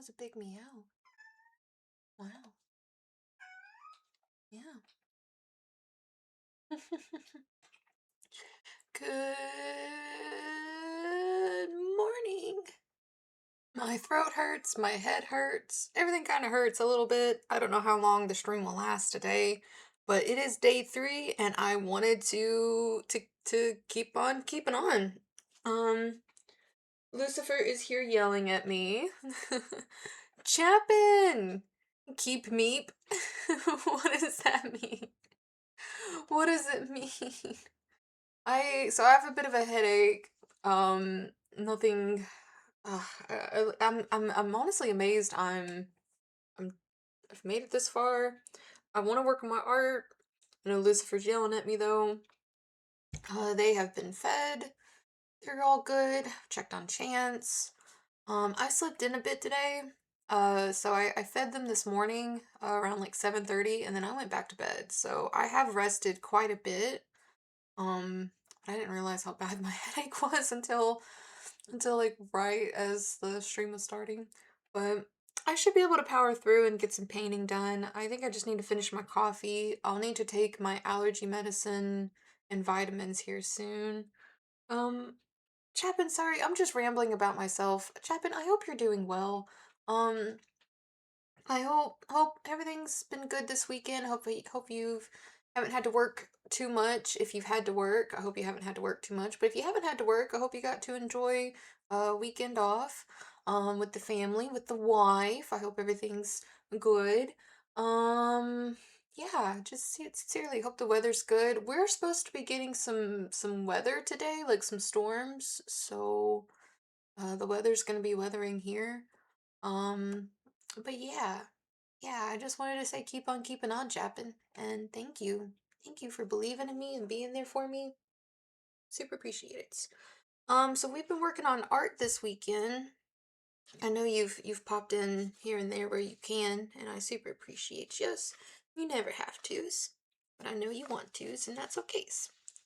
was a big meow. Wow. Yeah. Good morning. My throat hurts, my head hurts, everything kind of hurts a little bit. I don't know how long the stream will last today, but it is day 3 and I wanted to keep on keeping on. Um, Lucifer is here yelling at me. Chapin! Keep meep. What does that mean? What does it mean? I have a bit of a headache. Nothing. I'm honestly amazed. I'm I've made it this far. I want to work on my art. I know Lucifer's yelling at me though. They have been fed. They're all good. Checked on Chance. I slept in a bit today. So I fed them this morning around like 7:30, and then I went back to bed. So I have rested quite a bit. But I didn't realize how bad my headache was until like right as the stream was starting. But I should be able to power through and get some painting done. I think I just need to finish my coffee. I'll need to take my allergy medicine and vitamins here soon. Um, Chapin, sorry, I'm just rambling about myself. Chapin, I hope you're doing well. Um, I hope everything's been good this weekend. Hope you've haven't had to work too much. If you've had to work, I hope you haven't had to work too much. But if you haven't had to work, I hope you got to enjoy a weekend off with the family, with the wife. I hope everything's good. Um yeah, just sincerely hope the weather's good. We're supposed to be getting some weather today, like some storms. So the weather's gonna be weathering here. Um, but yeah, yeah, I just wanted to say keep on keeping on, Chapin, and thank you. Thank you for believing in me and being there for me. Super appreciate it. So we've been working on art this weekend. I know you've popped in here and there where you can, and I super appreciate yous. You never have tos, but I know you want tos, and that's okay.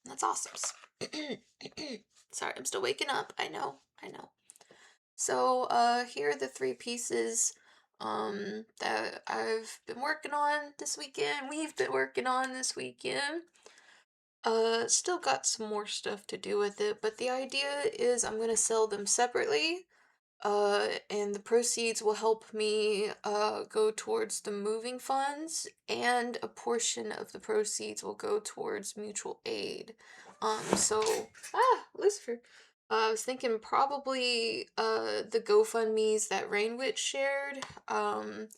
That's awesome. Sorry, I'm still waking up. I know. So, here are the 3 pieces that I've been working on this weekend. We've been working on this weekend. Still got some more stuff to do with it, but the idea is I'm gonna sell them separately. And the proceeds will help me go towards the moving funds, and a portion of the proceeds will go towards mutual aid. Lucifer. I was thinking probably the GoFundMe's that Rainwitch shared, and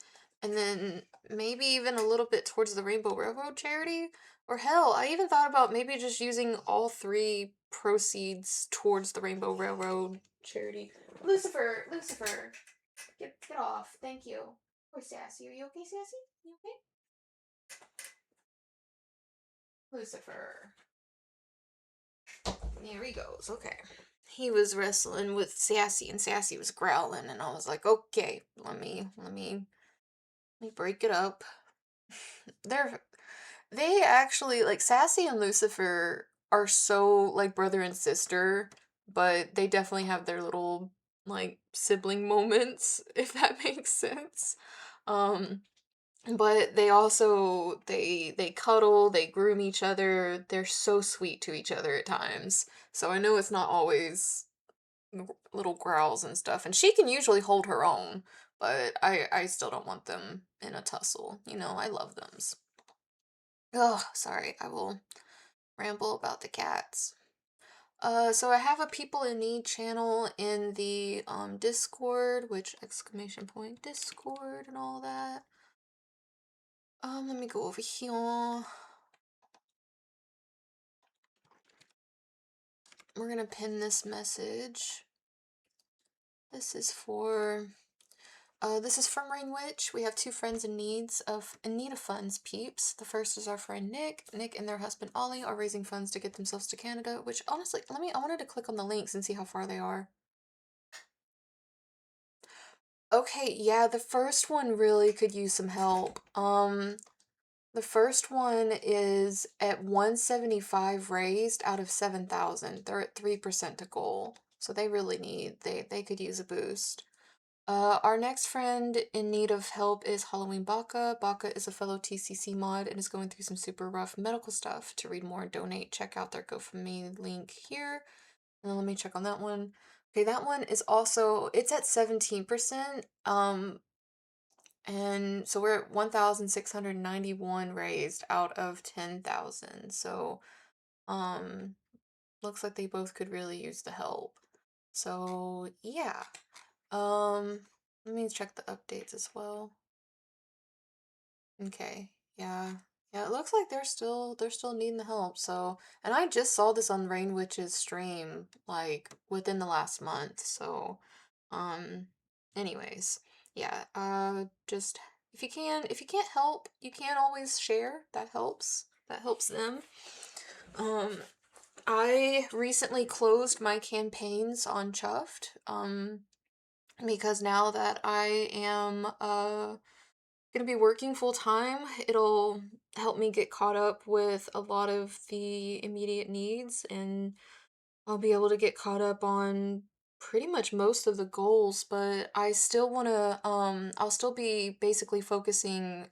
then maybe even a little bit towards the Rainbow Railroad charity. Or hell, I even thought about maybe just using all 3 proceeds towards the Rainbow Railroad charity. Lucifer, get off. Thank you. Where's Sassy? Are you okay, Sassy? You okay? Lucifer. There he goes. Okay. He was wrestling with Sassy, and Sassy was growling, and I was like, okay, let me break it up. They're they actually like Sassy and Lucifer are so like brother and sister, but they definitely have their little like sibling moments, if that makes sense. Um, but they also they cuddle, they groom each other. They're so sweet to each other at times. So I know it's not always little growls and stuff, and she can usually hold her own, but I still don't want them in a tussle. You know, I love them. Oh, sorry, I will ramble about the cats. So I have a people in need channel in the Discord, which exclamation point Discord and all that. Let me go over here. We're gonna pin this message. This is for this is from Rain Witch. We have 2 friends in need of funds, peeps. The first is our friend Nick. Nick and their husband Ollie are raising funds to get themselves to Canada, which honestly, I wanted to click on the links and see how far they are. Okay, yeah, the first one really could use some help. The first one is at 175 raised out of 7,000. They're at 3% to goal. So they really they could use a boost. Our next friend in need of help is Halloween Baka. Baka is a fellow TCC mod and is going through some super rough medical stuff. To read more and donate, check out their GoFundMe link here. And then let me check on that one. Okay, that one is also, it's at 17%. And so we're at 1,691 raised out of 10,000. So, um, looks like they both could really use the help. So, yeah. Um, Let me check the updates as well. Okay. Yeah. Yeah, it looks like they're still needing the help. So, and I just saw this on Rain Witch's stream like within the last month. So, um anyways, yeah, just if you can't help, you can always share. That helps. That helps them. Um I recently closed my campaigns on Chuffed. Because now that I am gonna be working full time, it'll help me get caught up with a lot of the immediate needs, and I'll be able to get caught up on pretty much most of the goals, but I still want to I'll still be basically focusing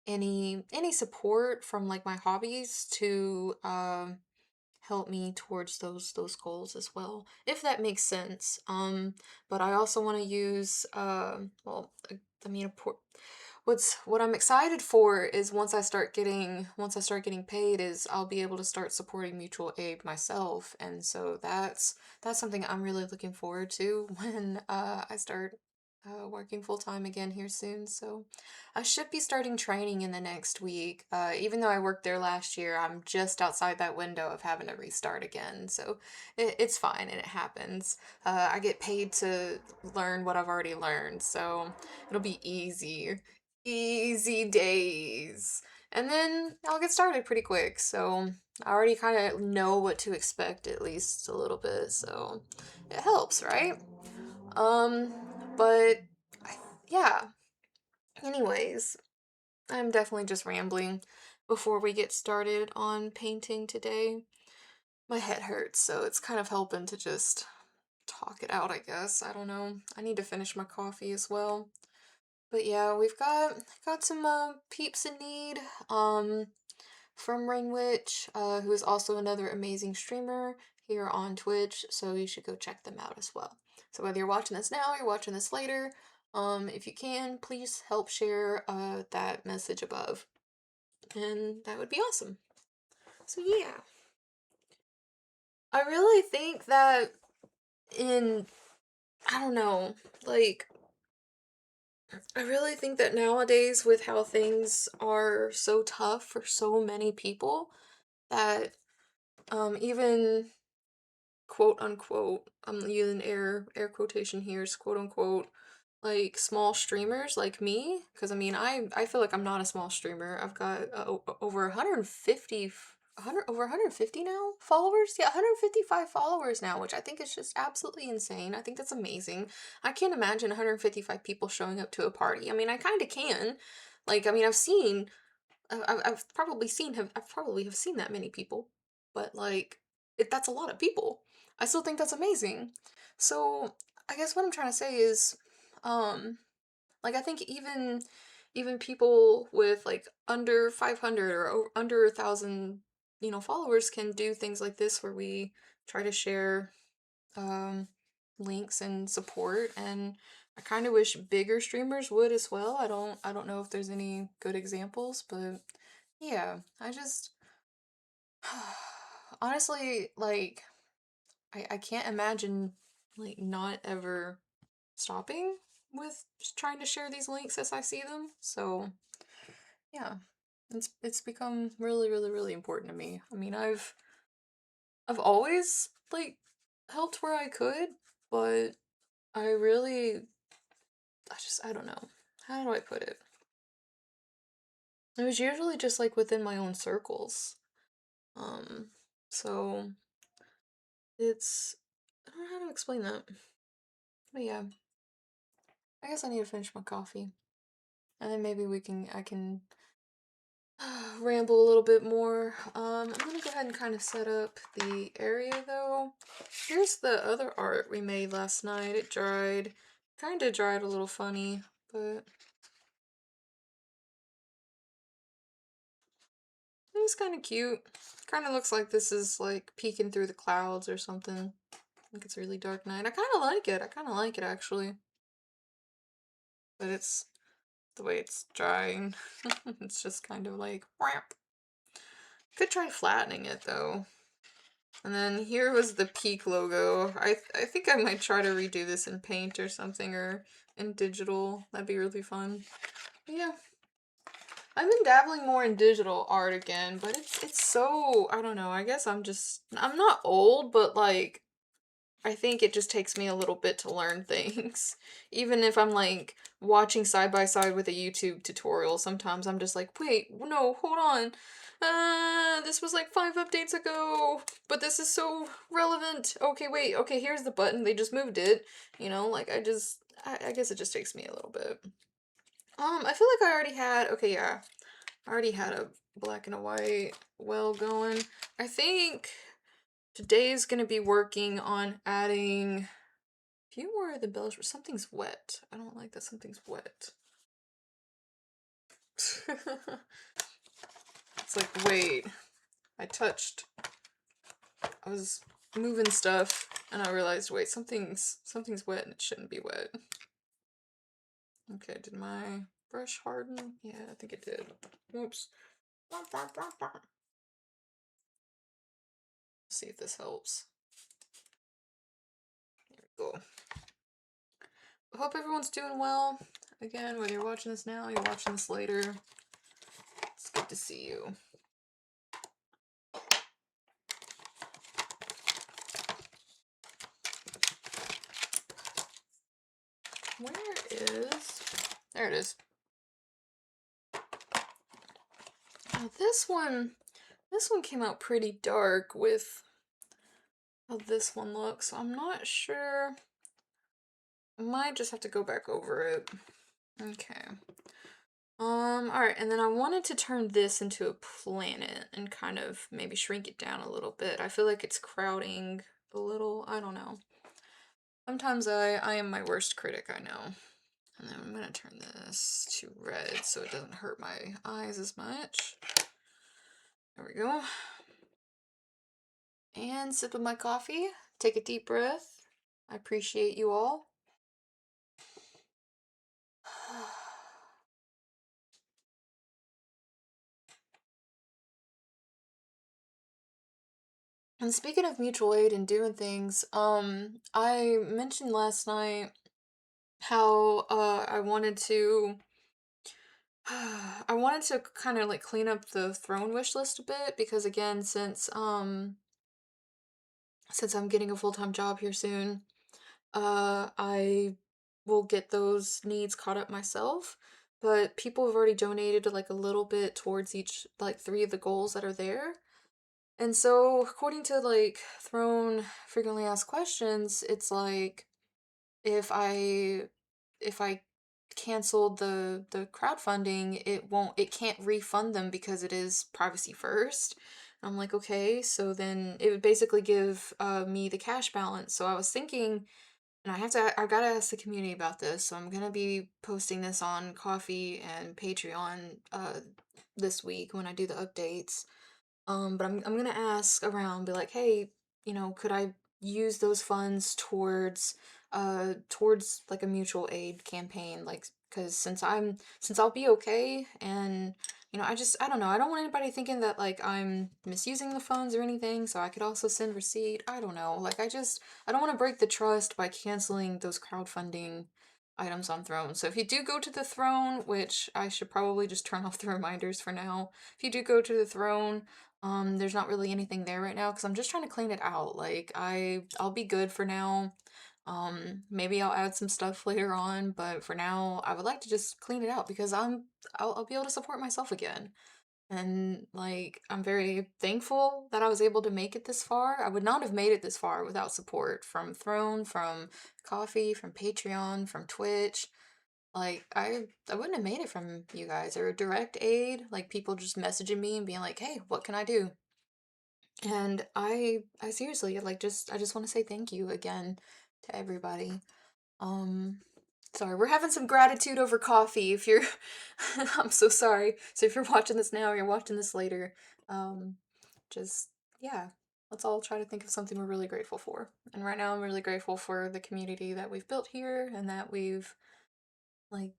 any support from like my hobbies to help me towards those goals as well, if that makes sense. But I also want to use well, I mean, what I'm excited for is once I start getting paid is I'll be able to start supporting mutual aid myself, and so that's something I'm really looking forward to when I start working full time again here soon. So I should be starting training in the next week. Even though I worked there last year, I'm just outside that window of having to restart again. So it's fine and it happens. I get paid to learn what I've already learned, so it'll be easy. Easy days. And then I'll get started pretty quick. So I already kind of know what to expect at least a little bit. So it helps, right? Um, but I, yeah. Anyways, I'm definitely just rambling before we get started on painting today. My head hurts, so it's kind of helping to just talk it out, I guess. I don't know. I need to finish my coffee as well. But yeah, we've got some peeps in need from Rainwitch, who is also another amazing streamer here on Twitch, so you should go check them out as well. So whether you're watching this now or you're watching this later, if you can, please help share that message above, and that would be awesome. So yeah, I really think that in I don't know, like I really think that nowadays with how things are so tough for so many people that even quote unquote, I'm using air quotation here, is quote unquote, like small streamers like me, because I mean I feel like I'm not a small streamer. I've got over 150 over 150 now followers. Yeah, 155 followers now, which I think is just absolutely insane. I think that's amazing. I can't imagine 155 people showing up to a party. I mean, I kind of can. Like, I mean, I've probably have seen that many people, but like that's a lot of people. I still think that's amazing. So I guess what I'm trying to say is, um, like I think even people with like under 500 or under 1,000, followers can do things like this where we try to share um links and support, and I kind of wish bigger streamers would as well. I don't know if there's any good examples, but yeah, I just honestly like I can't imagine like not ever stopping with just trying to share these links as I see them. So yeah, it's become really really really important to me. I mean, I've always like helped where I could, but I really I don't know. How do I put it? It was usually just like within my own circles. Um, so it's I don't know how to explain that. But yeah, I guess I need to finish my coffee. And then maybe I can ramble a little bit more. I'm gonna go ahead and kind of set up the area though. Here's the other art we made last night. It dried kind of dried a little funny, but it was kind of cute. Kind of looks like this is like peeking through the clouds or something. I think it's a really dark night. I kind of like it. I kind of like it actually. But it's the way it's drying. It's just kind of like whap. Could try flattening it though. And then here was the Peak logo. I think I might try to redo this in paint or something, or in digital. That'd be really fun. But yeah. I've been dabbling more in digital art again, but it's so, I don't know, I guess I'm not old, but like I think it just takes me a little bit to learn things. Even if I'm like watching side by side with a YouTube tutorial, sometimes I'm just like, wait, no, hold on. This was like 5 updates ago, but this is so relevant. Okay, wait, okay, here's the button. They just moved it. You know, like I guess it just takes me a little bit. I feel like I already had, okay, yeah, I already had a black and a white well going. I think today's gonna be working on adding a few more of the embellishments. Something's wet. I don't like that something's wet. It's like, wait, I was moving stuff and I realized, wait, something's wet and it shouldn't be wet. Okay, did my brush harden? Yeah, I think it did. Whoops. See if this helps. There we go. I hope everyone's doing well. Again, whether you're watching this now, you're watching this later. It's good to see you. Where is... There it is. Now this one came out pretty dark with how this one looks, so I'm not sure. I might just have to go back over it. Okay. Alright, and then I wanted to turn this into a planet and kind of maybe shrink it down a little bit. I feel like it's crowding a little, I don't know. Sometimes I am my worst critic, I know. And then I'm gonna turn this to red so it doesn't hurt my eyes as much. There we go. And sip of my coffee. Take a deep breath. I appreciate you all. And speaking of mutual aid and doing things, I mentioned last night how I wanted to I wanted to kind of like clean up the throne wish list a bit because again, since I'm getting a full-time job here soon, I will get those needs caught up myself. But people have already donated like a little bit towards each like 3 of the goals that are there. And so, according to like Throne frequently asked questions, it's like if I if I canceled the crowdfunding, it can't refund them because it is privacy first. I'm like, okay, so then it would basically give me the cash balance. So I was thinking, and I gotta ask the community about this. So I'm gonna be posting this on Coffee and Patreon this week when I do the updates. But I'm gonna ask around, be like, hey, you know, could I use those funds towards like a mutual aid campaign, like, because since I'll be okay, and you know, I don't know, I don't want anybody thinking that like I'm misusing the funds or anything. So I could also send receipt. I don't know, like I don't want to break the trust by canceling those crowdfunding items on Throne. So if you do go to the Throne, which I should probably just turn off the reminders for now. If you do go to the Throne, there's not really anything there right now because I'm just trying to clean it out. Like I'll be good for now. Maybe I'll add some stuff later on, but for now I would like to just clean it out because I'll be able to support myself again. And like I'm very thankful that I was able to make it this far. I would not have made it this far without support from Throne, from Coffee, from Patreon, from Twitch. Like I wouldn't have made it from you guys or direct aid, like people just messaging me and being like, "Hey, what can I do?" And I seriously like I just want to say thank you again to everybody. Um Sorry, we're having some gratitude over coffee. If you're, I'm so sorry. So if you're watching this now or you're watching this later, um, just yeah, let's all try to think of something we're really grateful for. And right now, I'm really grateful for the community that we've built here and that we've like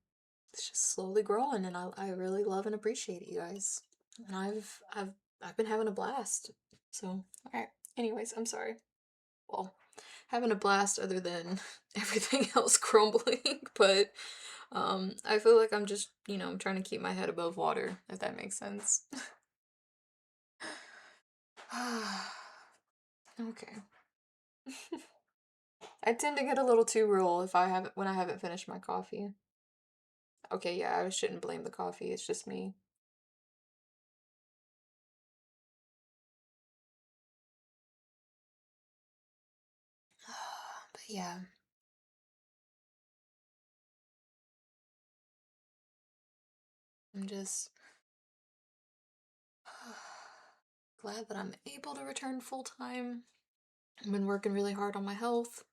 it's just slowly growing. And I really love and appreciate you guys. And I've been having a blast. So all right. Anyways, I'm sorry. Well, having a blast other than everything else crumbling, but I feel like I'm just, I'm trying to keep my head above water, if that makes sense. Okay. I tend to get a little too real if I haven't when I haven't finished my coffee. Okay, yeah, I shouldn't blame the coffee, it's just me. But yeah, I'm just glad that I'm able to return full time. I've been working really hard on my health.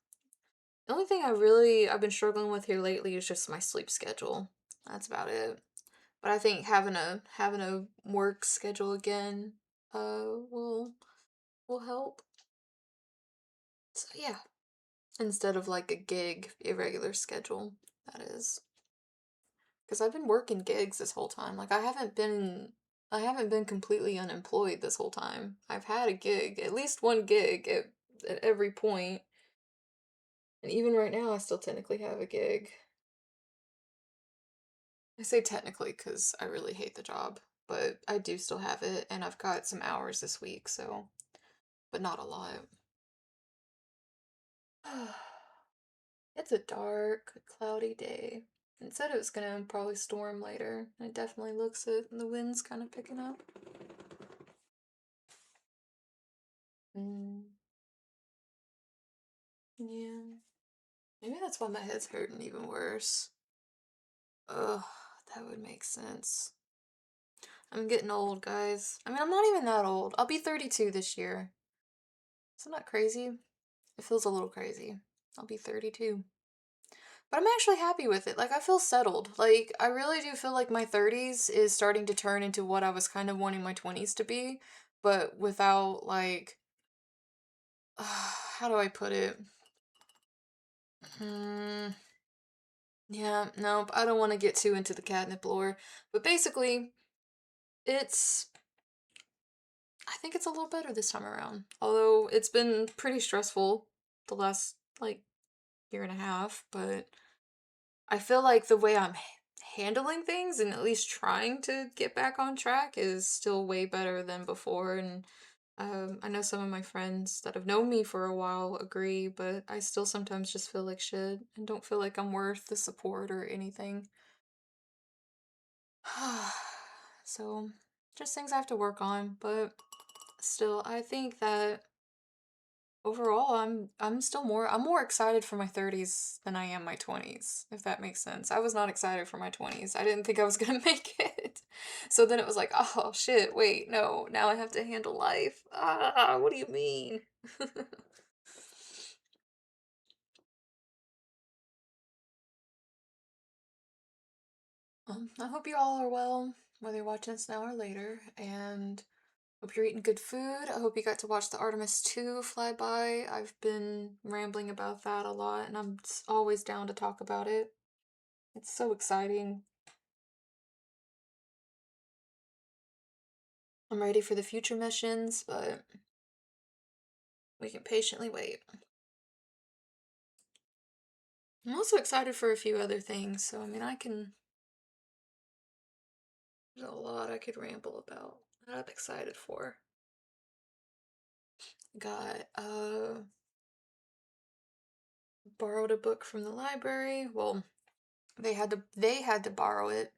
The only thing I've been struggling with here lately is just my sleep schedule. That's about it. But I think having a work schedule again will help. So yeah, instead of like a gig irregular schedule, that is. Because I've been working gigs this whole time. Like I haven't been completely unemployed this whole time. I've had a gig, at least one gig at every point. And even right now I still technically have a gig. I say technically because I really hate the job, but I do still have it, and I've got some hours this week, so, but not a lot. It's a dark, cloudy day. It said it was gonna probably storm later. It definitely looks it, and the wind's kind of picking up. Mm, yeah. Maybe that's why my head's hurting even worse. Ugh, that would make sense. I'm getting old, guys. I mean, I'm not even that old. I'll be 32 this year. Isn't that crazy? It feels a little crazy. I'll be 32. But I'm actually happy with it. Like, I feel settled. Like, I really do feel like my 30s is starting to turn into what I was kind of wanting my 20s to be, but without, like, how do I put it? Mm, yeah, nope, I don't want to get too into the catnip lore. But basically, it's. I think it's a little better this time around. Although it's been pretty stressful the last, like, year and a half, but I feel like the way I'm handling things and at least trying to get back on track is still way better than before. And I know some of my friends that have known me for a while agree, but I still sometimes just feel like shit and don't feel like I'm worth the support or anything. So, just things I have to work on, but still, I think that overall, I'm more excited for my 30s than I am my 20s, if that makes sense. I was not excited for my 20s. I didn't think I was gonna make it. So then it was like, oh shit, wait, no, now I have to handle life. Ah, what do you mean? I hope you all are well, whether you're watching this now or later, and hope you're eating good food. I hope you got to watch the Artemis 2 fly by. I've been rambling about that a lot, and I'm always down to talk about it. It's so exciting. I'm ready for the future missions, but we can patiently wait. I'm also excited for a few other things, so I mean, there's a lot I could ramble about that I'm excited for. Got, borrowed a book from the library. Well, they had to borrow it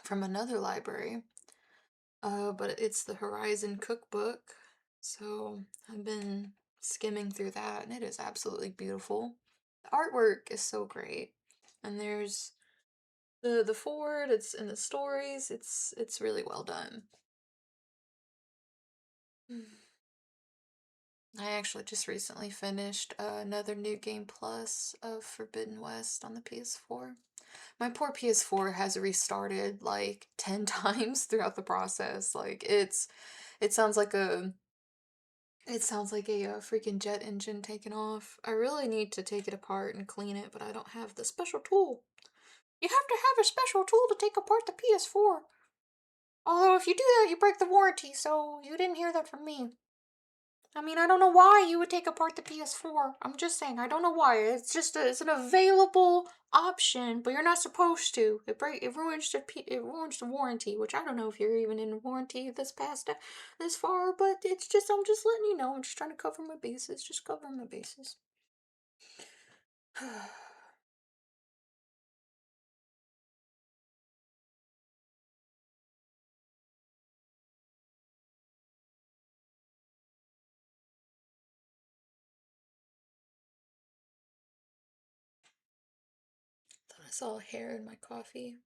from another library. But it's the Horizon cookbook, so I've been skimming through that, and it is absolutely beautiful. The artwork is so great, and there's the forward, it's in the stories, it's really well done. I actually just recently finished another New Game Plus of Forbidden West on the PS4. My poor PS4 has restarted like 10 times throughout the process. Like it sounds like a freaking jet engine taking off. I really need to take it apart and clean it, but I don't have the special tool. You have to have a special tool to take apart the PS4. Although if you do that, you break the warranty, so you didn't hear that from me. I mean, I don't know why you would take apart the PS4. I'm just saying, I don't know why. It's an available option, but you're not supposed to. It ruins the warranty, which I don't know if you're even in warranty this far, but I'm just letting you know. I'm just trying to cover my bases. Just covering my bases. Thought I saw hair in my coffee.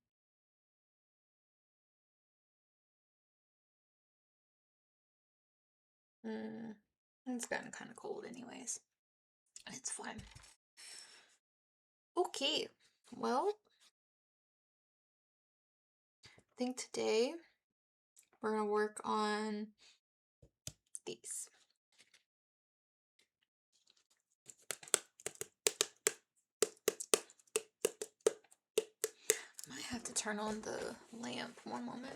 It's gotten kind of cold anyways. It's fine. Okay, well, I think today we're gonna work on these. I might have to turn on the lamp one moment.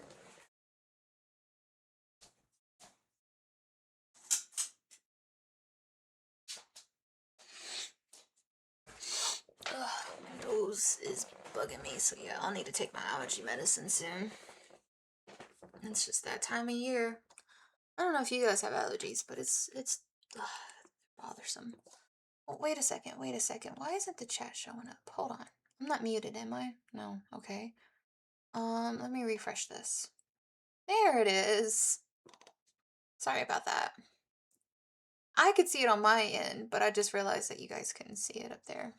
Ugh, my nose is bugging me, so yeah, I'll need to take my allergy medicine soon. It's just that time of year. I don't know if you guys have allergies, but it's bothersome. Oh, wait a second. Why isn't the chat showing up? Hold on. I'm not muted, am I? No. Okay. Let me refresh this. There it is. Sorry about that. I could see it on my end, but I just realized that you guys couldn't see it up there.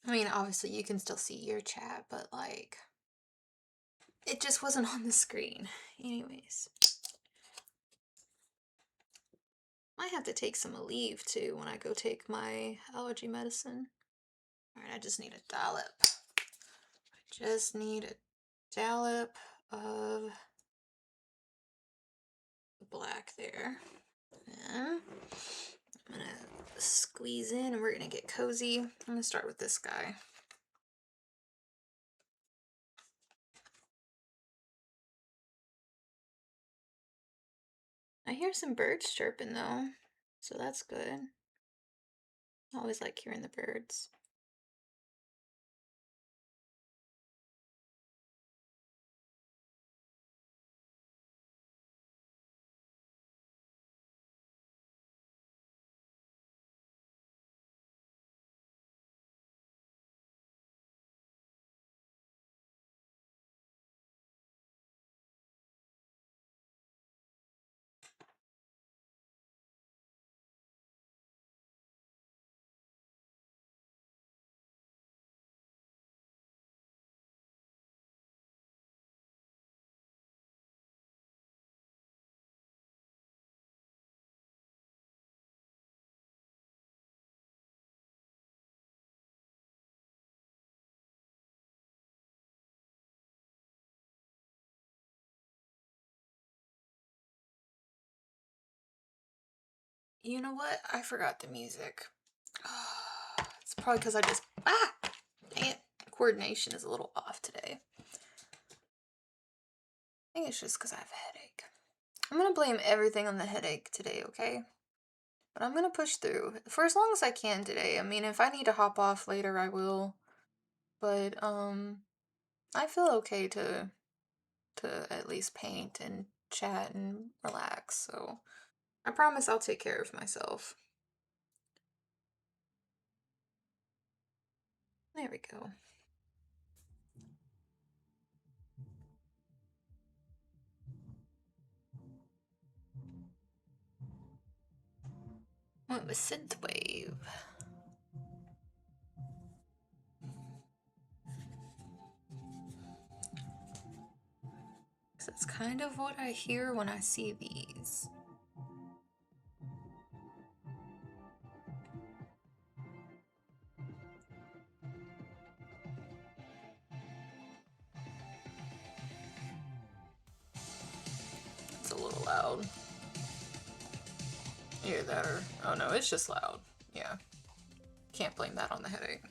I mean, obviously you can still see your chat, but like, it just wasn't on the screen. Anyways. Might have to take some leave too when I go take my allergy medicine. Alright, I just need a dollop. I just need a dollop of the black there. And I'm gonna squeeze in and we're gonna get cozy. I'm gonna start with this guy. I hear some birds chirping though, so that's good. I always like hearing the birds. You know what? I forgot the music. It's probably because dang it. Coordination is a little off today. I think it's just because I have a headache. I'm gonna blame everything on the headache today, okay? But I'm gonna push through for as long as I can today. I mean, if I need to hop off later, I will. But I feel okay to at least paint and chat and relax. So I promise I'll take care of myself. There we go. Went with synthwave. That's kind of what I hear when I see these. It's a little loud. Either that or... oh no, it's just loud. Yeah. Can't blame that on the headache.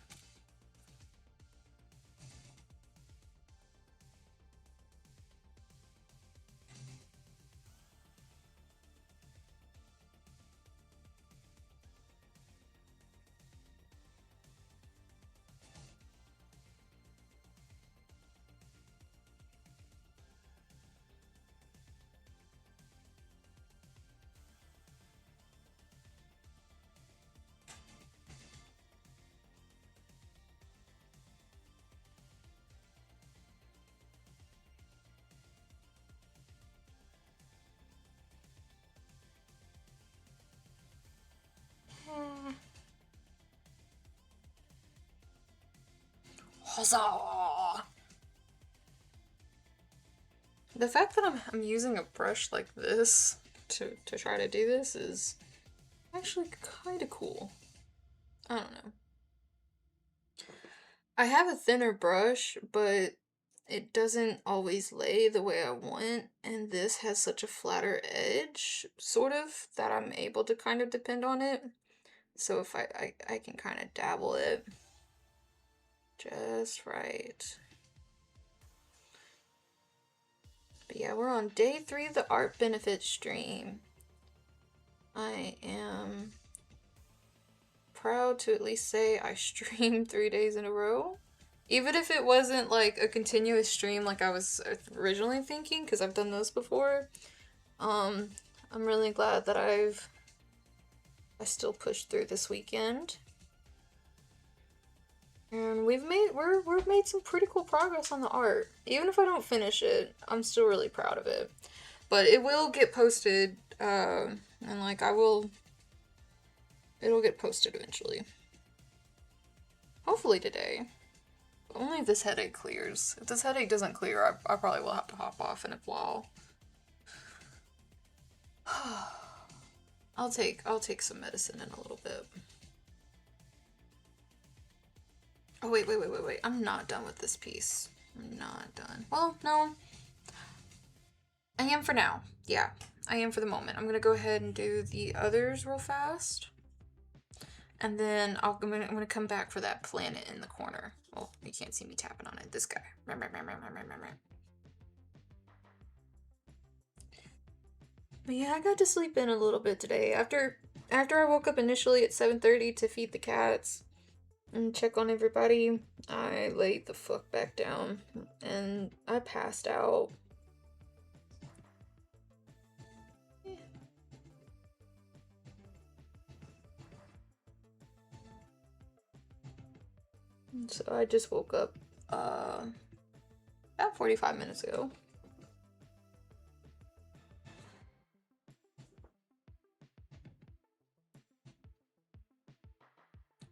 Huzzah! The fact that I'm using a brush like this to try to do this is actually kind of cool. I don't know. I have a thinner brush, but it doesn't always lay the way I want, and this has such a flatter edge, sort of, that I'm able to kind of depend on it. So if I can kind of dabble it just right. But yeah, we're on day 3 of the art benefit stream. I am proud to at least say I streamed 3 days in a row. Even if it wasn't like a continuous stream like I was originally thinking, because I've done those before. I'm really glad that I still pushed through this weekend. And we've made some pretty cool progress on the art. Even if I don't finish it, I'm still really proud of it. But it will get posted, and like it'll get posted eventually. Hopefully today. Only if this headache clears. If this headache doesn't clear, I probably will have to hop off in a while. I'll take some medicine in a little bit. Oh wait. I'm not done with this piece. I'm not done. Well, no. I am for now. Yeah, I am for the moment. I'm gonna go ahead and do the others real fast. And then I'm gonna come back for that planet in the corner. Well, you can't see me tapping on it. This guy. But yeah, I got to sleep in a little bit today. After I woke up initially at 7:30 to feed the cats and check on everybody, I laid the fuck back down and I passed out. So I just woke up about 45 minutes ago.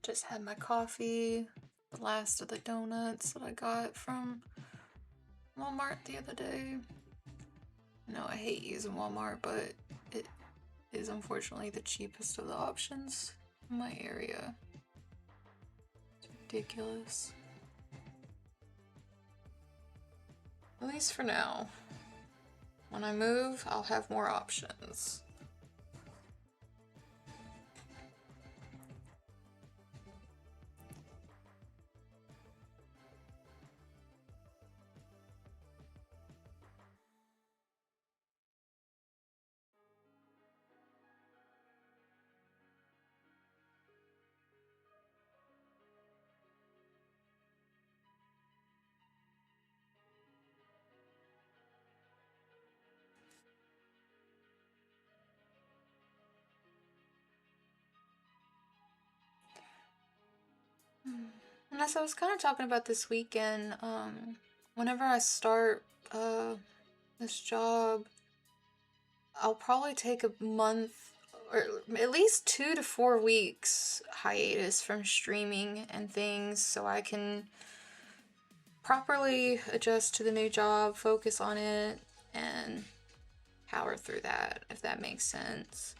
Just had my coffee, the last of the donuts that I got from Walmart the other day. No, I hate using Walmart, but it is unfortunately the cheapest of the options in my area. It's ridiculous. At least for now. When I move, I'll have more options. And as I was kind of talking about this weekend, whenever I start this job, I'll probably take a month or at least 2 to 4 weeks hiatus from streaming and things so I can properly adjust to the new job, focus on it, and power through that, if that makes sense.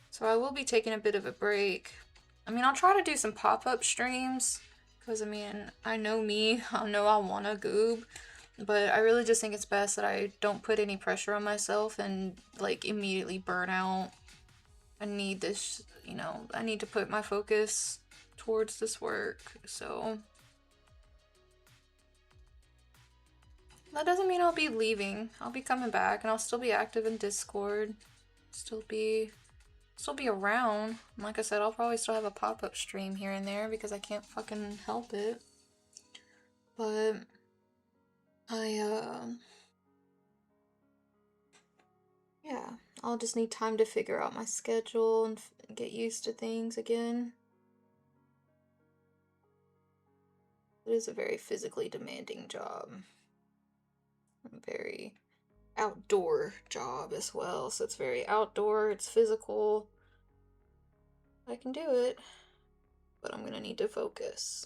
So I will be taking a bit of a break. I mean, I'll try to do some pop-up streams, because I mean, I know me, I know I want to goob, but I really just think it's best that I don't put any pressure on myself and like immediately burn out. I need this, you know, I need to put my focus towards this work, so that doesn't mean I'll be leaving. I'll be coming back and I'll still be active in Discord. Still be around. Like I said, I'll probably still have a pop-up stream here and there because I can't fucking help it. But yeah, I'll just need time to figure out my schedule and get used to things again. It is a very physically demanding job. A very outdoor job as well, so it's very outdoor, it's physical. I can do it, but I'm gonna need to focus.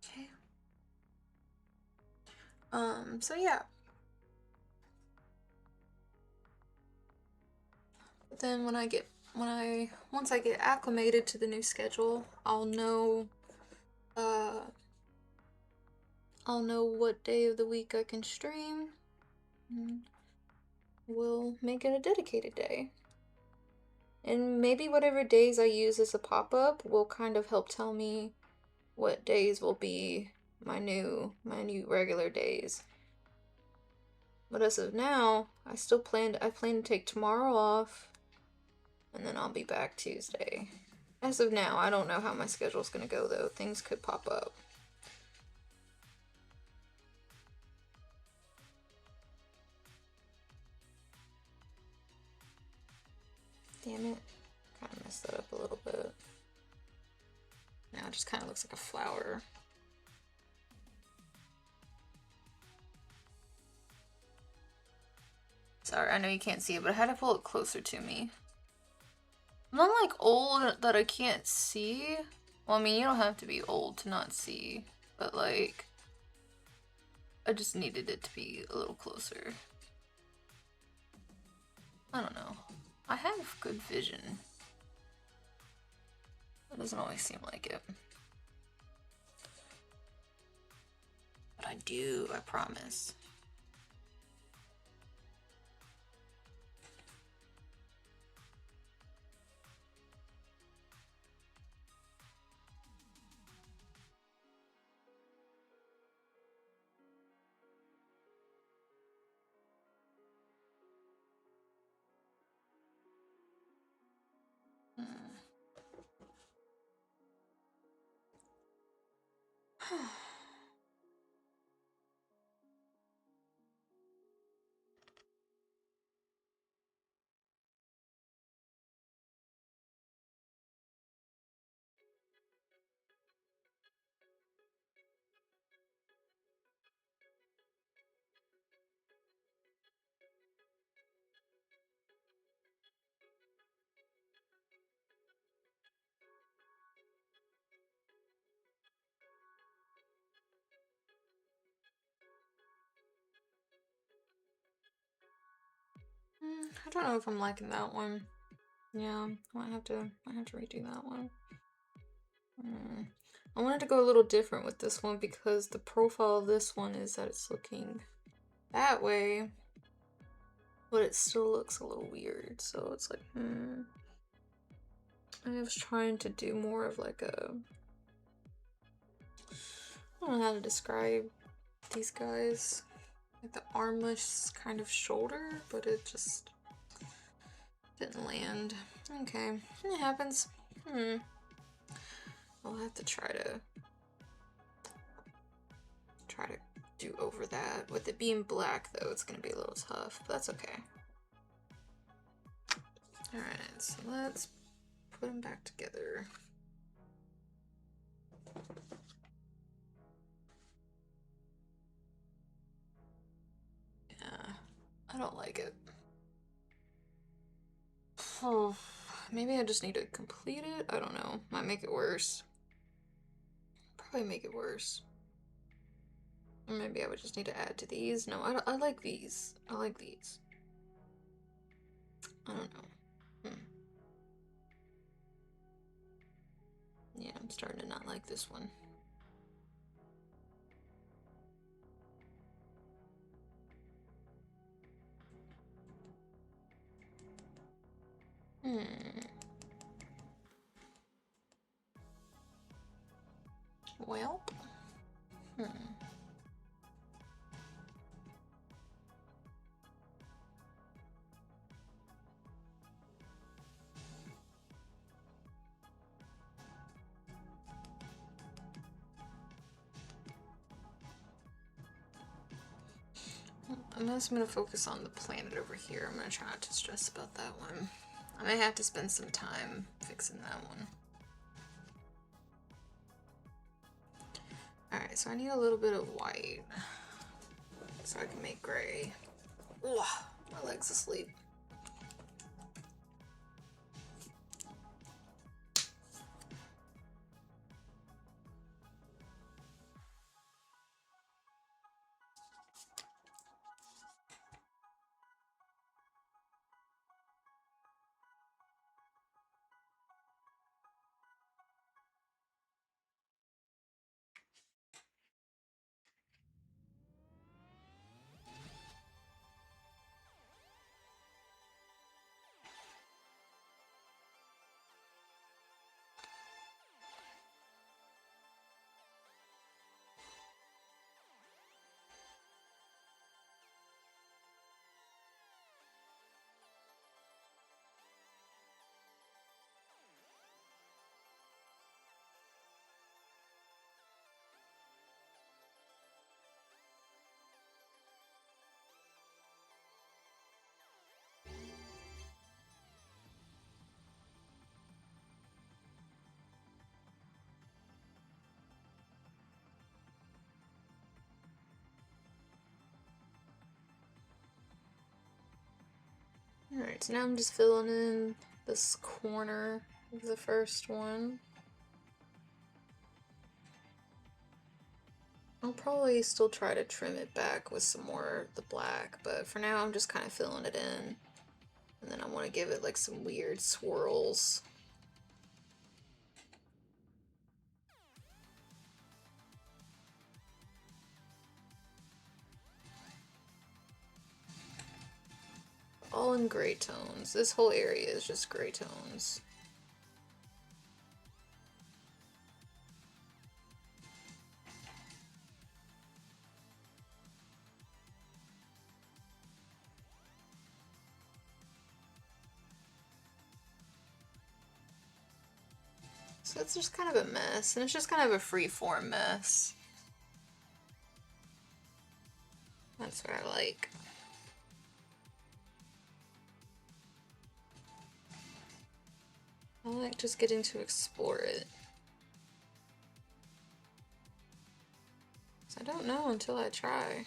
Okay. So yeah. But then once I get acclimated to the new schedule, I'll know what day of the week I can stream. We'll make it a dedicated day. And maybe whatever days I use as a pop-up will kind of help tell me what days will be my new regular days. But as of now, I plan to take tomorrow off, and then I'll be back Tuesday. As of now, I don't know how my schedule's gonna go though. Things could pop up. Damn it. Kind of messed that up a little bit. Now it just kind of looks like a flower. Sorry, I know you can't see it, but I had to pull it closer to me. I'm not like old that I can't see. Well, I mean, you don't have to be old to not see, but like, I just needed it to be a little closer. I don't know. I have good vision. It doesn't always seem like it. But I do, I promise. I don't know if I'm liking that one. Yeah, I might have to redo that one. I wanted to go a little different with this one because the profile of this one is that it's looking that way, but it still looks a little weird. So it's like, I was trying to do more of like a, I don't know how to describe these guys. Like the armless kind of shoulder, but it just didn't land. Okay, it happens. I'll have to try to do over that. With it being black though, it's gonna be a little tough, but that's okay. Alright, so let's put them back together. Yeah, I don't like it. Oh, Maybe I just need to complete it? I don't know. Might make it worse. Probably make it worse. Or maybe I would just need to add to these. No, I like these. I like these. I don't know. Yeah, I'm starting to not like this one. Well. I'm just gonna focus on the planet over here. I'm gonna try not to stress about that one. I may have to spend some time fixing that one. Alright, so I need a little bit of white so I can make gray. Ugh, my leg's asleep. Alright, so now I'm just filling in this corner of the first one. I'll probably still try to trim it back with some more of the black, but for now I'm just kind of filling it in. And then I want to give it like some weird swirls. All in gray tones. This whole area is just gray tones. So it's just kind of a mess, and it's just kind of a free-form mess. That's what I like. I like just getting to explore it. I don't know until I try.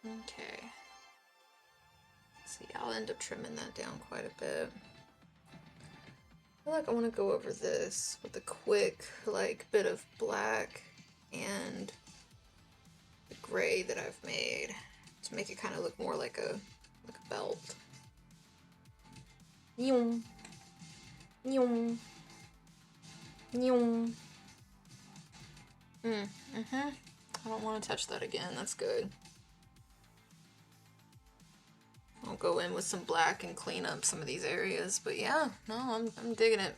Okay. See, I'll end up trimming that down quite a bit. I feel like I want to go over this with a quick, like, bit of black and the gray that I've made to make it kind of look more like a belt. Yum. Yum. Yum. I don't want to touch that again. That's good. I'll go in with some black and clean up some of these areas. But yeah, no, I'm digging it.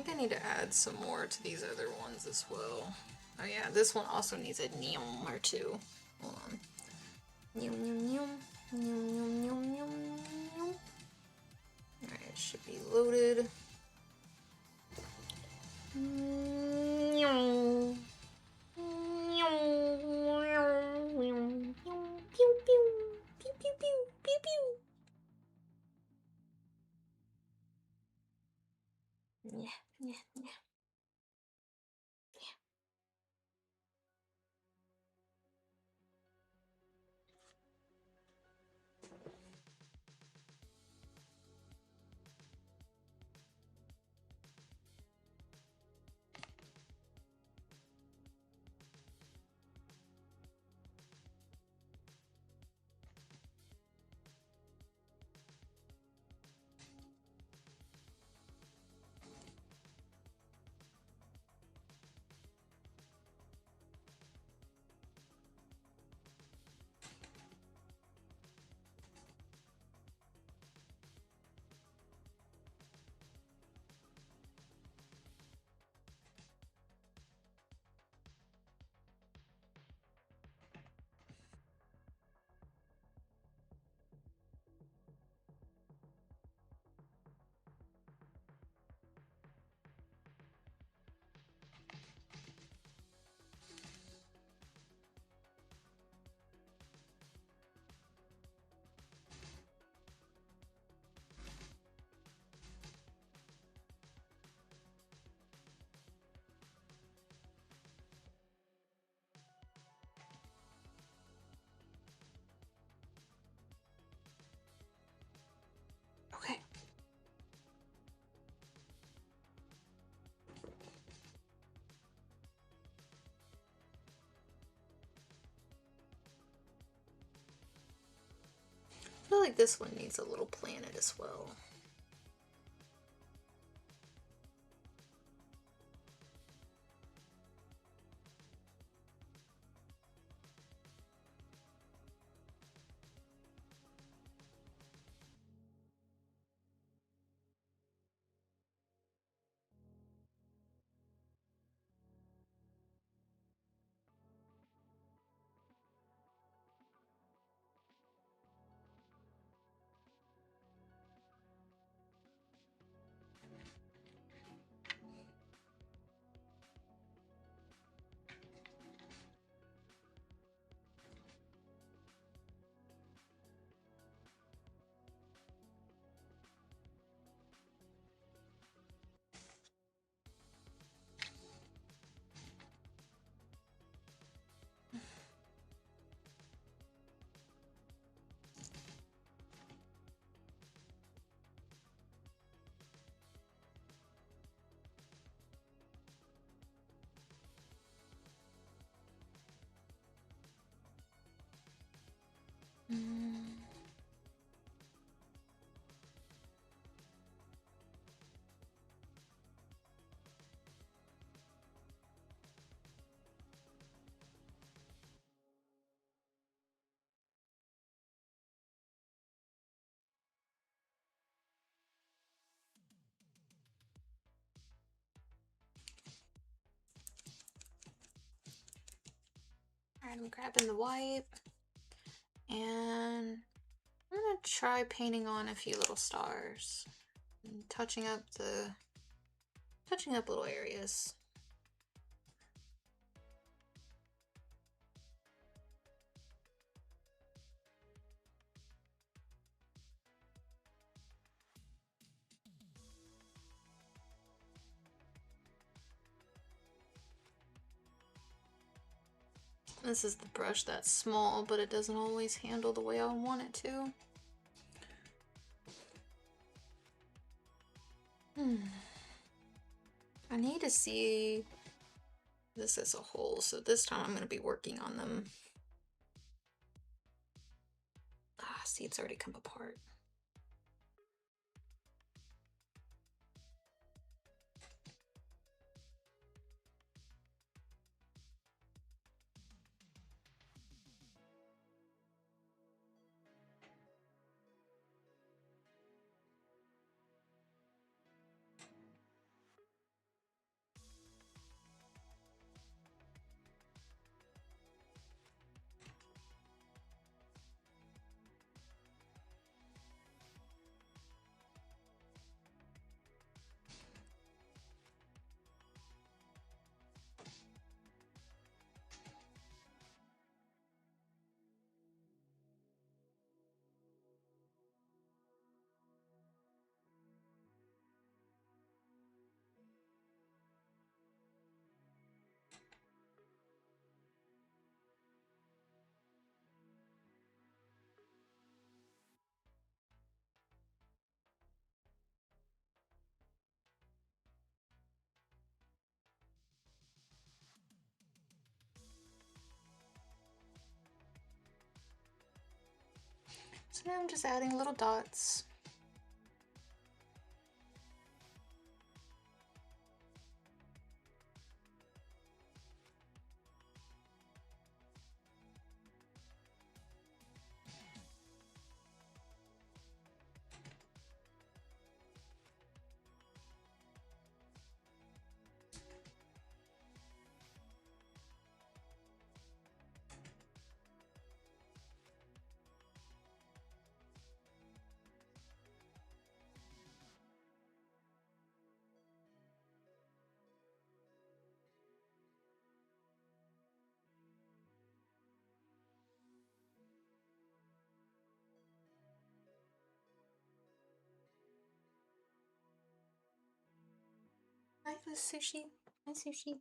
think I need to add some more to these other ones as well. Oh yeah, this one also needs a neum or two. Hold on. Neum, neum, neum. Neum, neum, neum, neum, neum. Alright, it should be loaded. Neum. Pew, pew, pew, pew, pew, pew, pew. Yeah, yeah, yeah. Okay. I feel like this one needs a little planet as well. Alright, I'm grabbing the white and I'm gonna try painting on a few little stars and touching up little areas. This is the brush that's small, but it doesn't always handle the way I want it to. I need to see this as a whole, so this time I'm going to be working on them. Ah, see, it's already come apart. So now I'm just adding little dots. Hi, sushi. Hi, sushi.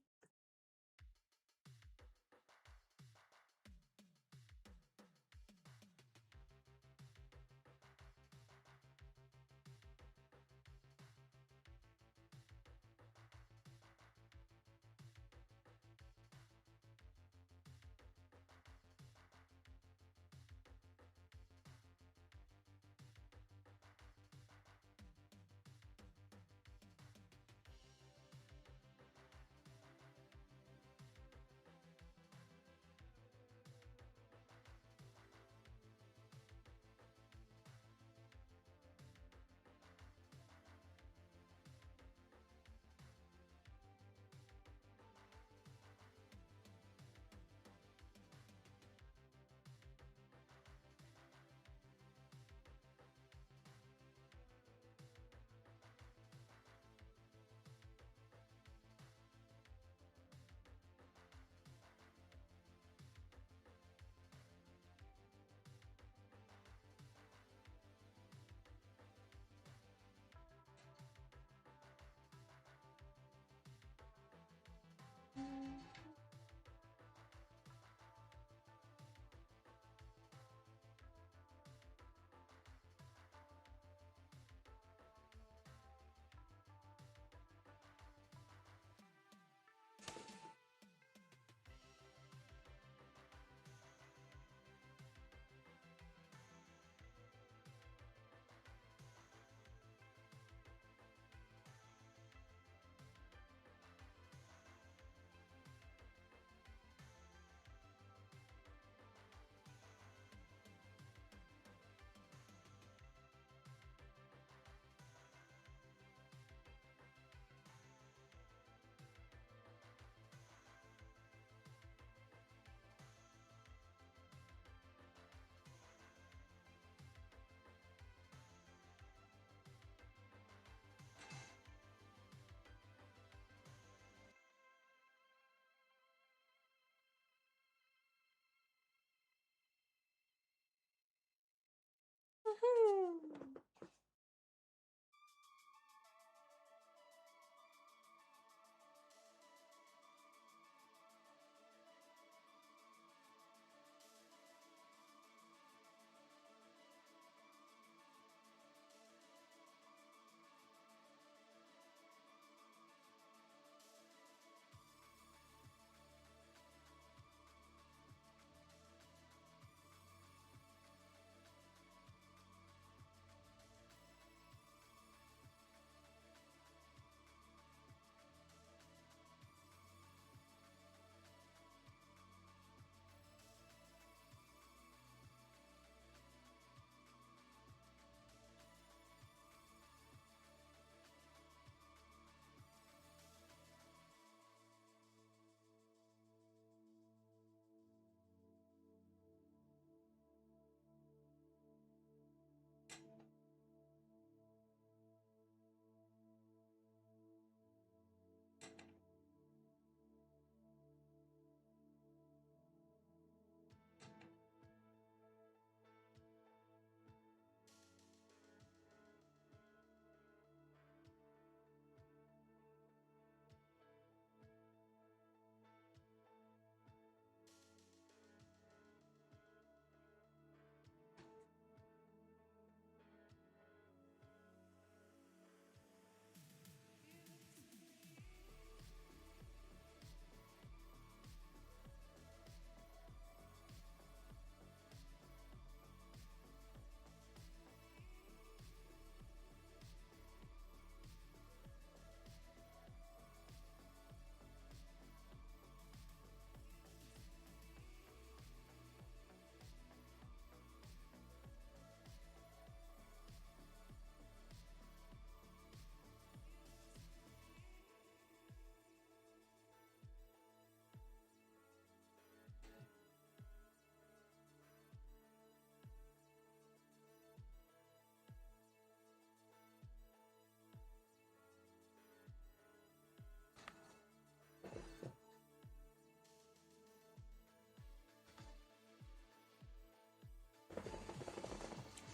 Woohoo!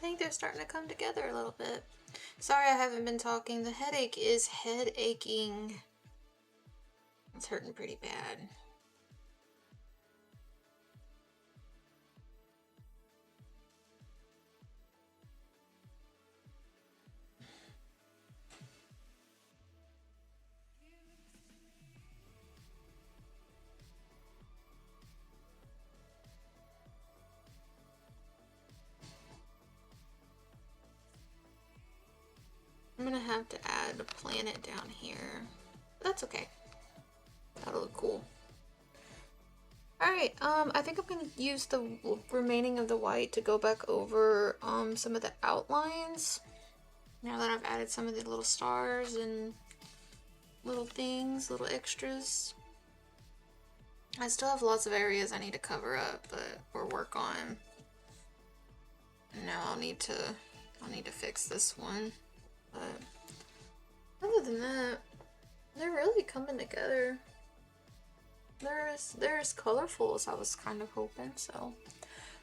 think they're starting to come together a little bit. Sorry I haven't been talking. The headache is head aching. It's hurting pretty bad. I'm gonna have to add a planet down here. That's okay. That'll look cool. Alright, I think I'm gonna use the remaining of the white to go back over some of the outlines. Now that I've added some of the little stars and little things, little extras. I still have lots of areas I need to cover up, or work on. Now I'll need to fix this one. But other than that, they're really coming together. They're as colorful as I was kind of hoping, so.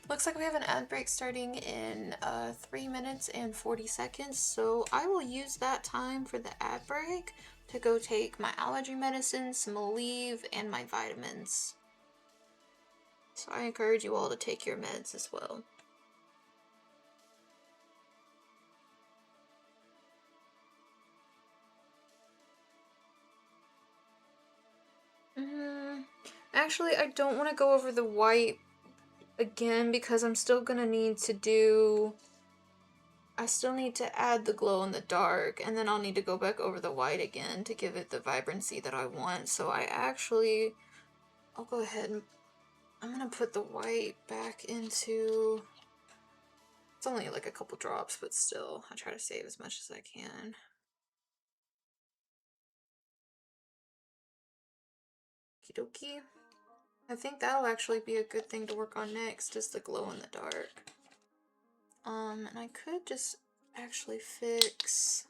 Looks like we have an ad break starting in 3 minutes and 40 seconds, so I will use that time for the ad break to go take my allergy medicine, some Aleve, and my vitamins. So I encourage you all to take your meds as well. Actually, I don't want to go over the white again because I'm still gonna need to do... I still need to add the glow in the dark, and then I'll need to go back over the white again to give it the vibrancy that I want. So I'll go ahead and I'm gonna put the white back into... It's only like a couple drops, but still, I try to save as much as I can. Okie dokie. I think that'll actually be a good thing to work on next, is the glow in the dark. And I could just actually fix...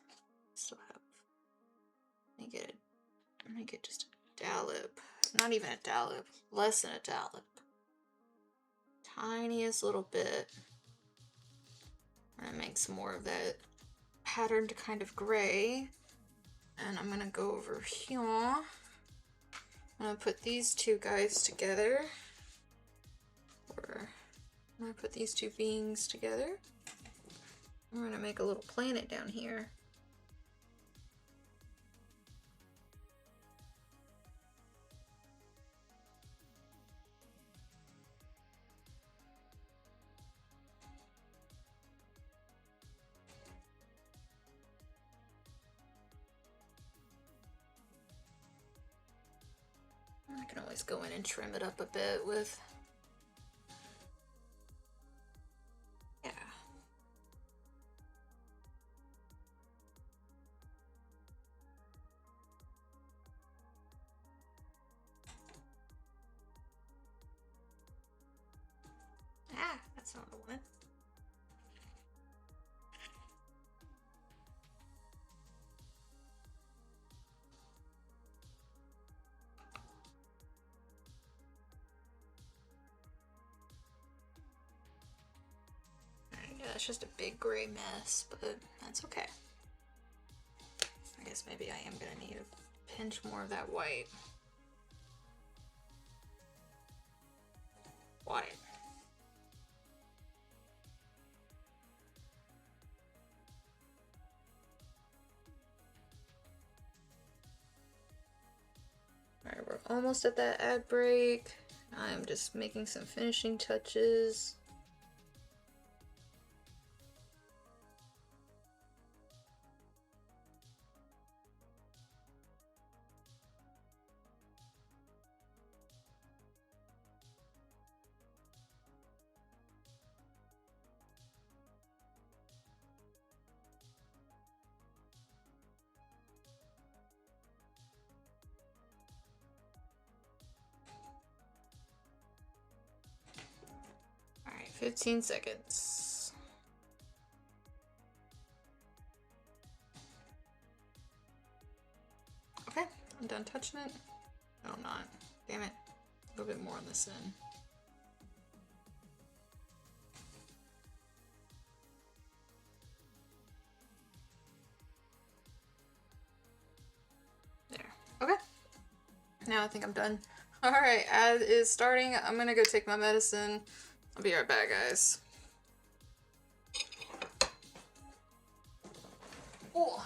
Still have... Let me get just a dollop. Not even a dollop. Less than a dollop. Tiniest little bit. I'm gonna make some more of that patterned kind of gray. And I'm gonna go over here. I'm gonna put these two guys together. Or I'm gonna put these two beings together. I'm gonna make a little planet down here. I can always go in and trim it up a bit with... Yeah. Ah, that's not the one. Yeah, it's just a big gray mess, but that's okay. I guess maybe I am gonna need a pinch more of that white. White. Alright, we're almost at that ad break. I'm just making some finishing touches. Alright, 15 seconds. Okay, I'm done touching it. No, I'm not. Damn it. A little bit more on this end. now I think I'm done. Alright, ad is starting. I'm gonna go take my medicine. I'll be right back, guys. Oh.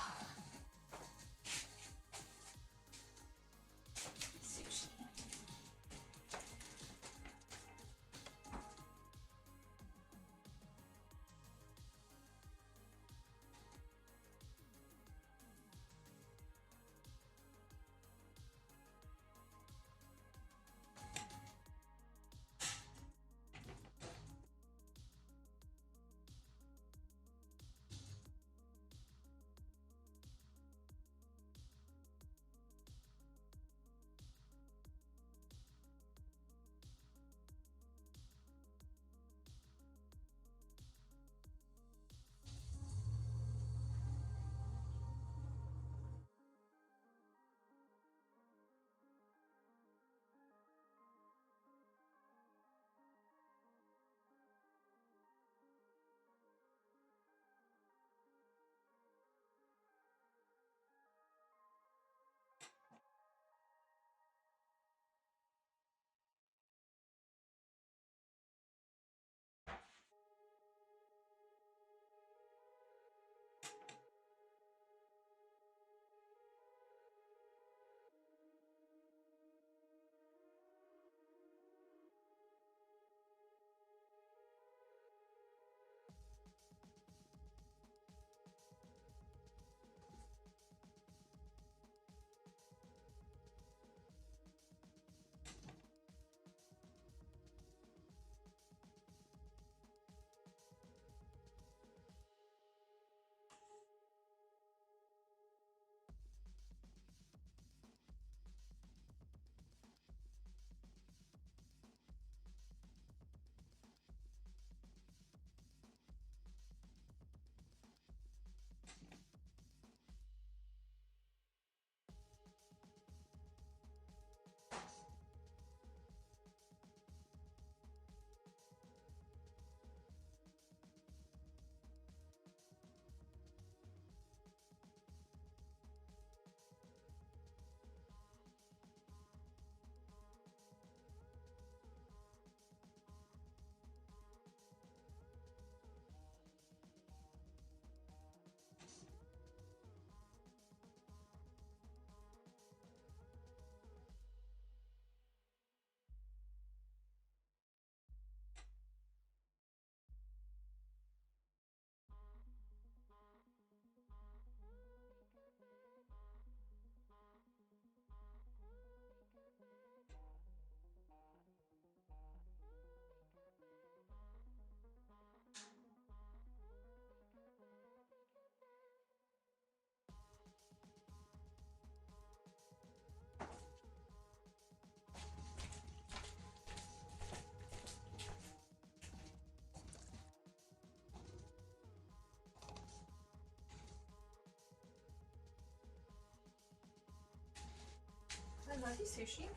I love you, Sushi.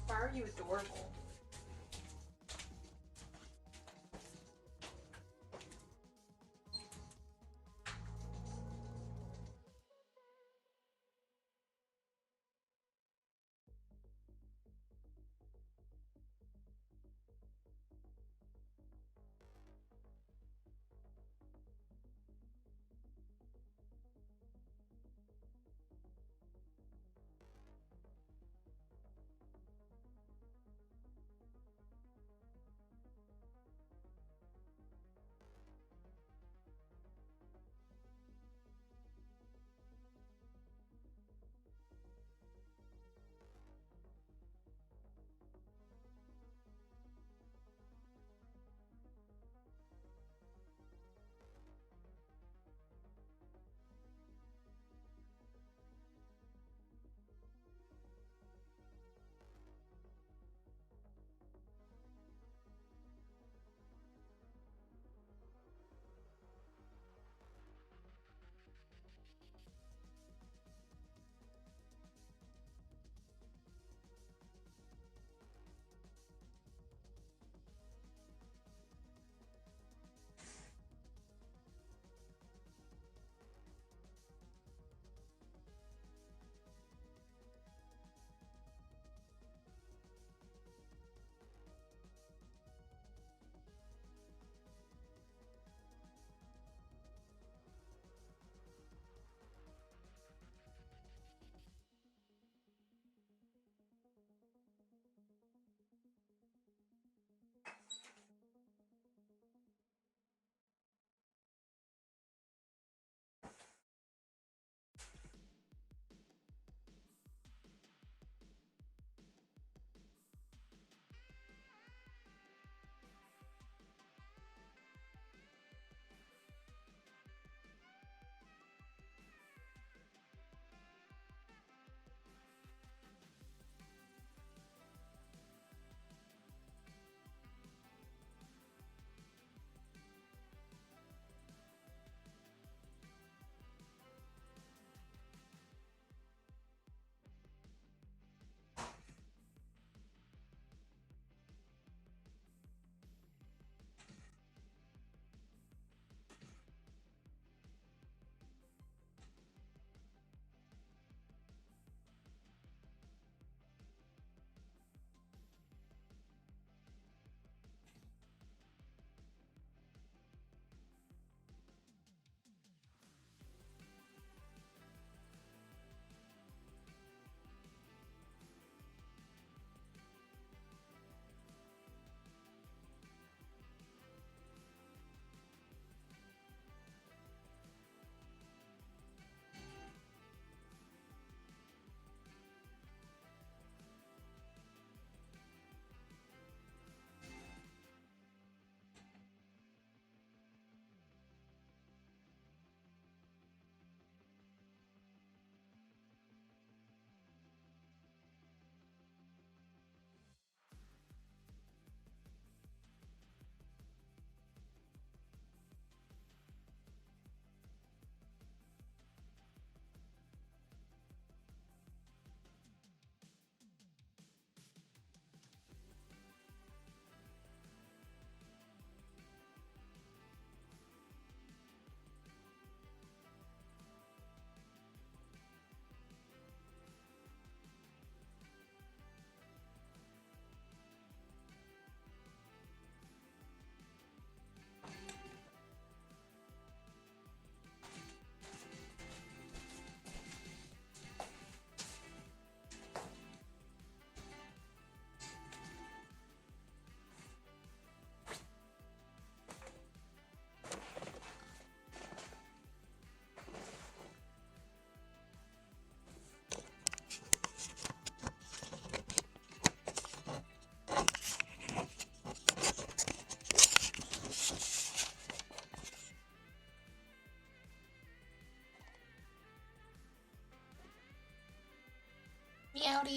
Why are you adorable?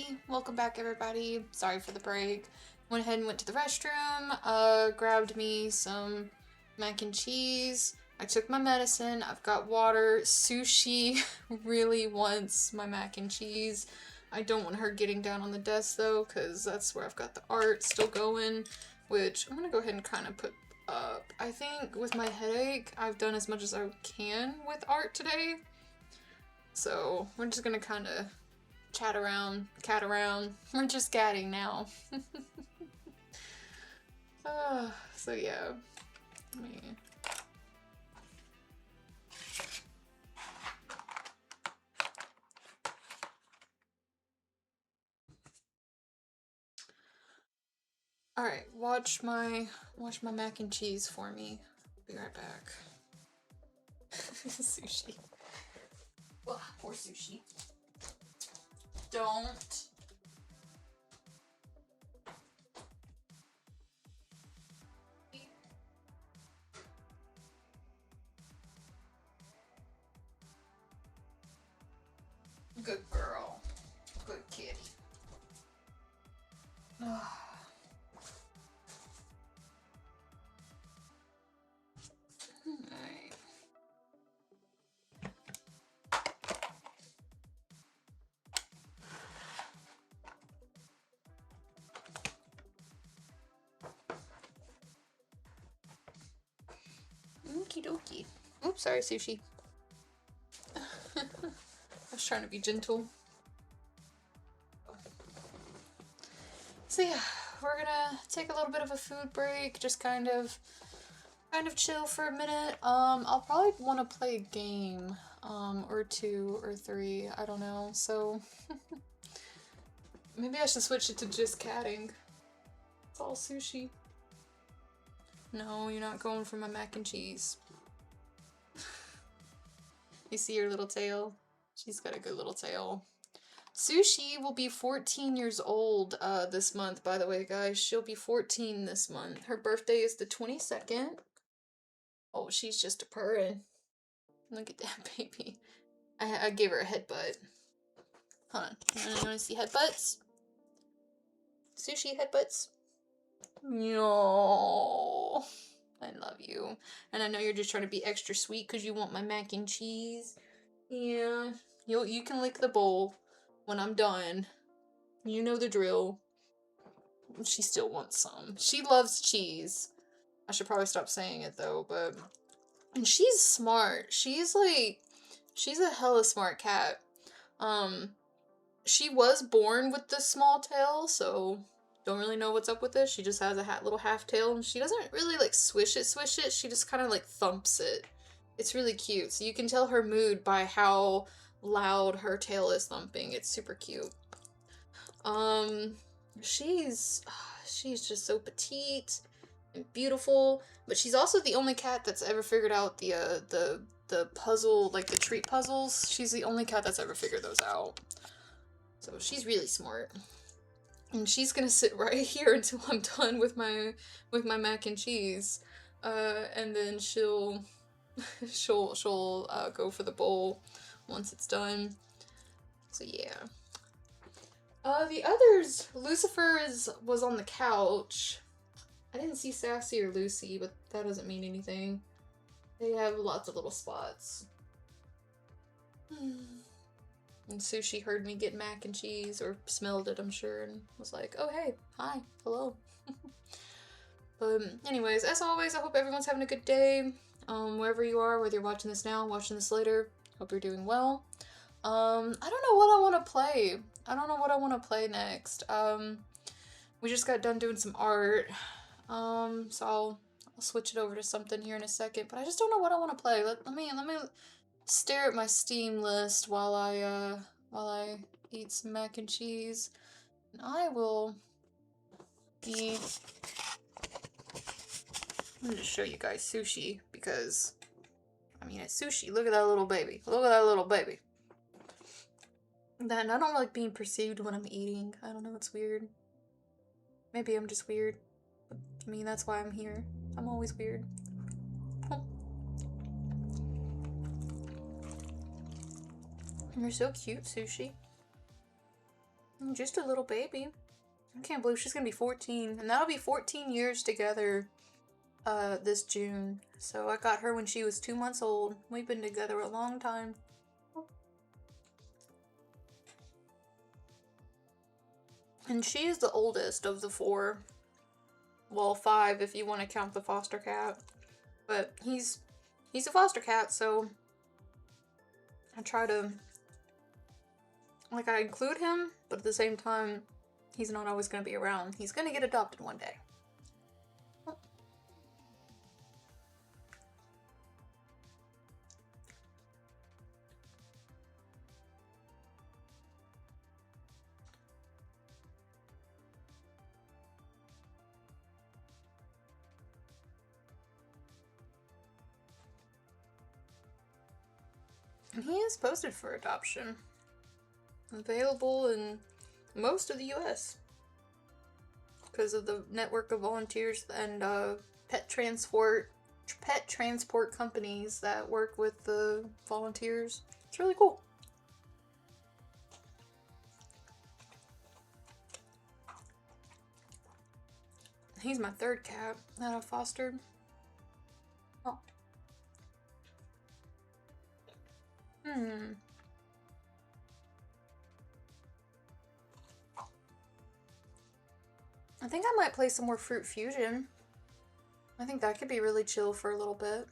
Hey, welcome back everybody. Sorry for the break. Went ahead and went to the restroom, grabbed me some mac and cheese. I took my medicine, I've got water. Sushi really wants my mac and cheese. I don't want her getting down on the desk though, because that's where I've got the art still going, which I'm gonna go ahead and kind of put up. I think with my headache, I've done as much as I can with art today. So we're just gonna kind of cat around. We're just catting now. So yeah. Alright, watch my mac and cheese for me. Be right back. Sushi. Ugh, poor Sushi. Don't. Good girl. Good kitty. Alright. Okie dokie. Oops, sorry, Sushi. I was trying to be gentle. So yeah, we're gonna take a little bit of a food break, just kind of chill for a minute. I'll probably want to play a game, or 2 or 3, I don't know, so maybe I should switch it to just catting. It's all Sushi. No, you're not going for my mac and cheese. You see her little tail? She's got a good little tail. Sushi will be 14 years old this month, by the way, guys. She'll be 14 this month. Her birthday is the 22nd. Oh, she's just a purring. Look at that baby. I gave her a headbutt. Hold on. You want to see headbutts? Sushi headbutts? No. I love you. And I know you're just trying to be extra sweet because you want my mac and cheese. Yeah. You can lick the bowl when I'm done. You know the drill. She still wants some. She loves cheese. I should probably stop saying it though, but... And she's smart. She's a hella smart cat. She was born with this small tail, so don't really know what's up with this. She just has a little half tail, and she doesn't really like swish it. She just kind of like thumps it. It's really cute. So you can tell her mood by how loud her tail is thumping. It's super cute. She's just so petite and beautiful, but she's also the only cat that's ever figured out the puzzle, like the treat puzzles. She's the only cat that's ever figured those out. So she's really smart. And she's gonna sit right here until I'm done with my mac and cheese. And then she'll go for the bowl once it's done. So yeah. The others, Lucifer was on the couch. I didn't see Sassy or Lucy, but that doesn't mean anything. They have lots of little spots. And Sushi heard me get mac and cheese, or smelled it, I'm sure, and was like, oh hey, hi, hello. But anyways, as always, I hope everyone's having a good day. Wherever you are, whether you're watching this now, watching this later, hope you're doing well. I don't know what I want to play. I don't know what I want to play next. We just got done doing some art. So I'll switch it over to something here in a second, but I just don't know what I want to play. Let me stare at my Steam list while I eat some mac and cheese. And I will be... I'm gonna show you guys Sushi, because, I mean, it's Sushi. Look at that little baby. Look at that little baby. Then I don't like being pursued when I'm eating. I don't know, it's weird. Maybe I'm just weird. I mean, that's why I'm here. I'm always weird. Oh. You're so cute, Sushi. Just a little baby. I can't believe she's gonna be 14, and that'll be 14 years together this June. So I got her when she was 2 months old. We've been together a long time. And she is the oldest of the 4. Well, 5 if you want to count the foster cat. But he's a foster cat, so I try to, like, I include him, but at the same time, he's not always going to be around. He's going to get adopted one day. And he is posted for adoption. Available in most of the US. Because of the network of volunteers and pet transport companies that work with the volunteers. It's really cool. He's my 3rd cat that I fostered. Oh. I think I might play some more Fruit Fusion. I think that could be really chill for a little bit.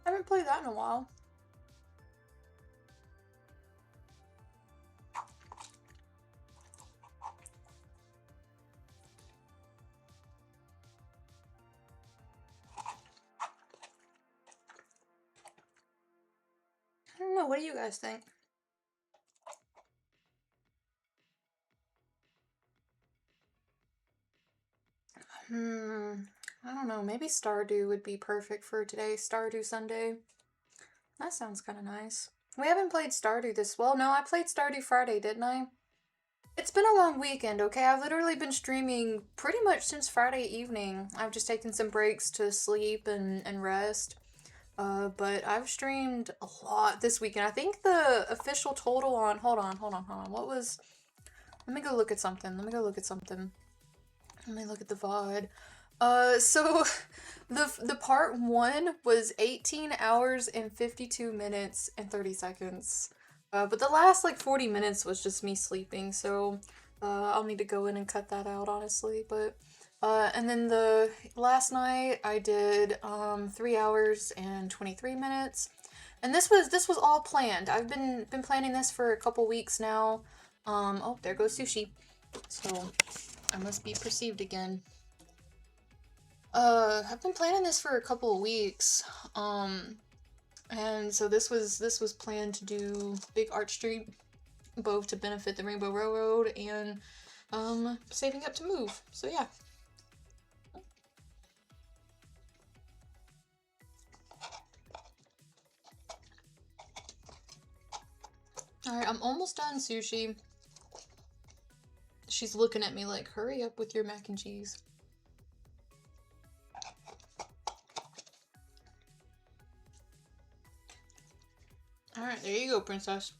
I haven't played that in a while. I don't know, what do you guys think? I don't know, maybe Stardew would be perfect for today. Stardew Sunday. That sounds kind of nice. We haven't played Stardew no, I played Stardew Friday, didn't I? It's been a long weekend, okay? I've literally been streaming pretty much since Friday evening. I've just taken some breaks to sleep and rest. But I've streamed a lot this weekend. I think the official total on... Hold on. What was... Let me go look at something. Let me look at the VOD. So the part 1 was 18 hours and 52 minutes and 30 seconds. But the last like 40 minutes was just me sleeping, so I'll need to go in and cut that out, honestly. But and then the last night I did 3 hours and 23 minutes. And this was all planned. I've been planning this for a couple weeks now. Oh, there goes Sushi. So I must be perceived again. I've been planning this for a couple of weeks. And so this was planned to do big art stream, both to benefit the Rainbow Railroad and saving up to move. So yeah. Alright, I'm almost done, Sushi. She's looking at me like, hurry up with your mac and cheese. Alright, there you go, princess.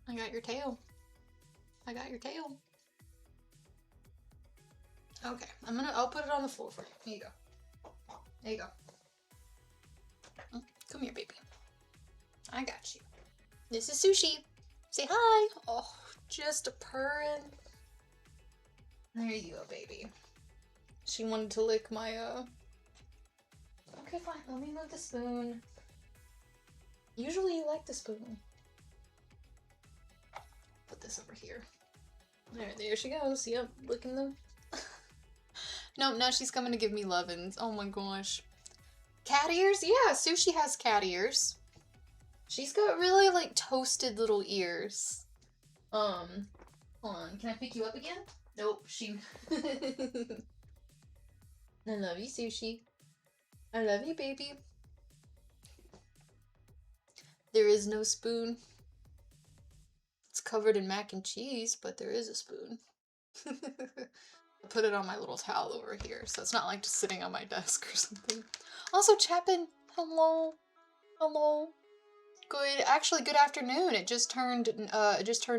I got your tail. I got your tail. Okay, I'll put it on the floor for you. Here you go. There you go. Come here, baby. I got you. This is Sushi. Say hi. Oh, just a purring. There you go, baby. She wanted to lick my, Okay, fine. Let me move the spoon. Usually you like the spoon. Put this over here. There she goes. Yep, licking them. No, now she's coming to give me lovin's. Oh my gosh. Cat ears? Yeah, Sushi has cat ears. She's got really, like, toasted little ears. Hold on. Can I pick you up again? Nope, she... I love you, Sushi. I love you, baby. There is no spoon. It's covered in mac and cheese, but there is a spoon. I put it on my little towel over here, so it's not like just sitting on my desk or something. Also, Chapin, hello. Hello. Good afternoon. It just turned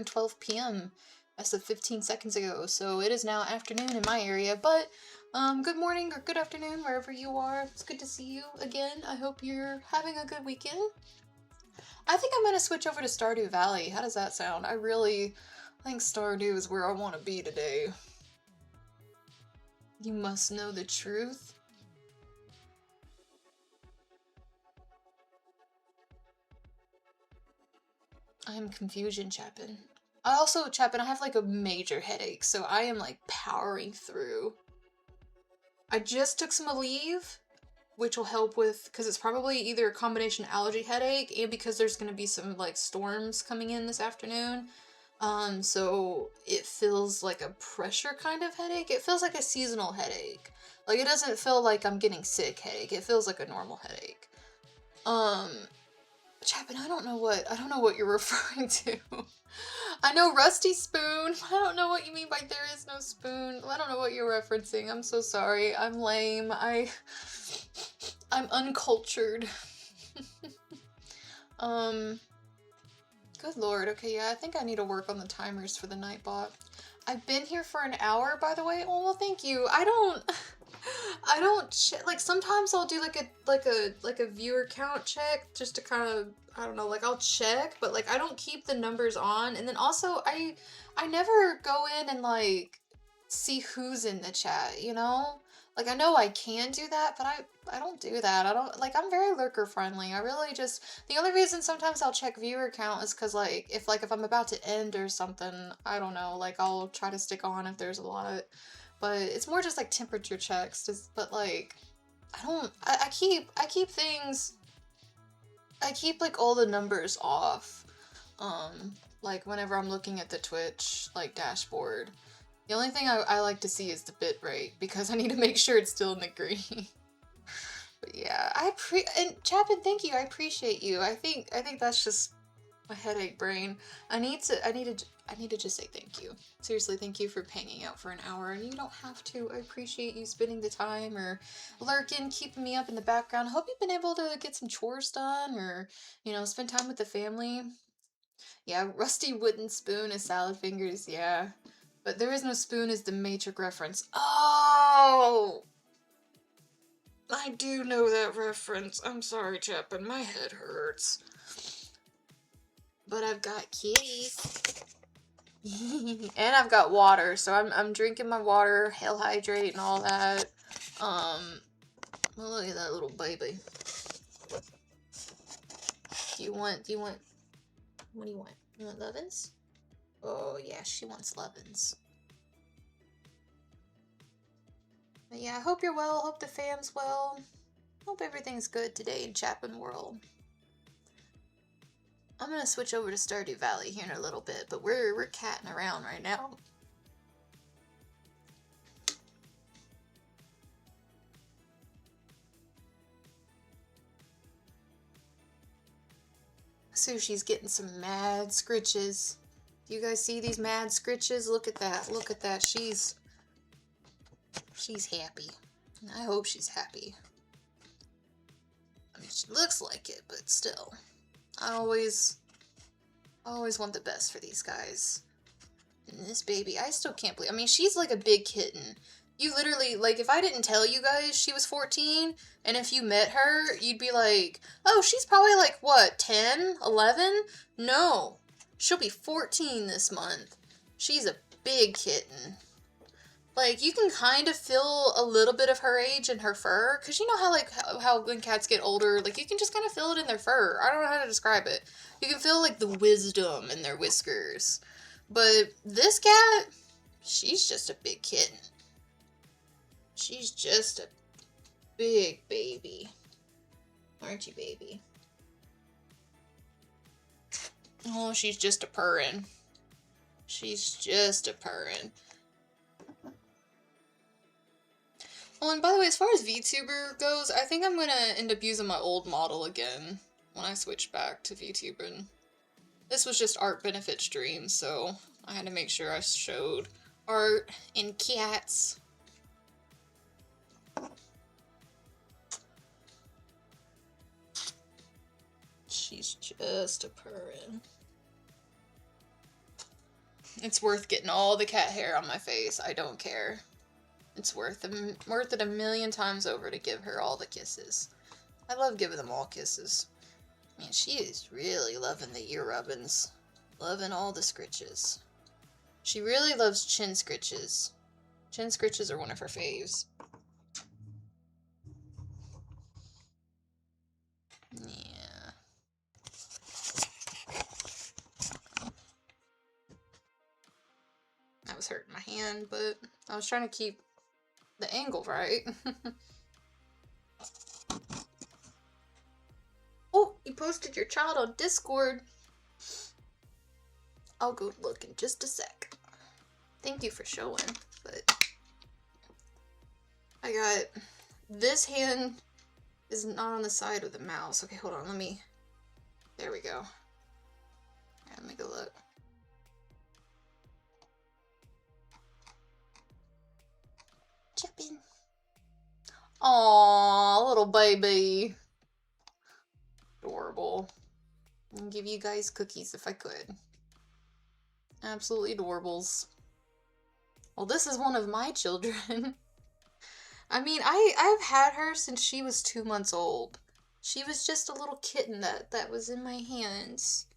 12 p.m. as of 15 seconds ago, so it is now afternoon in my area, but good morning or good afternoon wherever you are. It's good to see you again. I hope you're having a good weekend. I think I'm gonna switch over to Stardew Valley. How does that sound? I think Stardew is where I want to be today. You must know the truth. I am Confusion Chapin. Chapin, I have like a major headache, so I am like powering through. I just took some Aleve, which will help with, because it's probably either a combination allergy headache and because there's going to be some like storms coming in this afternoon. So it feels like a pressure kind of headache. It feels like a seasonal headache. Like it doesn't feel like I'm getting sick headache. It feels like a normal headache. Chapin, I don't know what you're referring to. I know Rusty Spoon. I don't know what you mean by there is no spoon. I don't know what you're referencing. I'm so sorry. I'm lame. I'm uncultured. Good lord. Okay, yeah, I think I need to work on the timers for the Nightbot. I've been here for an hour, by the way. Oh, well, thank you. I don't like sometimes I'll do like a viewer count check just to kind of, I don't know, like I'll check, but like I don't keep the numbers on. And then also I never go in and like see who's in the chat, you know? Like I know I can do that, but I don't do that. I'm very lurker friendly. I really just, the only reason sometimes I'll check viewer count is because like if I'm about to end or something, I don't know, like I'll try to stick on if there's a lot. But it's more just like temperature checks. But like, I keep things, I keep like all the numbers off. Like whenever I'm looking at the Twitch like dashboard. The only thing I like to see is the bit rate because I need to make sure it's still in the green. But yeah, and Chapin, thank you. I appreciate you. I think that's just my headache brain. I need to just say thank you. Seriously, thank you for hanging out for an hour, and you don't have to. I appreciate you spending the time or lurking, keeping me up in the background. I hope you've been able to get some chores done or, you know, spend time with the family. Yeah, rusty wooden spoon and salad fingers, yeah. But there is no spoon is the Matrix reference. Oh! I do know that reference. I'm sorry, Chapin. My head hurts. But I've got kitties. And I've got water, so I'm drinking my water, Hell Hydrate and all that. Well, look at that little baby. What do you want? You want Lovins? Oh yeah, she wants Lovins. But yeah, I hope you're well, hope the fam's well. Hope everything's good today in Chapin World. I'm gonna switch over to Stardew Valley here in a little bit, but we're catting around right now. Sushi's getting some mad scritches. Do you guys see these mad scritches? Look at that. Look at that. She's happy. I hope she's happy. I mean, she looks like it, but still. I always want the best for these guys. And this baby, I still can't believe. I mean, she's like a big kitten. You literally, like, if I didn't tell you guys she was 14, and if you met her, you'd be like, oh, she's probably like, what, 10, 11? No. She'll be 14 this month. She's a big kitten. Like, you can kind of feel a little bit of her age in her fur, because you know how, like, how when cats get older, like, you can just kind of feel it in their fur. I don't know how to describe it. You can feel, like, the wisdom in their whiskers. But this cat, she's just a big kitten. She's just a big baby. Aren't you, baby? Oh, she's just a purrin'. She's just a purrin'. Oh, and by the way, as far as VTuber goes, I think I'm gonna end up using my old model again when I switch back to VTubing. This was just art benefit stream, so I had to make sure I showed art and cats. She's just a purring. It's worth getting all the cat hair on my face. I don't care. It's worth it a million times over to give her all the kisses. I love giving them all kisses. Man, she is really loving the ear rubbings. Loving all the scritches. She really loves chin scritches. Chin scritches are one of her faves. Yeah. That was hurting my hand, but I was trying to keep the angle right. Oh, you posted your child on Discord. I'll go look in just a sec. Thank you for showing, but I got this hand is not on the side of the mouse. Okay, hold on, there we go. Let me go look. Chippin'. Aww, little baby. Adorable. I'd give you guys cookies if I could. Absolutely adorables. Well, this is one of my children. I mean, I've had her since she was 2 months old. She was just a little kitten that was in my hands.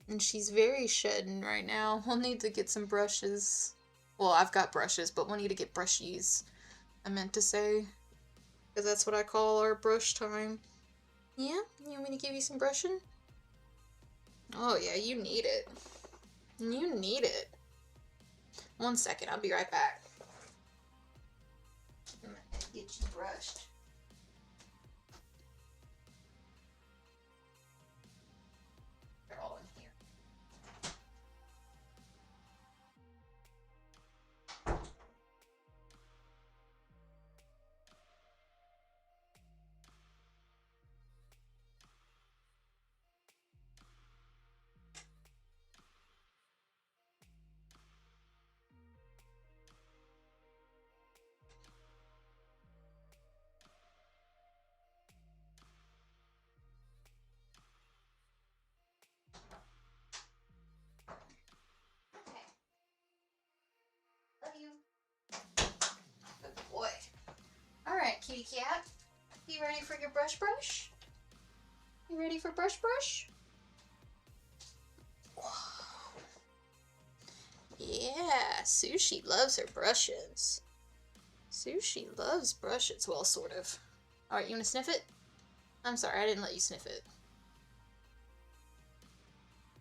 And she's very shedding right now. We'll need to get some brushes. Well, I've got brushes, but we'll need to get brushies. I meant to say. Because that's what I call our brush time. Yeah? You want me to give you some brushing? Oh yeah, you need it. You need it. 1 second, I'll be right back. I'm gonna get you brushed. They're all in here. Good boy. Alright, kitty cat. You ready for your brush? You ready for brush? Wow. Yeah, Sushi loves her brushes. Sushi loves brushes. Well, sort of. Alright, you wanna sniff it? I'm sorry, I didn't let you sniff it.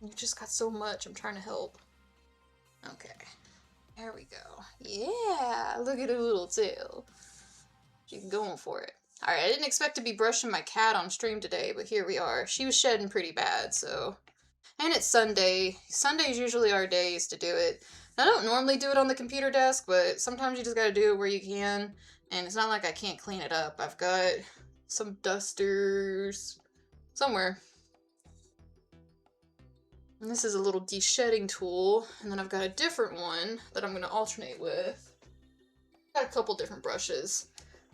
You just got so much, I'm trying to help. Okay. There we go. Yeah, look at her little tail. She's going for it. Alright, I didn't expect to be brushing my cat on stream today, but here we are. She was shedding pretty bad, so... And it's Sunday. Sunday's usually our days to do it. I don't normally do it on the computer desk, but sometimes you just gotta do it where you can. And it's not like I can't clean it up. I've got some dusters somewhere. And this is a little de-shedding tool, and then I've got a different one that I'm going to alternate with. Got a couple different brushes.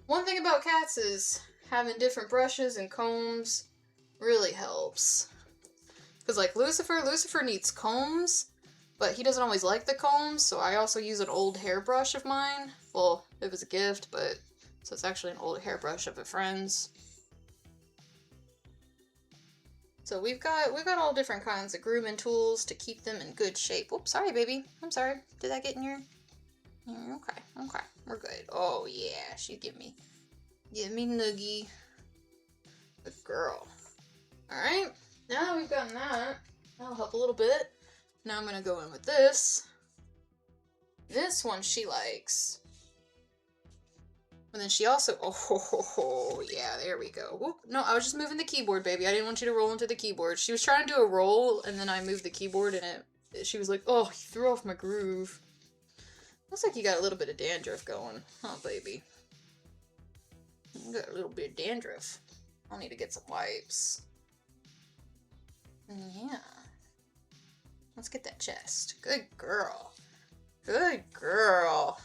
One thing about cats is having different brushes and combs really helps. Because like Lucifer needs combs, but he doesn't always like the combs, so I also use an old hairbrush of mine. Well, it was a gift, but so it's actually an old hairbrush of a friend's. So we've got all different kinds of grooming tools to keep them in good shape. Oops, sorry, baby. I'm sorry. Did that get in your... Okay, we're good. Oh yeah, she give me noogie. Good girl. Alright, now we've gotten that. That'll help a little bit. Now I'm gonna go in with this. This one she likes. And then she also, oh yeah, there we go. Whoop. No, I was just moving the keyboard, baby. I didn't want you to roll into the keyboard. She was trying to do a roll, and then I moved the keyboard, and she was like, oh, you threw off my groove. Looks like you got a little bit of dandruff going. Oh, baby. You got a little bit of dandruff. I'll need to get some wipes. Yeah. Let's get that chest. Good girl. Good girl.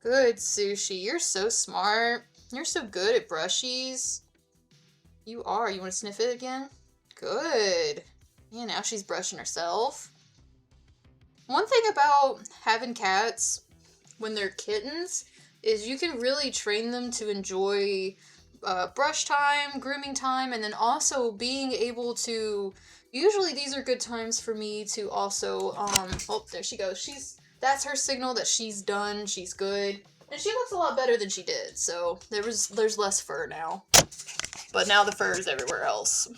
Good, Sushi. You're so smart. You're so good at brushies. You are. You want to sniff it again? Good. Yeah, now she's brushing herself. One thing about having cats when they're kittens is you can really train them to enjoy brush time, grooming time, and then also being able to. Usually, these are good times for me to also. Oh, there she goes. That's her signal that she's done. She's good, and she looks a lot better than she did. So there's less fur now, but now the fur is everywhere else.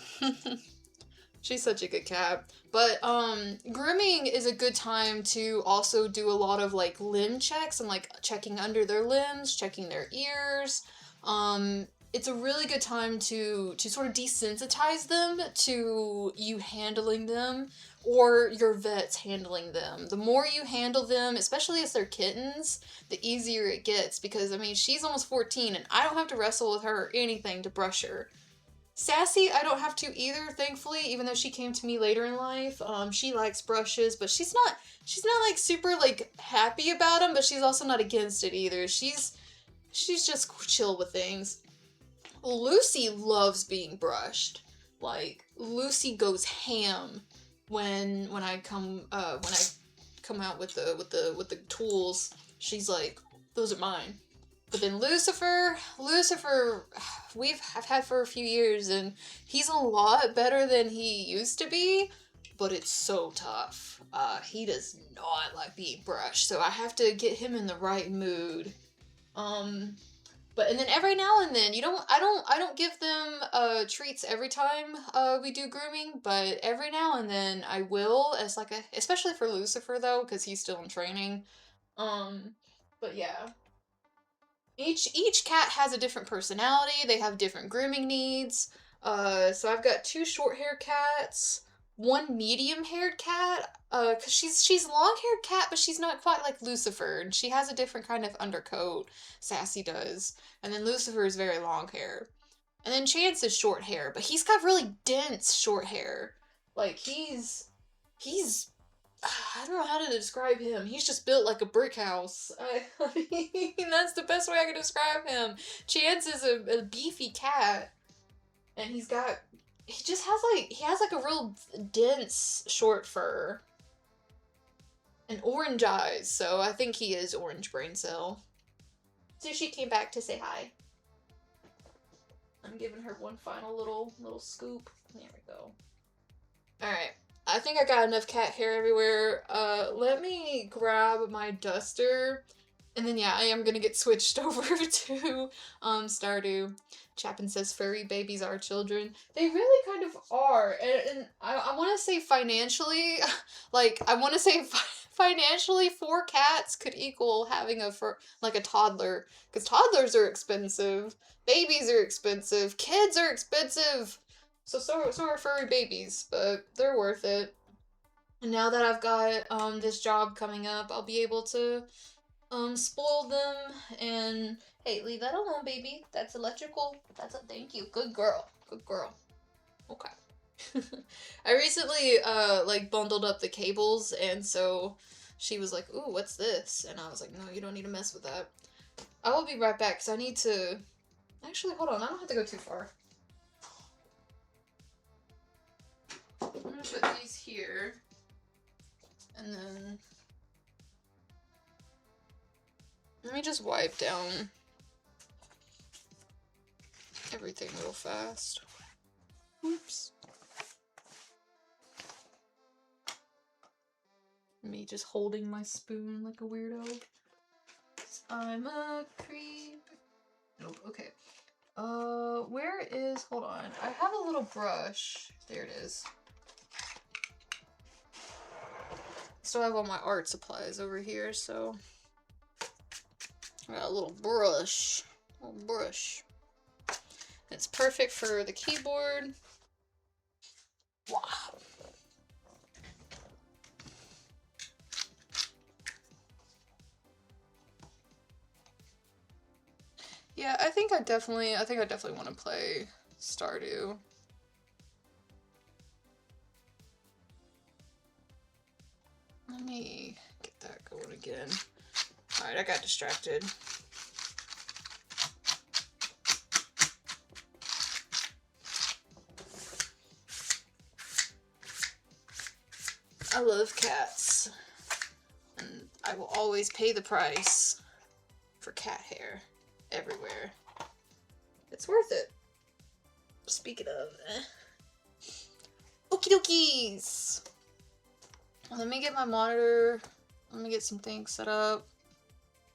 She's such a good cat. But grooming is a good time to also do a lot of like limb checks and like checking under their limbs, checking their ears. It's a really good time to sort of desensitize them to you handling them or your vets handling them. The more you handle them, especially as they're kittens, the easier it gets because I mean, she's almost 14 and I don't have to wrestle with her or anything to brush her. Sassy, I don't have to either, thankfully, even though she came to me later in life. She likes brushes, but she's not like super like happy about them, but she's also not against it either. She's just chill with things. Lucy loves being brushed. Like Lucy goes ham when I come out with the tools. She's like, those are mine. But then Lucifer, I've had for a few years, and he's a lot better than he used to be, but it's so tough. He does not like being brushed, so I have to get him in the right mood. But and then every now and then, I don't give them treats every time we do grooming, but every now and then I will, as like especially for Lucifer though, because he's still in training. But yeah. Each cat has a different personality. They have different grooming needs. So I've got two short-haired cats, one medium-haired cat. Cause she's a long-haired cat, but she's not quite like Lucifer, and she has a different kind of undercoat. Sassy does, and then Lucifer is very long hair, and then Chance is short hair, but he's got really dense short hair. Like he's I don't know how to describe him. He's just built like a brick house. I mean, that's the best way I can describe him. Chance is a beefy cat, and he has like a real dense short fur and orange eyes. So I think he is orange brain cell. So she came back to say hi. I'm giving her one final little scoop. There we go. All right. I think I got enough cat hair everywhere. Let me grab my duster. And then, yeah, I am gonna get switched over to, Stardew. Chapin says furry babies are children. They really kind of are. And I want to say financially, like, I want to say financially 4 cats could equal having a toddler. Because toddlers are expensive. Babies are expensive. Kids are expensive. So are furry babies, but they're worth it. And now that I've got this job coming up, I'll be able to spoil them and hey, leave that alone, baby. That's electrical. Thank you. Good girl. Good girl. Okay. I recently like bundled up the cables, and so she was like, "Ooh, what's this?" And I was like, "No, you don't need to mess with that." I will be right back because I need to. Actually, hold on. I don't have to go too far. I'm gonna put these here, and then let me just wipe down everything real fast. Oops. Me just holding my spoon like a weirdo. I'm a creep. Nope, okay. Where is, hold on. I have a little brush. There it is. Still have all my art supplies over here, so I got a little brush. It's perfect for the keyboard. Wow. Yeah, I think I definitely want to play Stardew. Let me get that going again. Alright, I got distracted. I love cats. And I will always pay the price for cat hair everywhere. It's worth it. Speaking of, okie dokies! Let me get my monitor. Let me get some things set up.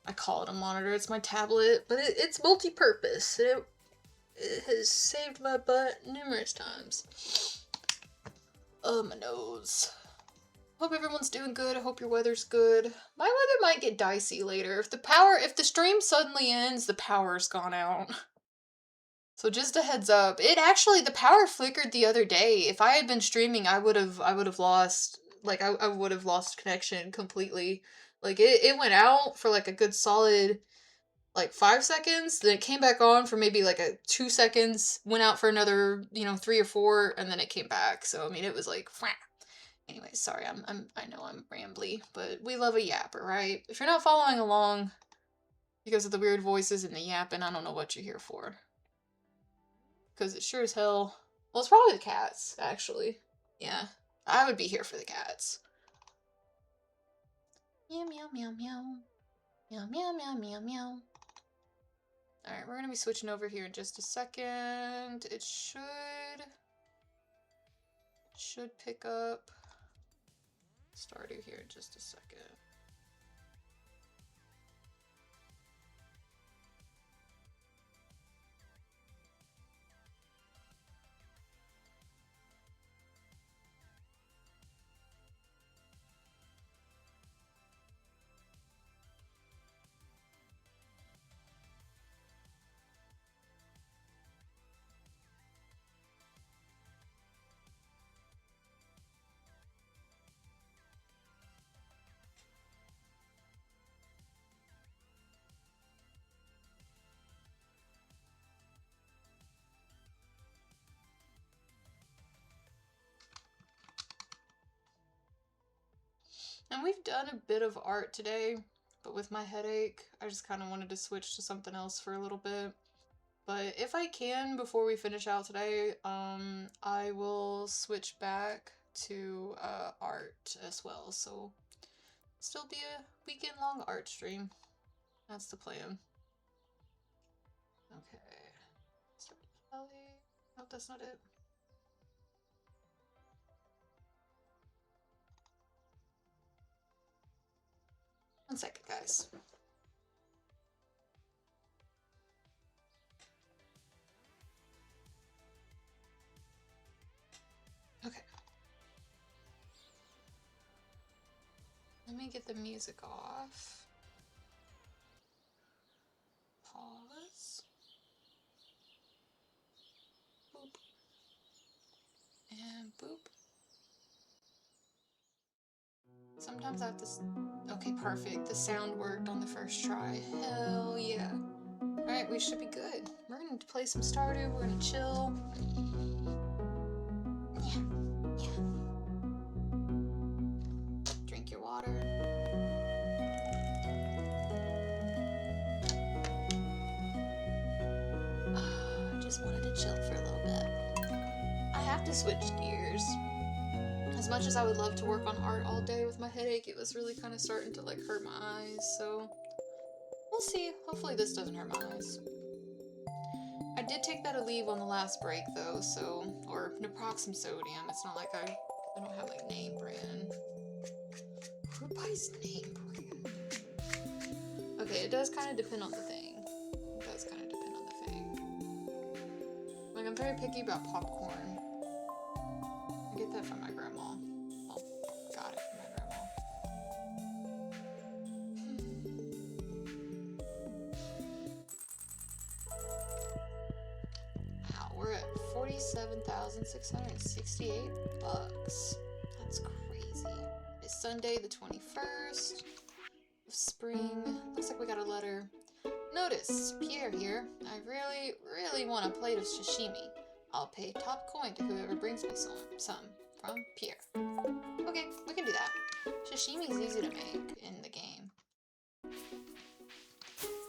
I call it a monitor, it's my tablet, but it's multi-purpose. It has saved my butt numerous times. Oh, my nose. Hope everyone's doing good. I hope your weather's good. My weather might get dicey later. If the stream suddenly ends, the power's gone out. So just a heads up. The power flickered the other day. If I had been streaming, I would have lost, like, I would have lost connection completely. Like, it went out for, like, a good solid, like, 5 seconds, then it came back on for maybe, like, 2 seconds, went out for another, 3 or 4, and then it came back. So, I mean, it was like, whah. Anyway, sorry, I know I'm rambly, but we love a yapper, right? If you're not following along because of the weird voices and the yapping, I don't know what you're here for. Because it sure as hell... Well, it's probably the cats, actually. Yeah, I would be here for the cats. Meow, meow, meow, meow. Meow, meow, meow, meow, meow. Alright, we're going to be switching over here in just a second. It should pick up Stardew here in just a second. And we've done a bit of art today, but with my headache, I just kind of wanted to switch to something else for a little bit. But if I can, before we finish out today, I will switch back to art as well. So still be a weekend-long art stream. That's the plan. Okay. Start with Ellie. Nope, that's not it. One second, guys. Okay. Let me get the music off. Pause. Boop. And boop. Sometimes I have to... Okay, perfect. The sound worked on the first try. Hell yeah. Alright, we should be good. We're gonna play some Stardew. We're gonna chill. Yeah. Yeah. Drink your water. I just wanted to chill for a little bit. I have to switch gears. As much as I would love to work on art all day with my headache, it was really kind of starting to, like, hurt my eyes, so we'll see. Hopefully this doesn't hurt my eyes. I did take that Aleve on the last break, though, so... Or naproxen sodium. It's not like I don't have, like, name brand. Who buys name brand? Okay, it does kind of depend on the thing. It does kind of depend on the thing. Like, I'm very picky about popcorn. I get that from my grandma. Well, got it from my grandma. Wow, we're at 47,668 bucks. That's crazy. It's Sunday the 21st of spring. Looks like we got a letter. Notice, Pierre here. I really, really want a plate of sashimi. I'll pay top coin to whoever brings me some. From Pierre. Okay, we can do that. Sashimi's easy to make in the game.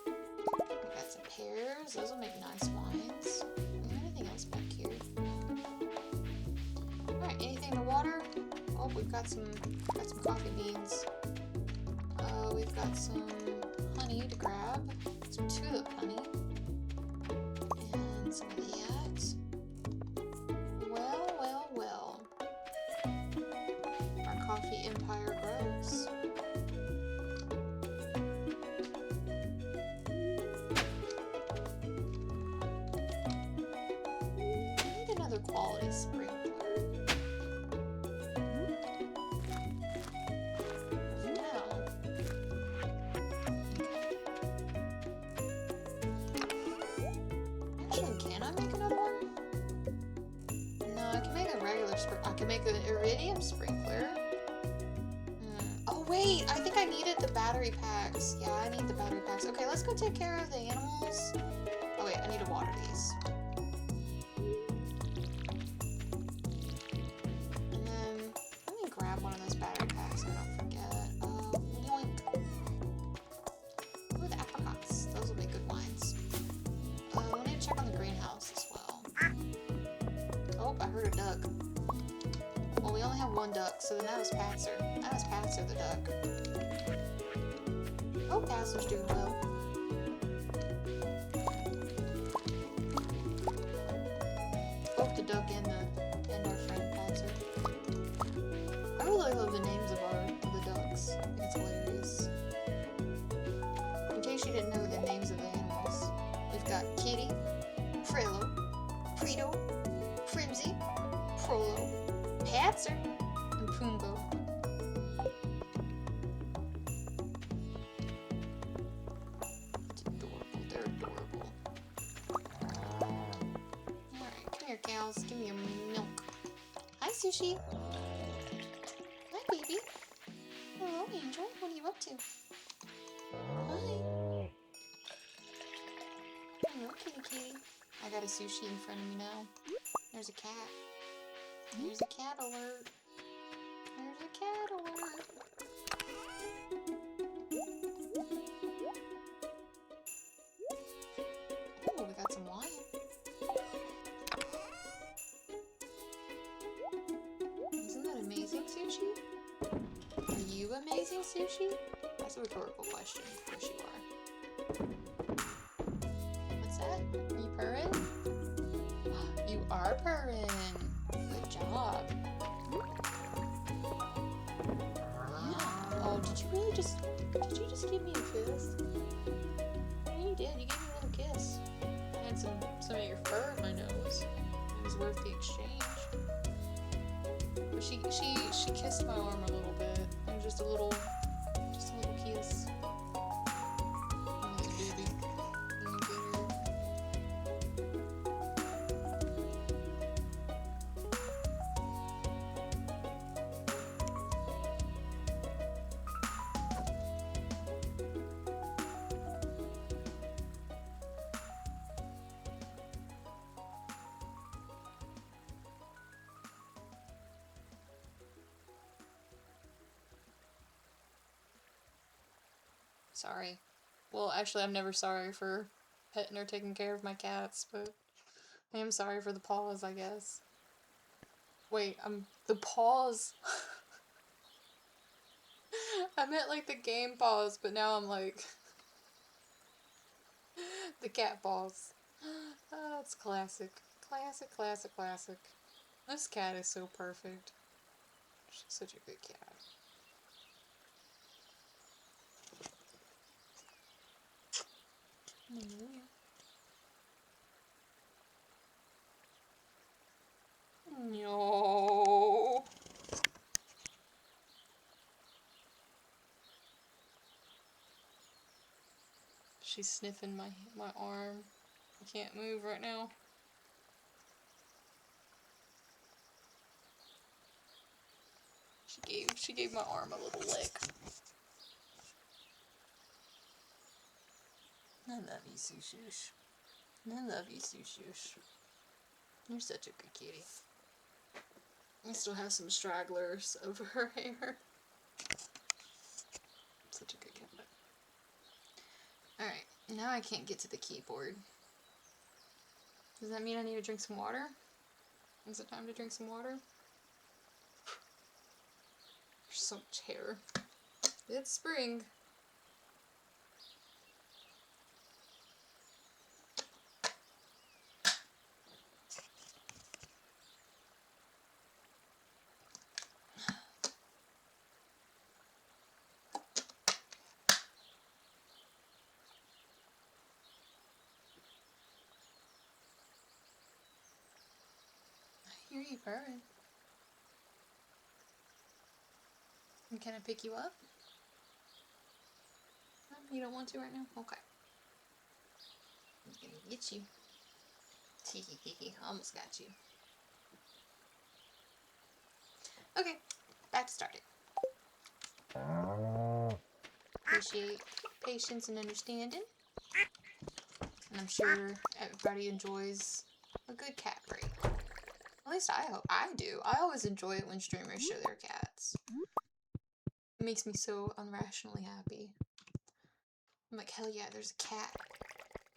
We got some pears. Those will make nice wines. Is there anything else back here? Alright. anything to water? Oh, we've got some coffee beans. We've got some honey to grab. Some tulip honey. And some of that. Well, well, well. Our coffee empire grows. I need another quality sprinkler. I can make an iridium sprinkler. Oh wait, I think I needed the battery packs. Yeah, I need the battery packs. Okay, let's go take care of the animals. Oh wait, I need to water these. And then, let me grab one of those battery packs so I don't forget. Yoink. Ooh, the apricots. Those will be good wines. We need to check on the greenhouse as well. Oh, I heard a duck. Well, we only have one duck, so then that was Patzer. That was Patzer the duck. Oh, Patzer's doing well. Both the duck and our friend Patzer. I really love the names of the ducks. I think it's hilarious. In case you didn't know the names of the animals, we've got Kitty, Frillo, Frito, Frimsy, Prolo, Patzer, and Pumboo. It's adorable. They're adorable. Alright, come here, cows. Give me your milk. Hi, Sushi. Hi, baby. Hello, Angel. What are you up to? Hi. Hello, kitty kitty. I got a Sushi in front of me now. There's a cat. There's a cat alert. There's a cat alert. Oh, we got some wine. Isn't that amazing, Sushi? Are you amazing, Sushi? That's a rhetorical question. Of course you are. What's that? Are you purring? You are purring. Good job. Yeah. Oh, did you just give me a kiss? Yeah, you did. You gave me a little kiss. I had some of your fur on my nose. It was worth the exchange. But she kissed my arm a little bit. It was just a little kiss. Oh, baby. Let me get her. Sorry. Well, actually, I'm never sorry for petting or taking care of my cats, but I am sorry for the paws, I guess. Wait, the paws. I meant like the game paws, but now I'm like the cat paws. Oh, it's classic. Classic, classic, classic. This cat is so perfect. She's such a good cat. No. She's sniffing my arm. I can't move right now. She gave my arm a little lick. I love you, Sushoosh. I love you, Sushoosh. You're such a good kitty. I still have some stragglers over her hair. Such a good cat. Alright, now I can't get to the keyboard. Does that mean I need to drink some water? Is it time to drink some water? so much hair. It's spring. I hear you purring. Can I pick you up? No, you don't want to right now? Okay. I'm gonna get you. Almost got you. Okay, back to starting. Appreciate patience and understanding. And I'm sure everybody enjoys a good cat break. At least I hope I do. I always enjoy it when streamers show their cats. It makes me so irrationally happy. I'm like, hell yeah, there's a cat.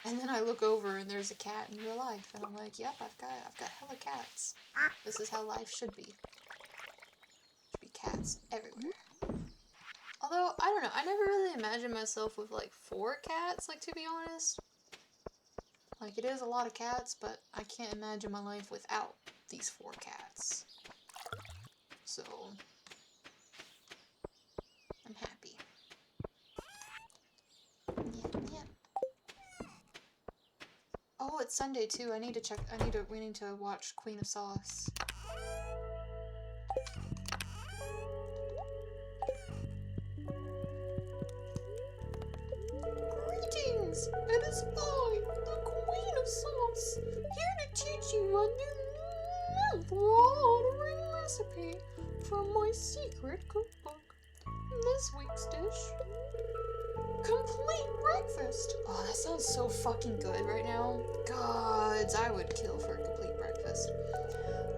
And then I look over and there's a cat in real life, and I'm like, yep, I've got hella cats. This is how life should be. Should be cats everywhere. Although, I don't know, I never really imagined myself with like 4 cats, like, to be honest. Like, it is a lot of cats, but I can't imagine my life without these 4 cats. So, I'm happy. Yeah. Oh, it's Sunday too. We need to watch Queen of Sauce. Greetings! It is I, the Queen of Sauce, here to teach you a new mouth-watering recipe from my secret cookbook. This week's dish: complete breakfast. Oh, that sounds so fucking good right now. Gods, I would kill for a complete breakfast.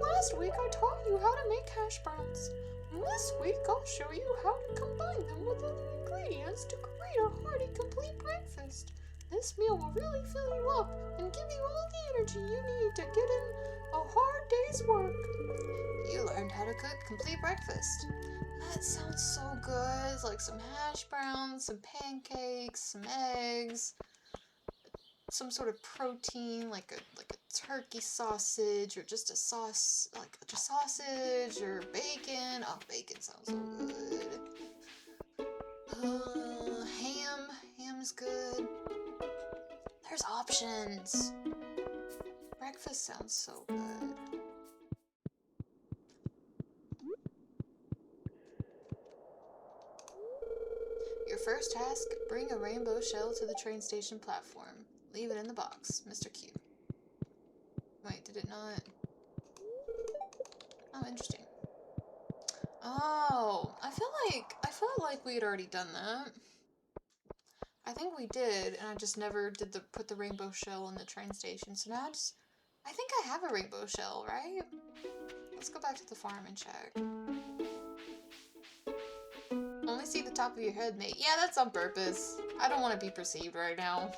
Last week I taught you how to make hash browns. This week I'll show you how to combine them with other ingredients to create a hearty complete breakfast. This meal will really fill you up and give you all the energy you need to get in a hard day's work. You learned how to cook complete breakfast. That sounds so good. It's like some hash browns, some pancakes, some eggs, some sort of protein, like a turkey sausage, or just a sauce, like a sausage or bacon. Oh, bacon sounds so good. Ham's good. There's options. Breakfast sounds so good. Your first task, bring a rainbow shell to the train station platform. Leave it in the box, Mr. Q. Wait, did it not? Oh, interesting. Oh, I felt like we had already done that. I think we did, and I just never did put the rainbow shell in the train station. So now I think I have a rainbow shell, right? Let's go back to the farm and check. Only see the top of your head, mate. Yeah, that's on purpose. I don't want to be perceived right now.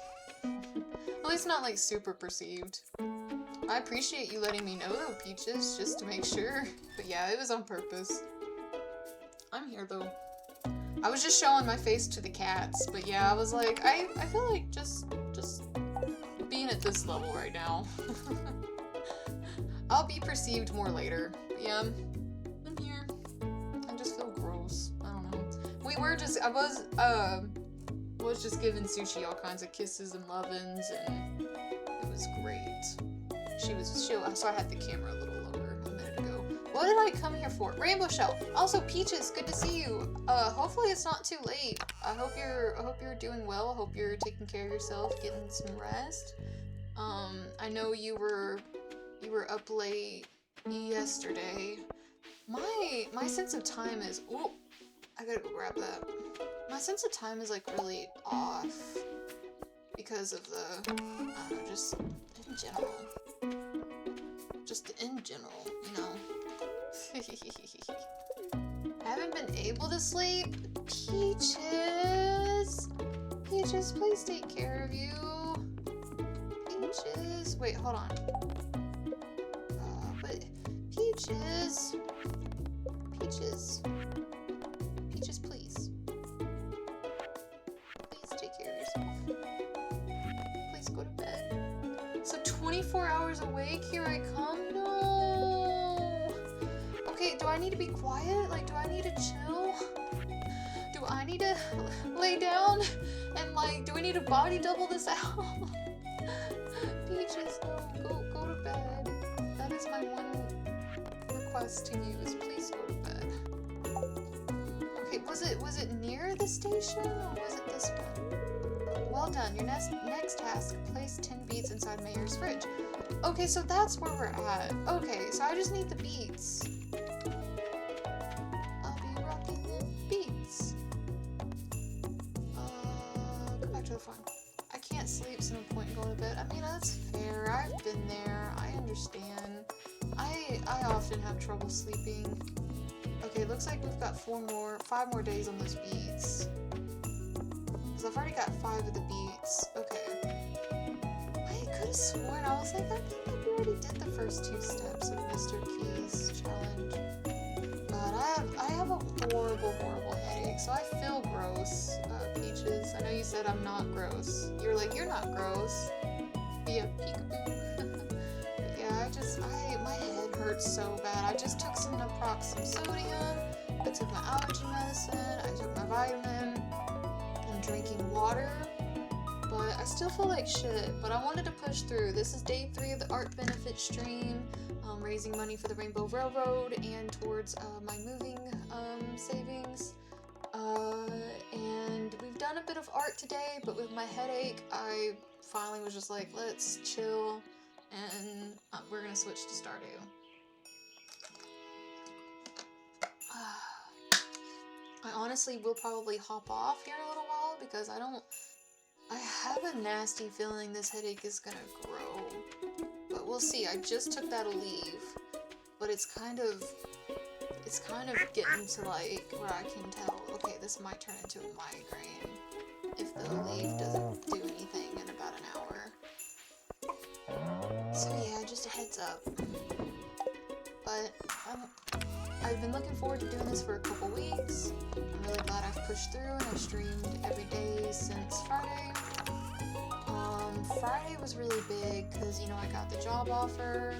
At least not like super perceived. I appreciate you letting me know though, Peaches, just to make sure. But yeah, it was on purpose. I'm here though. I was just showing my face to the cats, but yeah, I was like, I feel like just being at this level right now. I'll be perceived more later. But yeah, I'm here. I just feel gross. I don't know. I was just giving Sushi all kinds of kisses and lovin's, and it was great. So I had the camera a little lower a minute ago. What did I come here for? Rainbow Shell. Also, Peaches, good to see you. Hopefully it's not too late. I hope you're doing well. I hope you're taking care of yourself, getting some rest. I know you were up late yesterday. My sense of time is, oh, I gotta go grab that. My sense of time is like really off because of the, I don't know, just in general. Just in general, you know. Haven't been able to sleep? Peaches! Peaches, please take care of you. Peaches. Wait, hold on. But Peaches. Peaches. 24 hours awake, here I come? No! Okay, do I need to be quiet? Like, do I need to chill? Do I need to lay down? And like, do we need to body double this out? Peaches, no, go to bed. That is my one request to you, is please go to bed. Okay, was it near the station, or was it this one? Well done. Your next task, place 10 beets inside Mayor's fridge. Okay, so that's where we're at. Okay, so I just need the beets. I'll be rocking the beets. Go back to the farm. I can't sleep, so no point in going to bed. I mean, that's fair. I've been there. I understand. I often have trouble sleeping. Okay, looks like we've got 5 more days on those beets. Because I've already got 5 of the beets. Okay. I could have sworn, I was like, I think that we already did the first 2 steps of Mr. Key's challenge. God, I have a horrible headache, so I feel gross, Peaches. I know you said I'm not gross. You're like, you're not gross. Be a peekaboo. But yeah, my head hurts so bad. I just took some naproxen sodium, I took my allergy medicine, I took my vitamin, I'm drinking water, but I still feel like shit, but I wanted to push through. This is day 3 of the art benefit stream, raising money for the Rainbow Railroad and towards my moving savings. And we've done a bit of art today, but with my headache, I finally was just like, let's chill, and we're gonna switch to Stardew. I honestly will probably hop off here in a little while because I have a nasty feeling this headache is gonna grow. But we'll see. I just took that Aleve, but it's kind of getting to like where I can tell, okay, this might turn into a migraine if the Aleve doesn't do anything in about an hour. So yeah, just a heads up. But I've been looking forward to doing this for a couple weeks. I'm really glad I've pushed through and I've streamed every day since Friday. Friday was really big because, you know, I got the job offer.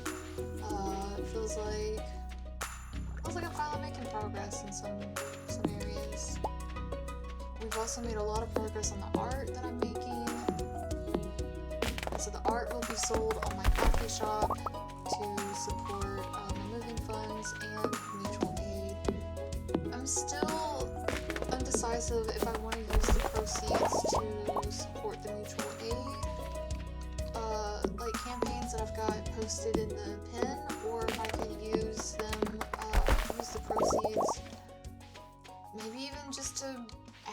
It feels like I'm finally making progress in some areas. We've also made a lot of progress on the art that I'm making. So the art will be sold on my coffee shop to support my moving funds and mutual aid. I'm still undecisive if I want to use the proceeds to support the mutual aid, like campaigns that I've got posted in the pin, or if I could use them, use the proceeds, maybe even just to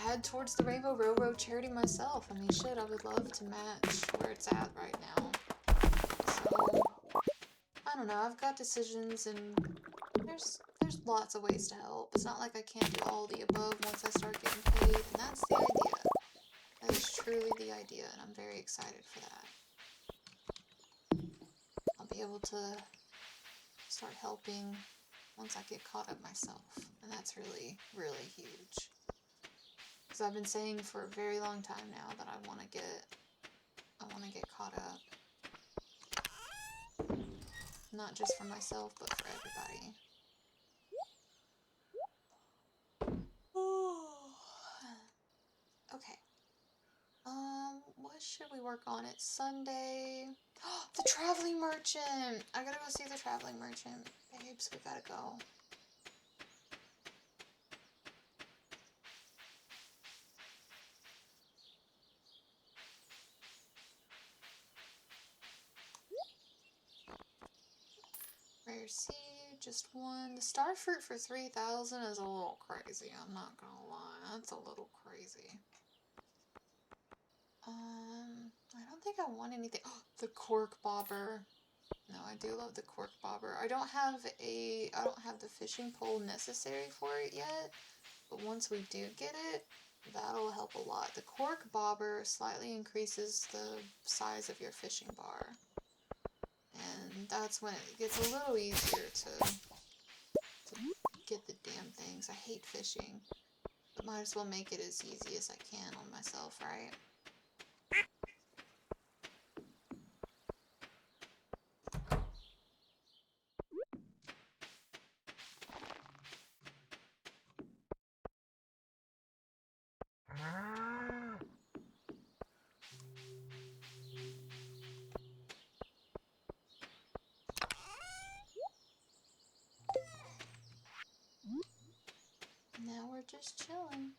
add towards the Rainbow Railroad charity myself. I mean, shit, I would love to match where it's at right now. So, I don't know, I've got decisions, and there's lots of ways to help. It's not like I can't do all the above once I start getting paid, and that's the idea. That is truly the idea, and I'm very excited for that. I'll be able to start helping once I get caught up myself, and that's really, really huge. Because I've been saying for a very long time now that I want to get caught up. Not just for myself, but for everybody. Okay. What should we work on? It's Sunday. The Traveling Merchant! I gotta go see the Traveling Merchant. Babes, we gotta go. Rare seed, just one. The star fruit for 3,000 is a little crazy, I'm not gonna lie. That's a little crazy. I don't think I want anything. Oh, the cork bobber. No, I do love the cork bobber. I don't have the fishing pole necessary for it yet, but once we do get it, that'll help a lot. The cork bobber slightly increases the size of your fishing bar, and that's when it gets a little easier to get the damn things. I hate fishing, but might as well make it as easy as I can on myself, right? just chilling.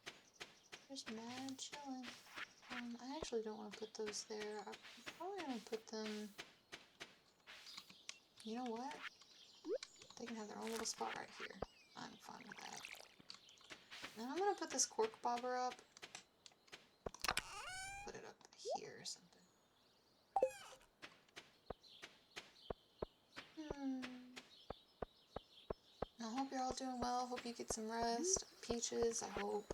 Just mad chilling. I actually don't want to put those there. I'm probably gonna put them... You know what? They can have their own little spot right here. I'm fine with that. Now I'm gonna put this cork bobber up. Put it up here or something. I hope you're all doing well. Hope you get some rest. Peaches, I hope.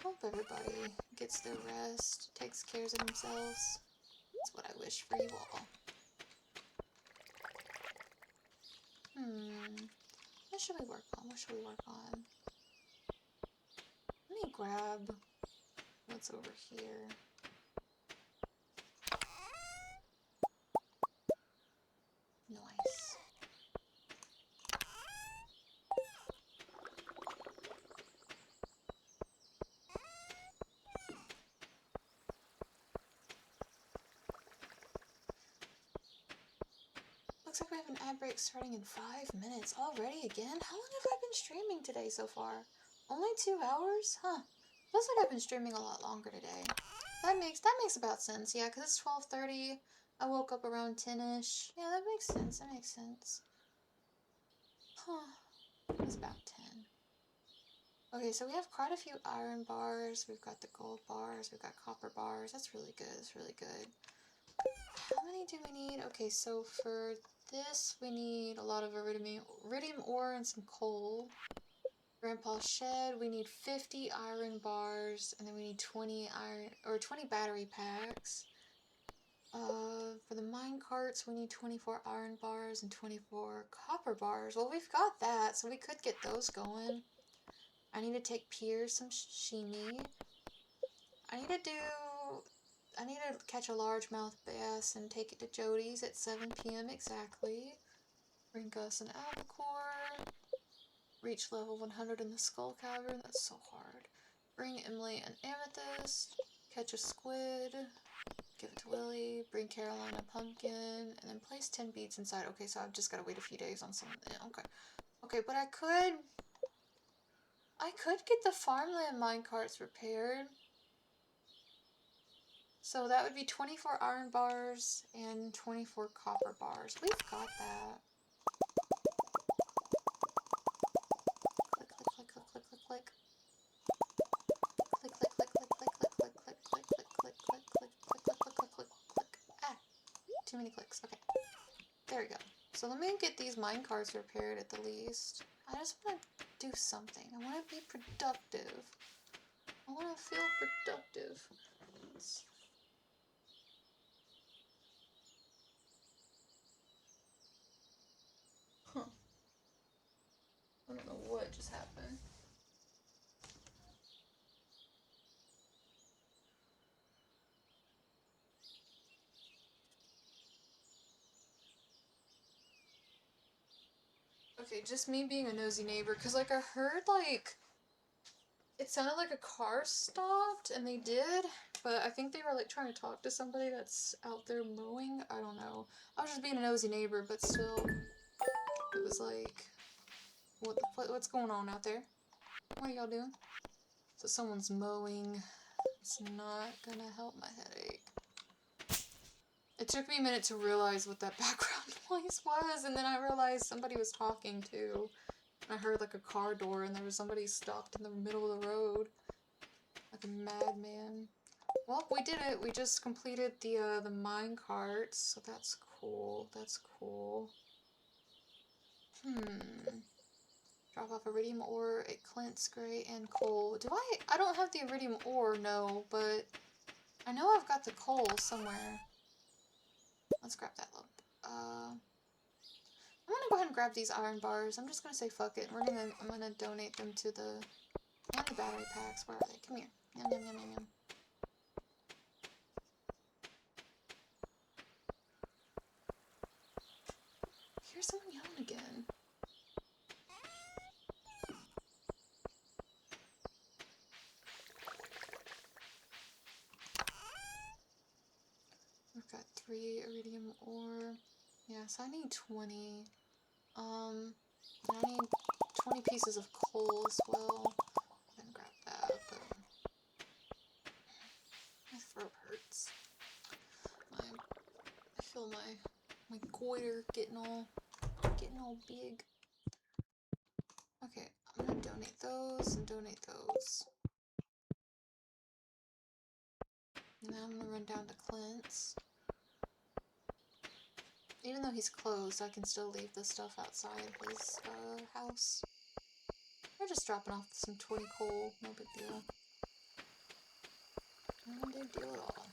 Hope everybody gets their rest, takes care of themselves. That's what I wish for you all. What should we work on? What should we work on? Let me grab what's over here. Nice. Looks like we have an ad break starting in 5 minutes. Already again? How long have I been streaming today so far? Only 2 hours? Huh. Feels like I've been streaming a lot longer today. That makes about sense, yeah, because it's 12:30. I woke up around 10-ish. Yeah, that makes sense. That makes sense. Huh. It was about 10. Okay, so we have quite a few iron bars. We've got the gold bars. We've got copper bars. That's really good. That's really good. How many do we need? Okay, so for this, we need a lot of iridium ore and some coal. Grandpa's shed, we need 50 iron bars, and then we need 20 battery packs. For the mine carts, we need 24 iron bars and 24 copper bars. Well, we've got that, so we could get those going. I need to take Piers some sashimi. I need to catch a largemouth bass and take it to Jody's at 7 p.m. exactly. Bring Gus an albacore. Reach level 100 in the skull cavern. That's so hard. Bring Emily an amethyst. Catch a squid. Give it to Willie. Bring Caroline a pumpkin. And then place 10 beads inside. Okay, so I've just got to wait a few days on some. Yeah, okay. Okay, but I could get the farmland minecarts repaired. So that would be 24 iron bars and 24 copper bars. We've got that. Click, click, click, click, click, click, click. Click, click, click, click, click, click, click, click, click, click, click, click, click, click, click, click, click, click. Ah, too many clicks. Okay, there we go. So let me get these minecarts repaired at the least. I just want to do something. I want to be productive. I want to feel productive. Huh. I don't know what just happened. Okay, just me being a nosy neighbor, because, like, I heard, like, it sounded like a car stopped, and they did, but I think they were, like, trying to talk to somebody that's out there mowing. I don't know. I was just being a nosy neighbor, but still, it was like, what's going on out there? What are y'all doing? So someone's mowing. It's not gonna help my headache. It took me a minute to realize what that background noise was, and then I realized somebody was talking too. I heard like a car door, and there was somebody stopped in the middle of the road, like a madman. Well, we did it. We just completed the mine carts, so that's cool. That's cool. Drop off iridium ore at Clint's, Gray, and coal. Do I don't have the iridium ore, no, but I know I've got the coal somewhere. Let's grab that lump. I'm gonna go ahead and grab these iron bars. I'm just gonna say fuck it. I'm gonna donate them to the battery packs. Where are they? Come here. Yum yum yum yum yum. Here's someone yelling again. We've got 3 iridium ore. Yeah, so I need 20. I need 20 pieces of coal as well. big. Okay, I'm gonna donate those and donate those. Now I'm gonna run down to Clint's. Even though he's closed, I can still leave the stuff outside his house. We're just dropping off some 20 coal, no big deal. No big deal at all.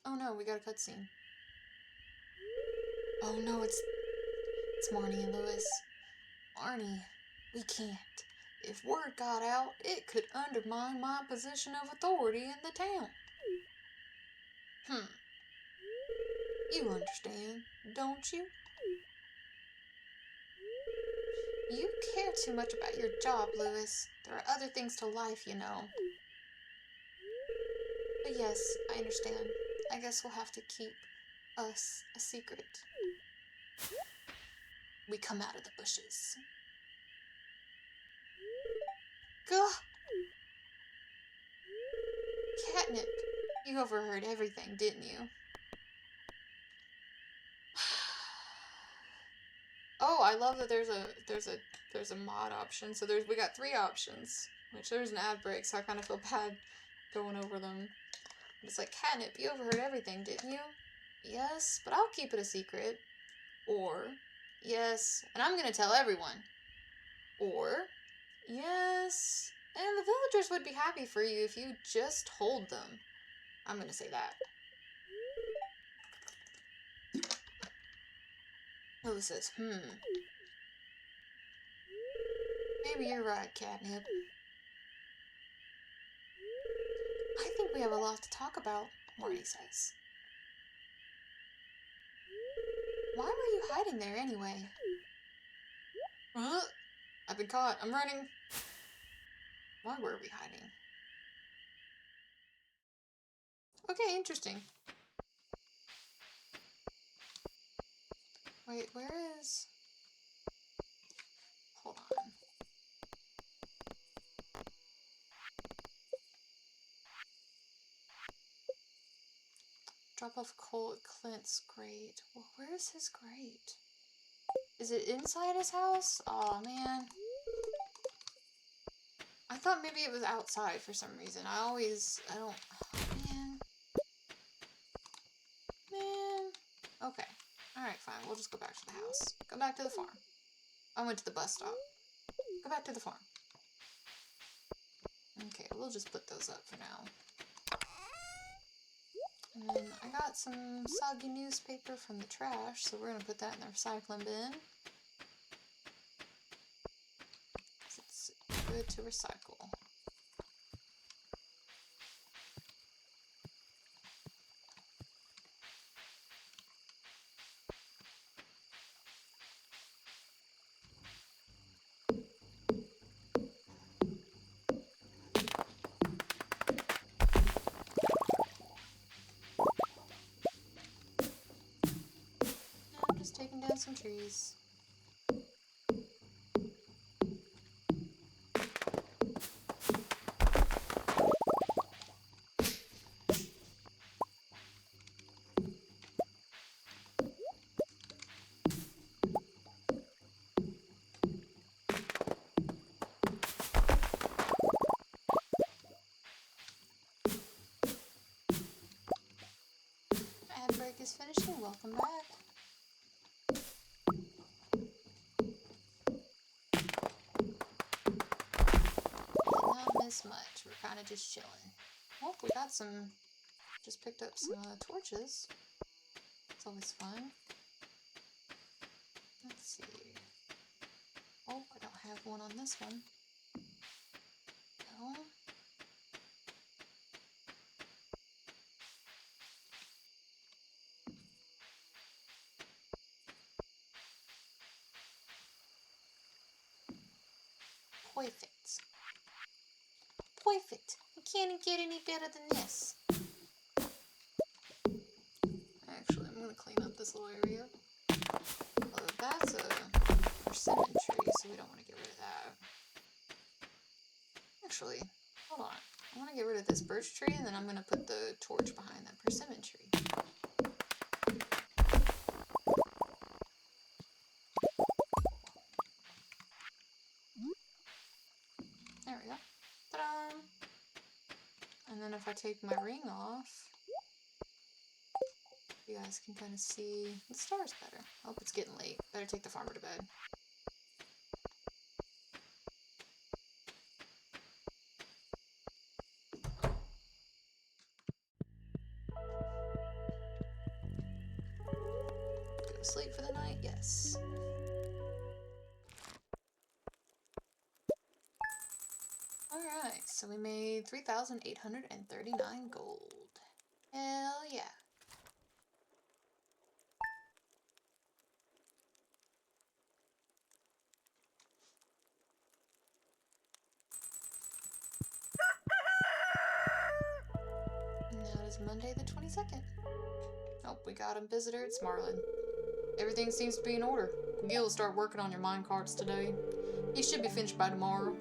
Oh no, we got a cutscene. Oh no, it's Marnie and Lewis. Marnie, we can't. If word got out, it could undermine my position of authority in the town. You understand, don't you? You care too much about your job, Lewis. There are other things to life, you know. But yes, I understand. I guess we'll have to keep us a secret. We come out of the bushes. Gah! Catnip, you overheard everything, didn't you? Oh, I love that there's a mod option. So we got 3 options, which there's an ad break, so I kind of feel bad going over them. But it's like, Catnip, you overheard everything, didn't you? Yes, but I'll keep it a secret. Or, yes, and I'm gonna tell everyone. Or, yes, and the villagers would be happy for you if you just told them. I'm gonna say that. Lewis says, maybe you're right, Catnip. I think we have a lot to talk about, Marty says. Why were you hiding there anyway? I've been caught. I'm running. Why were we hiding? Okay, interesting. Wait, where is... Hold on. Drop off coal at Clint's grate. Well, where's his grate? Is it inside his house? Oh man. I thought maybe it was outside for some reason. Oh, man. Man. Okay. Alright, fine. We'll just go back to the house. Go back to the farm. I went to the bus stop. Go back to the farm. Okay, we'll just put those up for now. And then I got some soggy newspaper from the trash, so we're going to put that in the recycling bin. It's good to recycle. I'm just taking down some trees. Ad break is finishing. Welcome back. Did not miss much. We're kind of just chilling. Oh, we got some. Just picked up some torches. It's always fun. Let's see. Oh, I don't have one on this one. No. Perfect. Perfect. You can't get any better than this. Actually, I'm gonna clean up this little area. Although that's a persimmon tree, so we don't want to get rid of that. Actually, hold on. I want to get rid of this birch tree, and then I'm going to put the torch behind that persimmon tree. There we go. Ta-da! And then if I take my ring off, you guys can kind of see the stars better. Oh, it's getting late. Better take the farmer to bed. Go to sleep for the night? Yes. Alright, so we made 3,839 gold. Hell yeah. Now it is Monday the 22nd. Oh, we got a visitor. It's Marlin. Everything seems to be in order. Gil will start working on your mine carts today. He should be finished by tomorrow.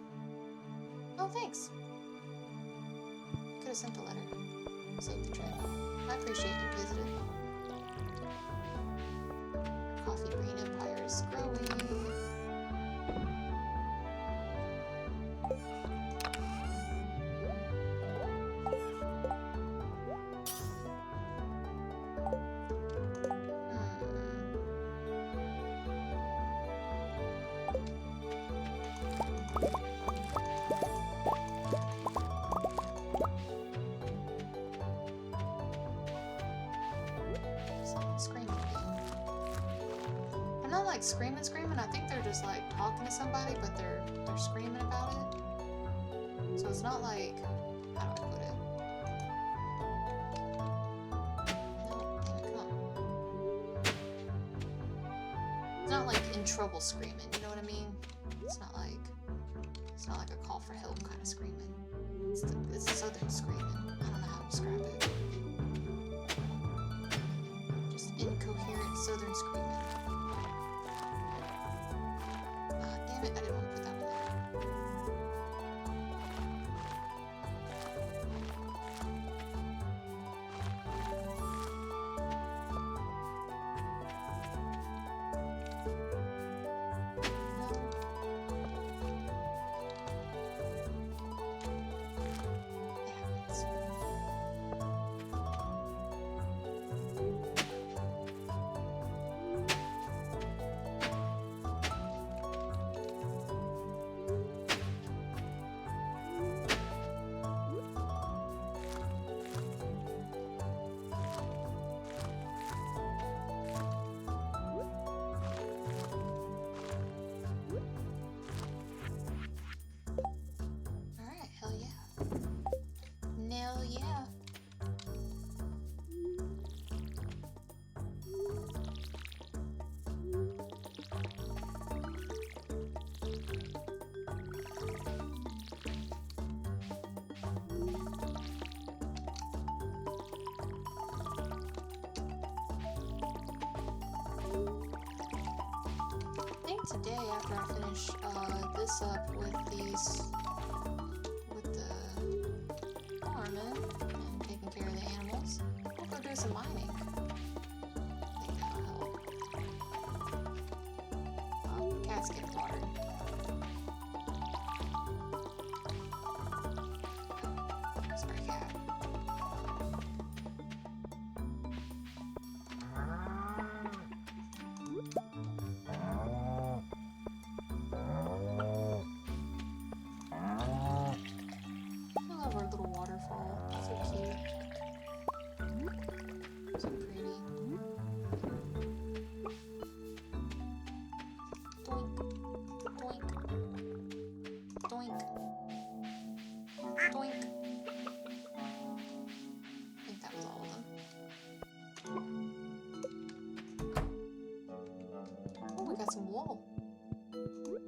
Oh, thanks. Could have sent a letter. Save the trip. I appreciate you visiting. Coffee Bean Empire is growing. Someone's screaming again. I'm not like screaming. I think they're just like talking to somebody, but they're screaming about it. So it's not like, how do I put it? No, damn it, come on. It's not like in trouble screaming, you know what I mean? It's not like a call for help kind of screaming. It's southern screaming. I don't know how to describe it. Just incoherent southern screaming. Damn it, I didn't want to put that one there. Alright, hell yeah. Hell yeah. I think today, after I finish this up with the farming and taking care of the animals, I'll go do some mining. I think that'll help. Oh, cats get watered. Sorry, cat. I love our little waterfall. So cute. So pretty. Doink. Doink. Doink. Doink. I think that was all of them. Oh, we got some wool.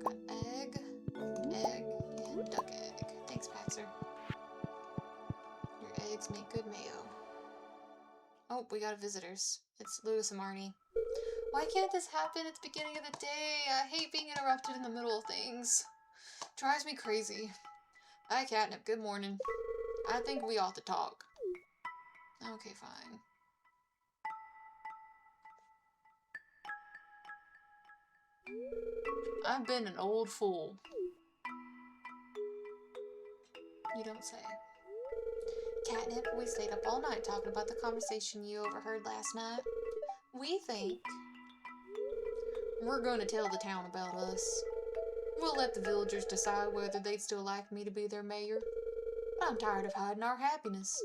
Got egg, and duck egg. Thanks, Paxer. Your eggs make good mayo. Oh, we got visitors. It's Lewis and Marnie. Why can't this happen at the beginning of the day? I hate being interrupted in the middle of things. Drives me crazy. Hi, Catnip. Good morning. I think we ought to talk. Okay, fine. I've been an old fool. You don't say. Catnip, we stayed up all night talking about the conversation you overheard last night. We think we're gonna tell the town about us. We'll let the villagers decide whether they'd still like me to be their mayor. But I'm tired of hiding our happiness.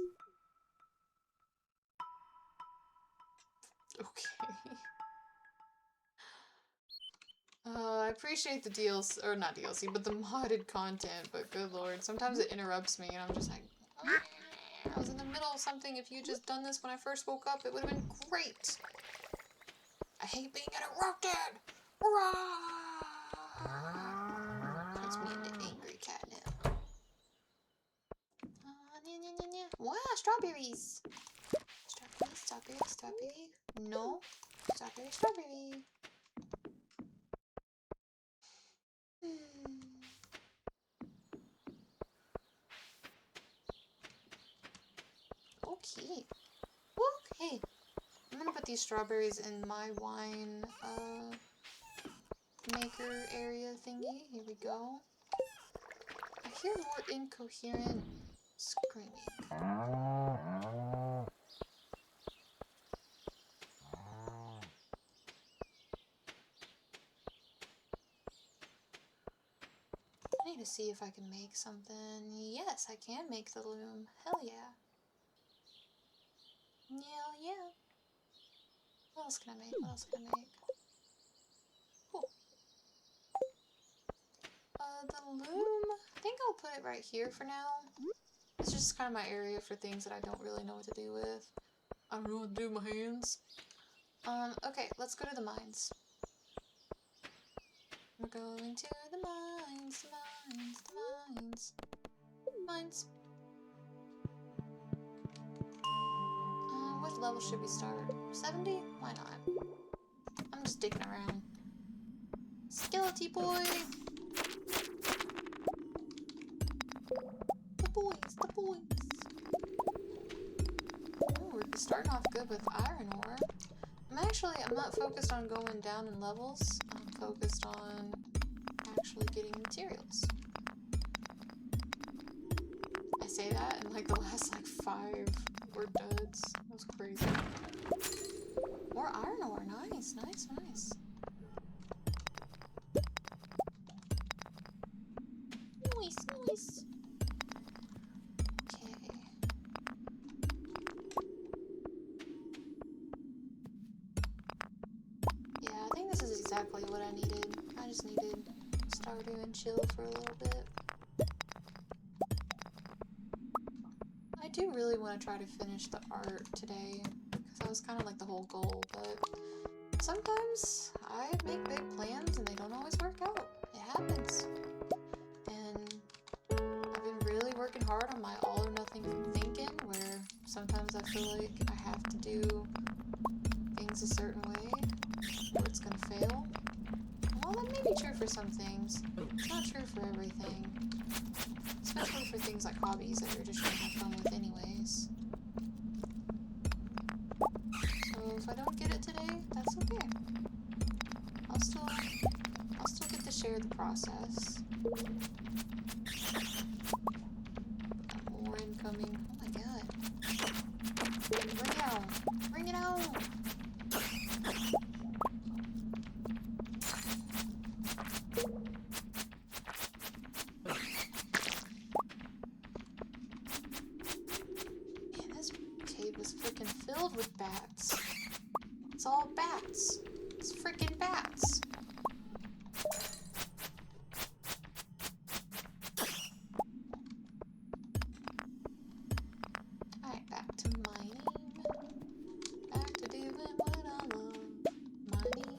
Okay. I appreciate the DLC, or not DLC, but the modded content, but good lord, sometimes it interrupts me and I'm just like, I was in the middle of something. If you just done this when I first woke up, it would have been great. I hate being interrupted! Turns me into angry Catnip. Wow, strawberries! Strawberry, strawberry, strawberry. No. Strawberry, strawberry. Okay. Okay. I'm gonna put these strawberries in my wine maker area thingy. Here we go. I hear more incoherent screaming. I need to see if I can make something. Yes, I can make the loom. Hell yeah. Hell yeah. What else can I make? What else can I make? Cool. The loom, I think I'll put it right here for now. It's just kind of my area for things that I don't really know what to do with. I don't know what to do with my hands. Okay, let's go to the mines. We're going to the mines, mines. What level should we start? 70? Why not? I'm just digging around. Skeleton boy! The boys! Oh, we're starting off good with iron ore. I'm not focused on going down in levels. I'm focused on actually getting materials. I say that and like the last like 5 were duds. That was crazy. More iron ore. Nice. Nice. Okay. Yeah, I think this is exactly what I needed. I just needed Stardew and chill for a little bit. I do really want to try to finish the art today, because that was kind of like the whole goal, but sometimes I make big plans and they don't always work out. It happens. And I've been really working hard on my all or nothing thinking, where sometimes I feel like I have to do things a certain way, or it's gonna fail. Well, that may be true for some things. It's not true for everything. Especially for things like hobbies that you're just trying to have fun with anyways. So if I don't get it today, that's okay. I'll still get to share the process. More incoming. Oh my god. Bring it on. Bring it on. Man, this cave was freaking filled with bats. It's all bats. It's freaking bats. Alright, back to mining. Back to doing what I love. Mining.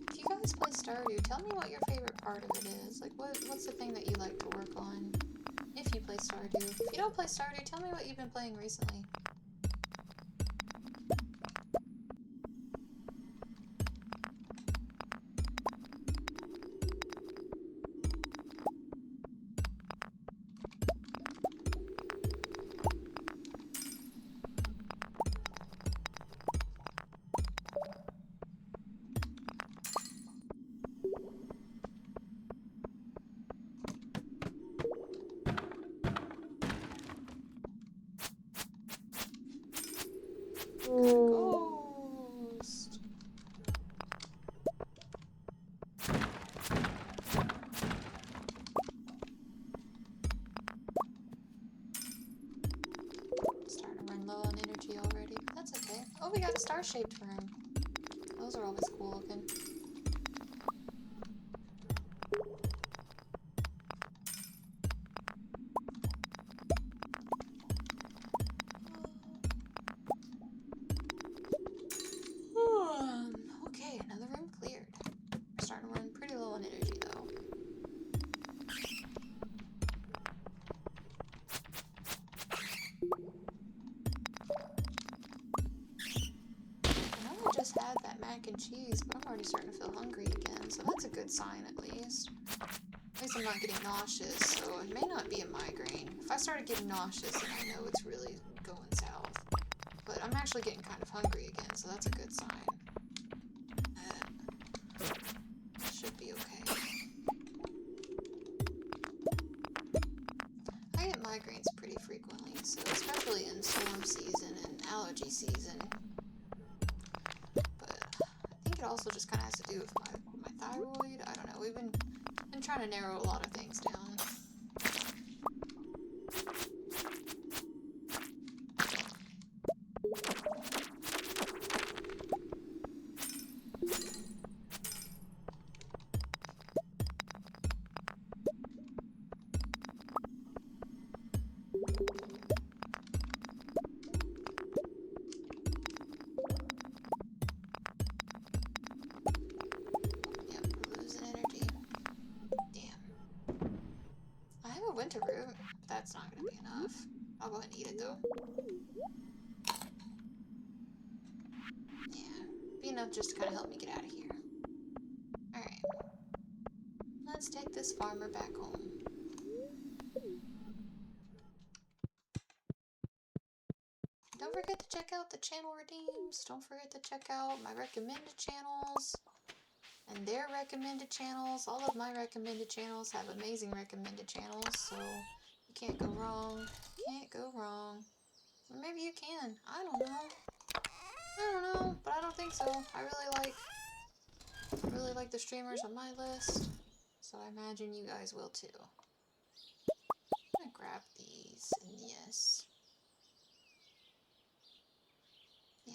If you guys play Stardew, tell me what your favorite part of it is. Like, what's the thing that you like to work on? If you you play Stardew. If you don't play Stardew, tell me what you've been playing recently. Ghost. Starting to run low on energy already, but that's okay. Oh, we got a star-shaped room. Those are always cool looking. Okay, another room cleared. We're starting to run pretty low on energy though. I know I just had that mac and cheese, but I'm already starting to feel hungry again, so that's a good sign at least. At least I'm not getting nauseous, so it may not be a migraine. If I started getting nauseous, then I know it's really going south. But I'm actually getting kind of hungry again, so that's a good sign. Should be okay. I get migraines pretty frequently, so especially in storm season and allergy season. But I think it also just kind of has to do with my thyroid. I don't know. We've been trying to narrow a lot of things down. Winter root. That's not gonna be enough. I'll go ahead and eat it though. Yeah, be enough just to kind of help me get out of here. Alright. Let's take this farmer back home. Don't forget to check out the channel redeems. Don't forget to check out my recommended channels and their recommended channels. All of my recommended channels have amazing recommended channels, so you can't go wrong. Can't go wrong. Or maybe you can. I don't know. I don't know, but I don't think so. I really like the streamers on my list, so I imagine you guys will too. I'm gonna grab these, and yes. Yeah.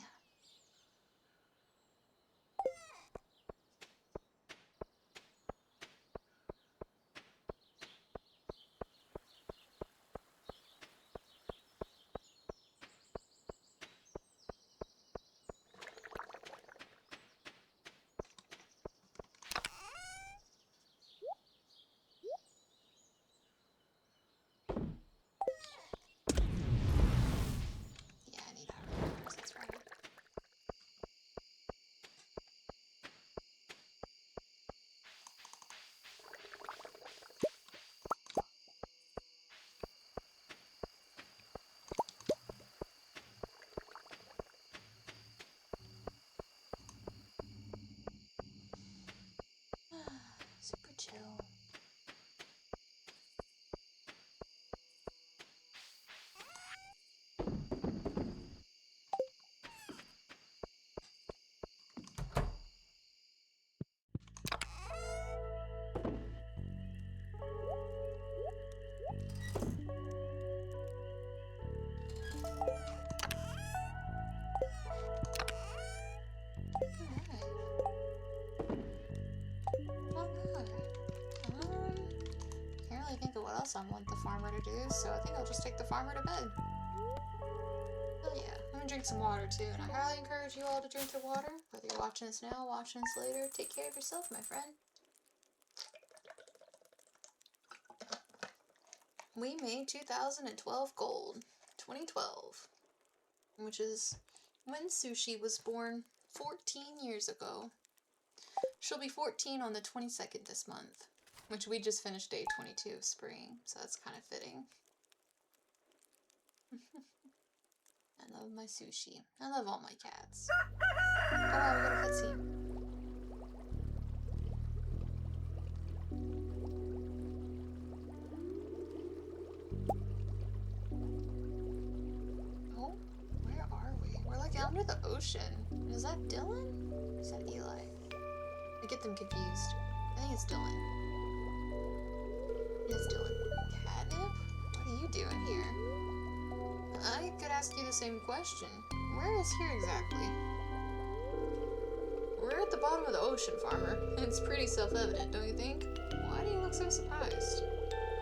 Yeah, I need iron bars, that's right. Super chill. Alright. Can't really think of what else I want the farmer to do, so I think I'll just take the farmer to bed. Oh yeah, I'm gonna drink some water too, and I highly encourage you all to drink your water, whether you're watching this now, watching this later. Take care of yourself, my friend. we made 2012 gold. 2012. Which is when Sushi was born 14 years ago. She'll be 14 on the 22nd this month. Which we just finished day 22 of spring, so that's kind of fitting. I love my Sushi. I love all my cats. Oh wow, we got a cutscene. Oh, where are we? We're like under the ocean. Is that Dylan? Or is that Eli? I get them confused. I think it's Dylan. It's Dylan. Catnip? What are you doing here? I could ask you the same question. Where is here exactly? We're at the bottom of the ocean, farmer. It's pretty self-evident, don't you think? Why do you look so surprised?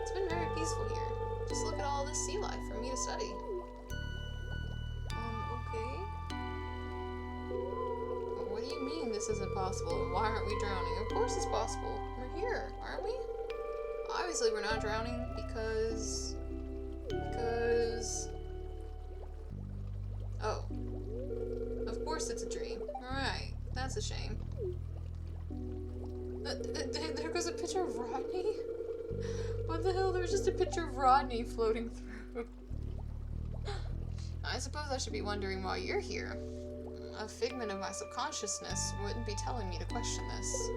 It's been very peaceful here. Just look at all this sea life for me to study. Okay. What do you mean this isn't possible? Why aren't we drowning? Of course it's possible. We're here, aren't we? Obviously we're not drowning because... Oh. Of course it's a dream. Alright. That's a shame. There goes a picture of Rodney? What the hell? There's just a picture of Rodney floating through. I suppose I should be wondering why you're here. A figment of my subconsciousness wouldn't be telling me to question this.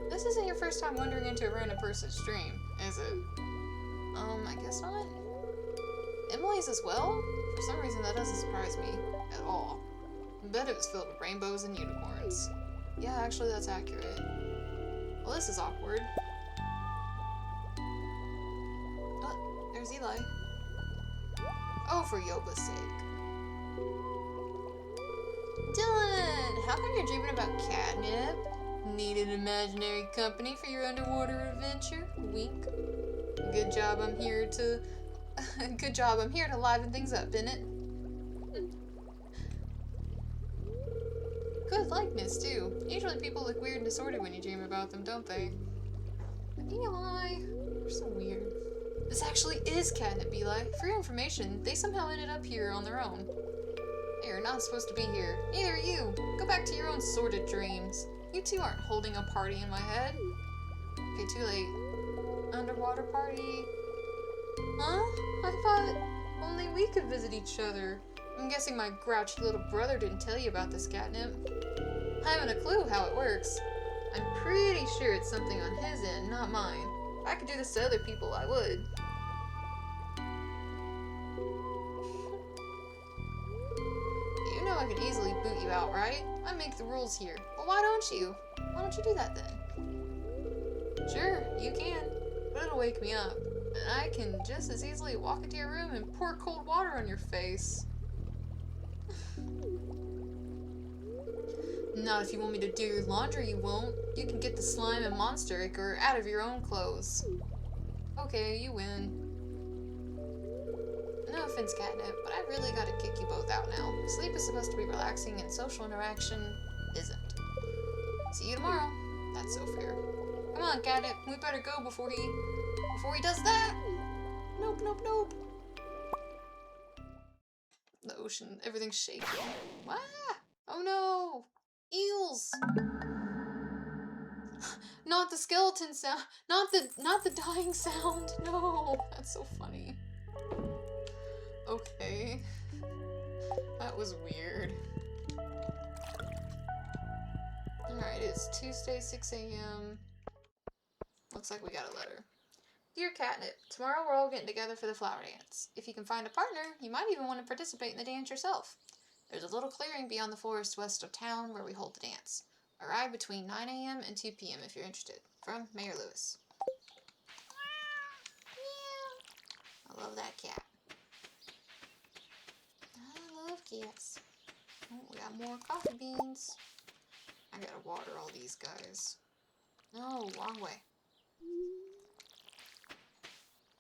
This isn't your first time wandering into a random person's dream, is it? I guess not. Emily's as well? For some reason that doesn't surprise me at all. I bet it was filled with rainbows and unicorns. Yeah, actually that's accurate. Well, this is awkward. Oh, there's Eli. Oh, for Yoba's sake. Dylan! How come you're dreaming about Catnip? Need an imaginary company for your underwater adventure? Wink. Good job I'm here to... Good job I'm here to liven things up, innit? Good likeness, too. Usually people look weird and disordered when you dream about them, don't they? Eli, you're so weird. This actually is Catnip, Eli. For your information, they somehow ended up here on their own. You're not supposed to be here. Neither are you. Go back to your own sordid dreams. You two aren't holding a party in my head. Okay, too late. Underwater party. Huh? I thought only we could visit each other. I'm guessing my grouchy little brother didn't tell you about this, Catnip. I haven't a clue how it works. I'm pretty sure it's something on his end, not mine. If I could do this to other people, I would. You know I could easily boot you out, right? I make the rules here. Well, why don't you? Why don't you do that then? Sure, you can. But it'll wake me up. And I can just as easily walk into your room and pour cold water on your face. Not if you want me to do your laundry, you won't. You can get the slime and monster ichor out of your own clothes. Okay, you win. No offense, Catnip, but I really gotta kick you both out now. Sleep is supposed to be relaxing and social interaction isn't. See you tomorrow. That's so fair. Come on, Catnip, we better go before he does that! Nope, nope, nope. The ocean, everything's shaking. Ah! Oh no! Eels! Not the skeleton sound. Not the dying sound. No, that's so funny. Okay. That was weird. Alright, it's Tuesday, 6 a.m. Looks like we got a letter. Dear Catnip, tomorrow we're all getting together for the flower dance. If you can find a partner, you might even want to participate in the dance yourself. There's a little clearing beyond the forest west of town where we hold the dance. Arrive between 9 a.m. and 2 p.m. if you're interested. From Mayor Lewis. I love that cat. I love cats. Oh, we got more coffee beans. I gotta water all these guys. No, wrong way.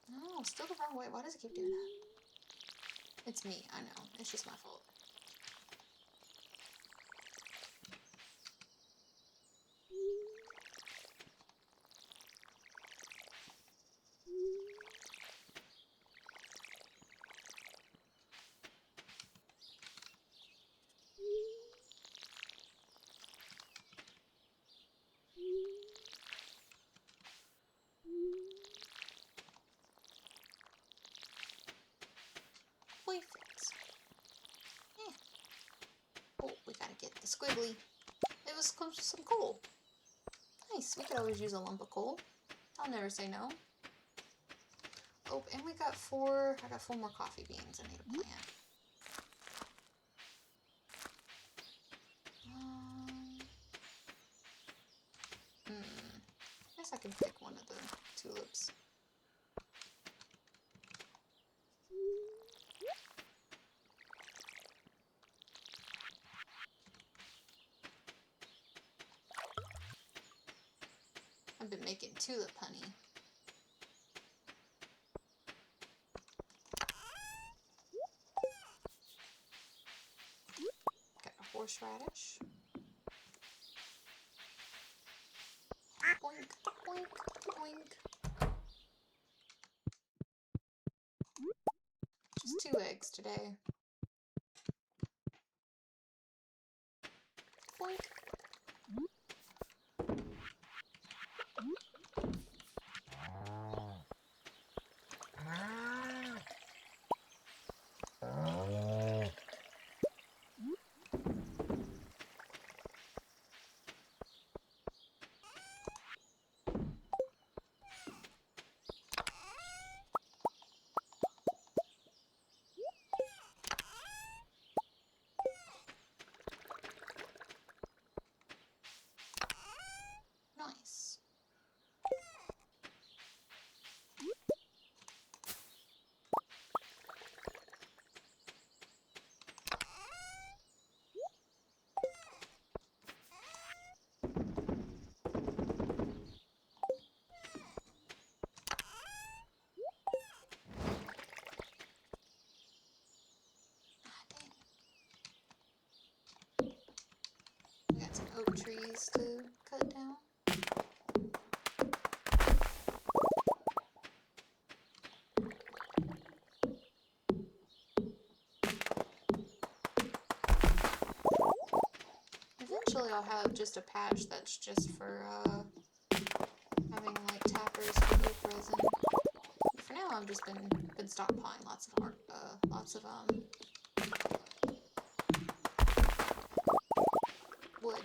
No, still the wrong way. Why does it keep doing that? It's me, I know. It's just my fault. squiggly. It was some coal. Nice. We could always use a lump of coal. I'll never say no. Oh, and we got I got 4 more coffee beans I need to plant. I guess I can pick one of the tulips. I've been making tulip honey. Got a horseradish. Boink, boink, boink. Just 2 eggs today. Boink. Nice. We got some oak trees to cut down. Eventually I'll have just a patch that's just for having like tappers for oak resin. But for now I've just been stockpiling lots of wood.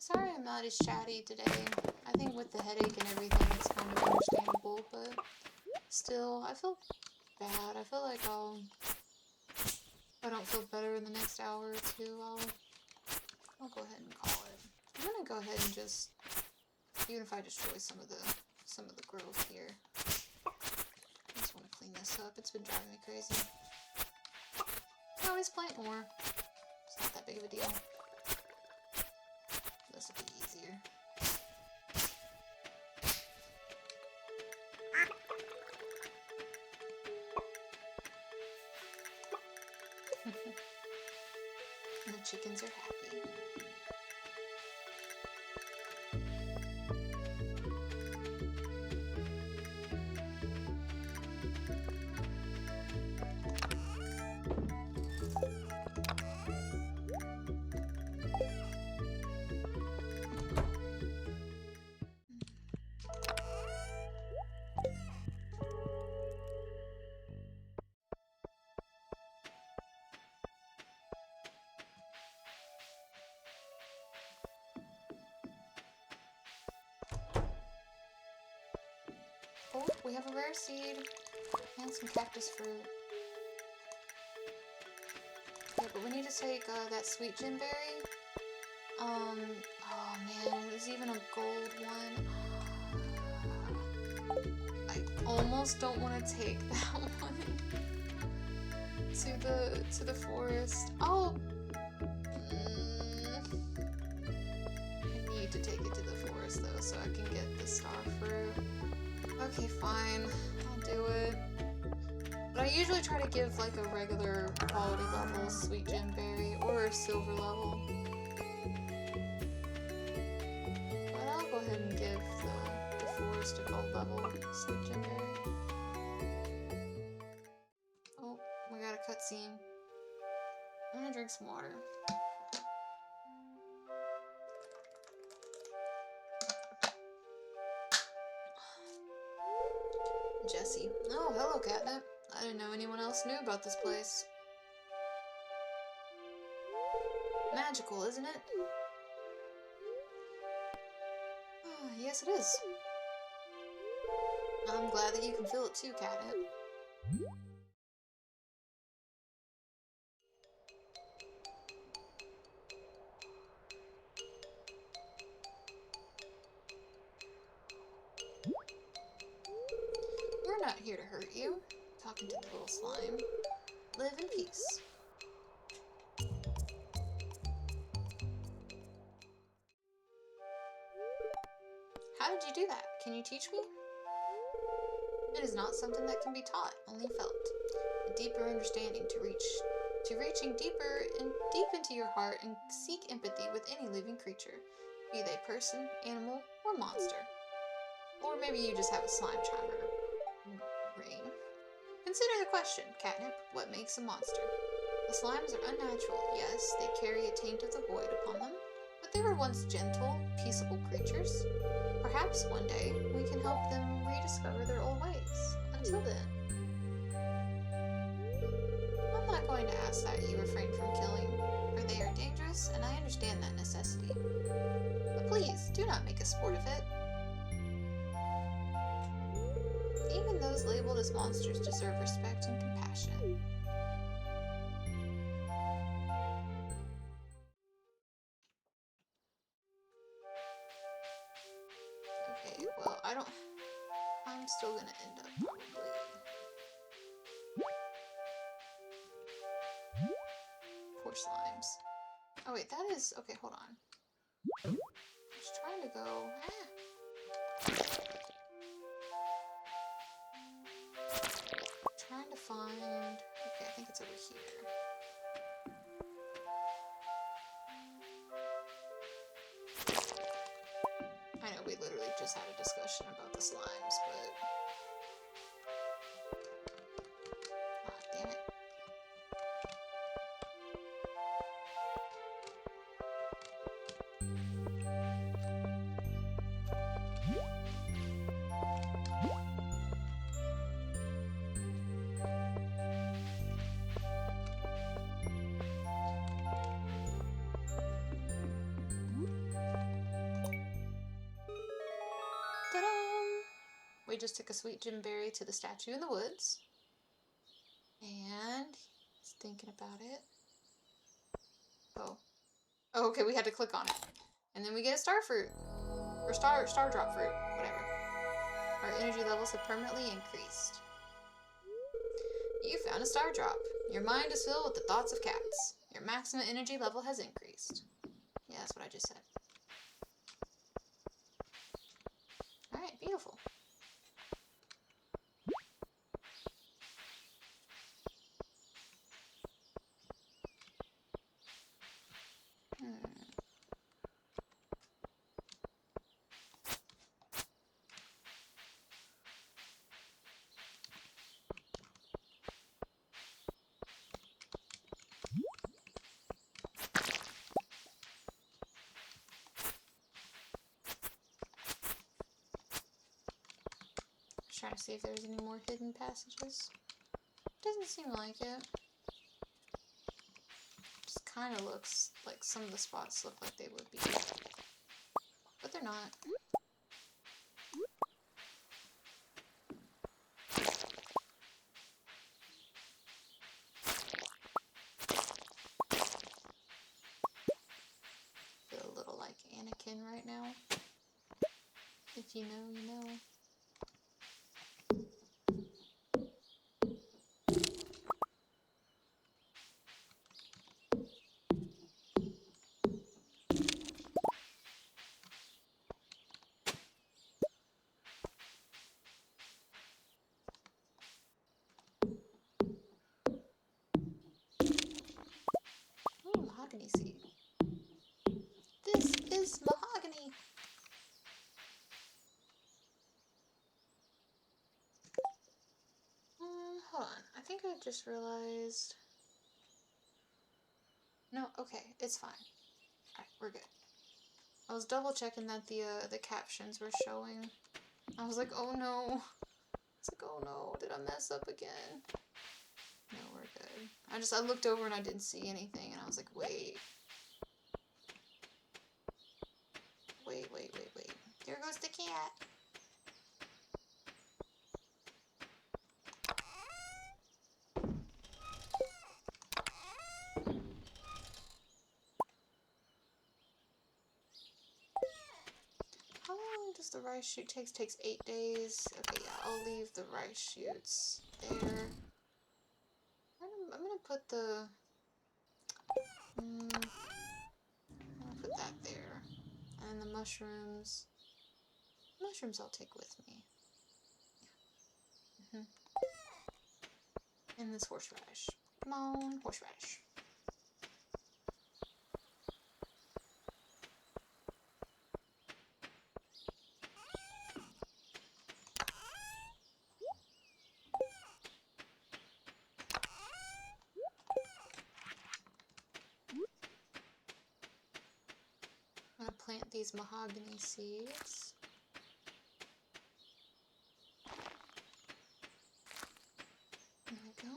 Sorry I'm not as chatty today. I think with the headache and everything it's kind of understandable, but still, I feel bad. I feel like if I don't feel better in the next hour or two, I'll go ahead and call it. I'm gonna go ahead and just, even if I destroy some of the growth here. I just want to clean this up. It's been driving me crazy. I can always plant more. It's not that big of a deal. This will be easier. And the chickens are happy. Oh, we have a rare seed and some cactus fruit. Yeah, but we need to take that sweet gemberry. Oh man, there's even a gold one. I almost don't want to take that one. to the forest. Oh, I need to take it to the forest though, so I can get the star fruit. Okay, fine, I'll do it. But I usually try to give like a regular quality level sweet gem berry or a silver level. But I'll go ahead and give the forest a gold level sweet gem berry. Oh, we got a cutscene. I'm gonna drink some water. Jesse. Oh, hello, Catnip. I didn't know anyone else knew about this place. Magical, isn't it? Yes, it is. I'm glad that you can feel it too, Catnip. We're not here to hurt you. Talking to the little slime. Live in peace. How did you do that? Can you teach me? It is not something that can be taught, only felt. A deeper understanding to reaching deep into your heart and seek empathy with any living creature, be they person, animal, or monster. Or maybe you just have a slime charmer ring. Consider the question, Catnip, what makes a monster? The slimes are unnatural, yes, they carry a taint of the void upon them, but they were once gentle, peaceable creatures. Perhaps one day we can help them rediscover their old ways. Until then, I'm not going to ask that you refrain from killing, for they are dangerous, and I understand that necessity. But please, do not make a sport of it. Even those labeled as monsters deserve respect and compassion. Okay, well, I'm still gonna end up probably. Poor slimes. Oh wait, that is, okay, hold on. I was trying to go, trying to find, okay, I think it's over here. I know we literally just had a discussion about the slimes, but... Ah, damn it. Ta-da! We just took a sweet gem berry to the statue in the woods. And he's thinking about it. Oh. Oh, okay, we had to click on it. And then we get a star fruit. Or star drop fruit. Whatever. Our energy levels have permanently increased. You found a star drop. Your mind is filled with the thoughts of cats. Your maximum energy level has increased. Yeah, that's what I just said. Alright, beautiful. Trying to see if there's any more hidden passages. Doesn't seem like it. Just kind of looks like some of the spots look like they would be. But they're not. Feel a little like Anakin right now. If you know, you know. mahogany seed. This is mahogany. Hold on. I think I just realized. No, okay, it's fine. Alright, we're good. I was double checking that the captions were showing. I was like, oh no. It's like, oh no, did I mess up again? No, we're good. I looked over and I didn't see anything, and I was like, wait. Wait. There goes the cat. How long does the rice shoot take? Takes 8 days. Okay, yeah, I'll leave the rice shoots there. I'm gonna put the... I'm gonna put that there. And the mushrooms... Mushrooms I'll take with me. Yeah. And this horseradish. Come on, horseradish. I'm gonna plant these mahogany seeds. There we go.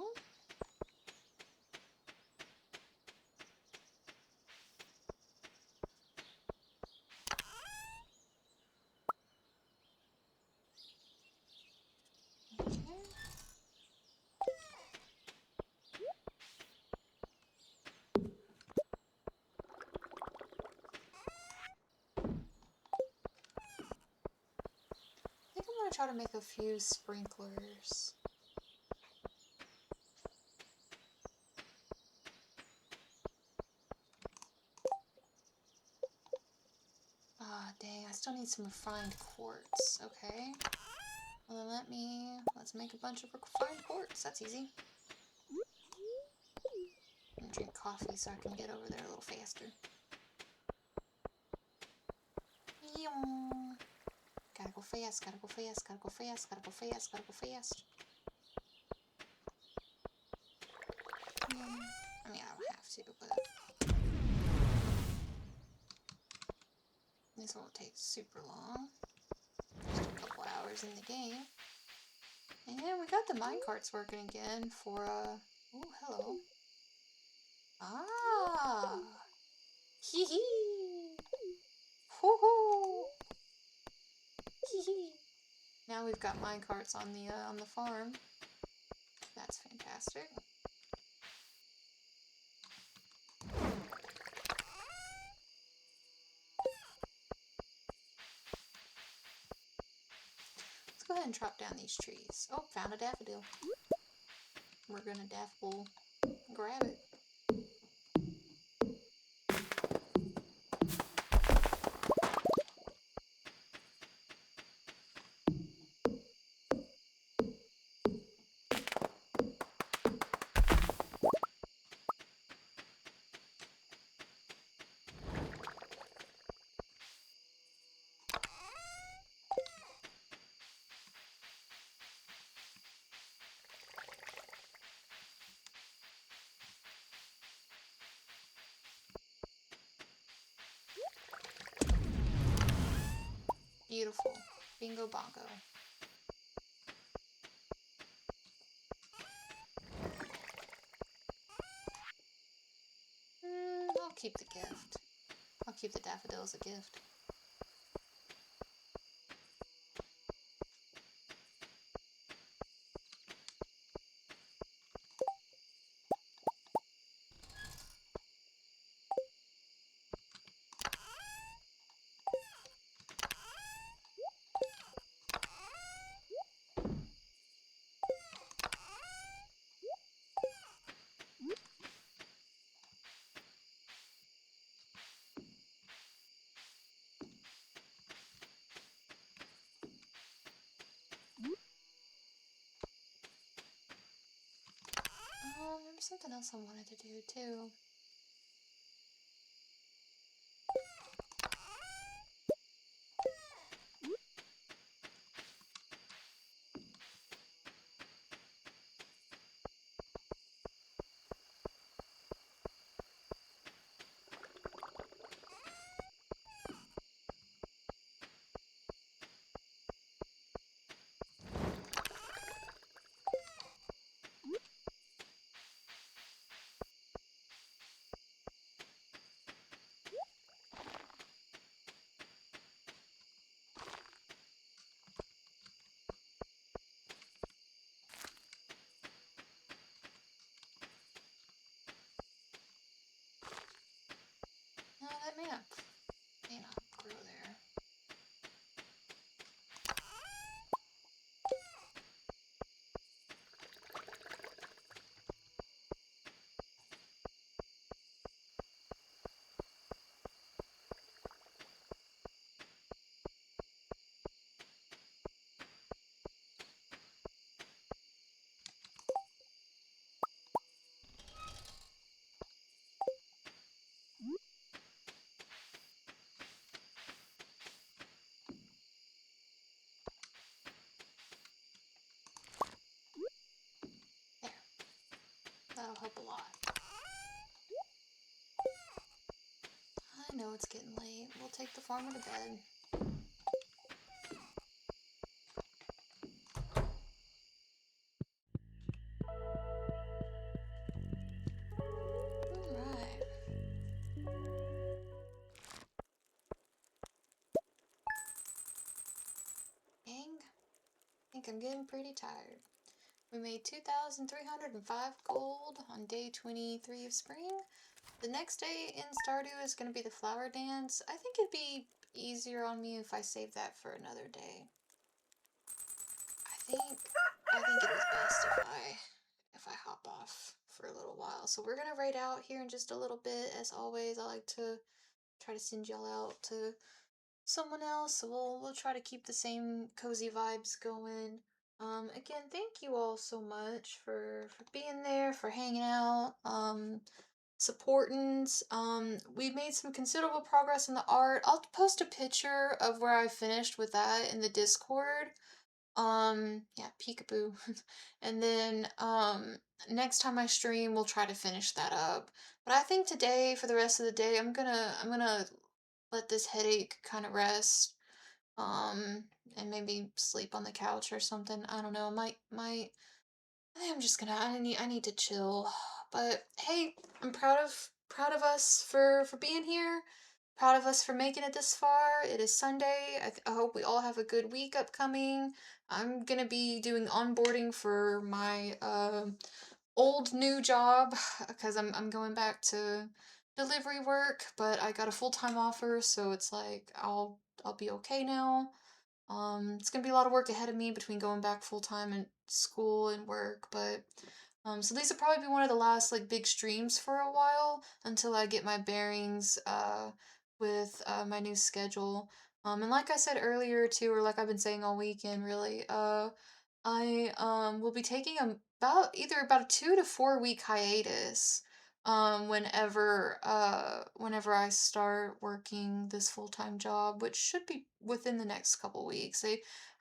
Okay. I think I'm gonna try to make a few sprinklers. Ah, dang, I still need some refined quartz. Okay. Well, then let's make a bunch of refined quartz. That's easy. I'm gonna drink coffee so I can get over there a little faster. Yum. Gotta go fast, gotta go fast, gotta go fast, gotta go fast, gotta go fast. Yum. I mean, I don't have to, but... This won't take super long. Just a couple hours in the game. And we got the minecarts working again for, oh, hello. Ah! Hee hee! Hoo hoo! Hee hee! Now we've got minecarts on the farm. That's fantastic. Let's go ahead and chop down these trees. Oh, found a daffodil. We're gonna daffodil grab it. Beautiful. Bingo bongo. I'll keep the gift. I'll keep the daffodil as a gift. There was something else I wanted to do too. may not grow there. There. That'll help a lot. I know it's getting late. We'll take the farmer to bed. Alright. Dang. I think I'm getting pretty tired. We made 2,305 gold on day 23 of spring. The next day in Stardew is going to be the flower dance. I think it'd be easier on me if I save that for another day. I think it is best if I hop off for a little while. So we're gonna raid out here in just a little bit. As always, I like to try to send y'all out to someone else. So we'll try to keep the same cozy vibes going. Again, thank you all so much for being there, for hanging out, supporting. We made some considerable progress in the art. I'll post a picture of where I finished with that in the Discord. Yeah, peekaboo. And then, next time I stream, we'll try to finish that up. But I think today, for the rest of the day, I'm gonna let this headache kind of rest. And maybe sleep on the couch or something. I don't know. I think I'm just gonna, I need to chill. But hey, I'm proud of us for being here. Proud of us for making it this far. It is Sunday. I hope we all have a good week upcoming. I'm gonna be doing onboarding for my old new job because I'm going back to delivery work, but I got a full-time offer, so it's like I'll be okay now. It's gonna be a lot of work ahead of me between going back full-time and school and work, but so these will probably be one of the last like big streams for a while until I get my bearings with my new schedule. And like I said earlier too, or like I've been saying all weekend really, I will be taking about a 2 to 4 week hiatus whenever I start working this full-time job, which should be within the next couple weeks.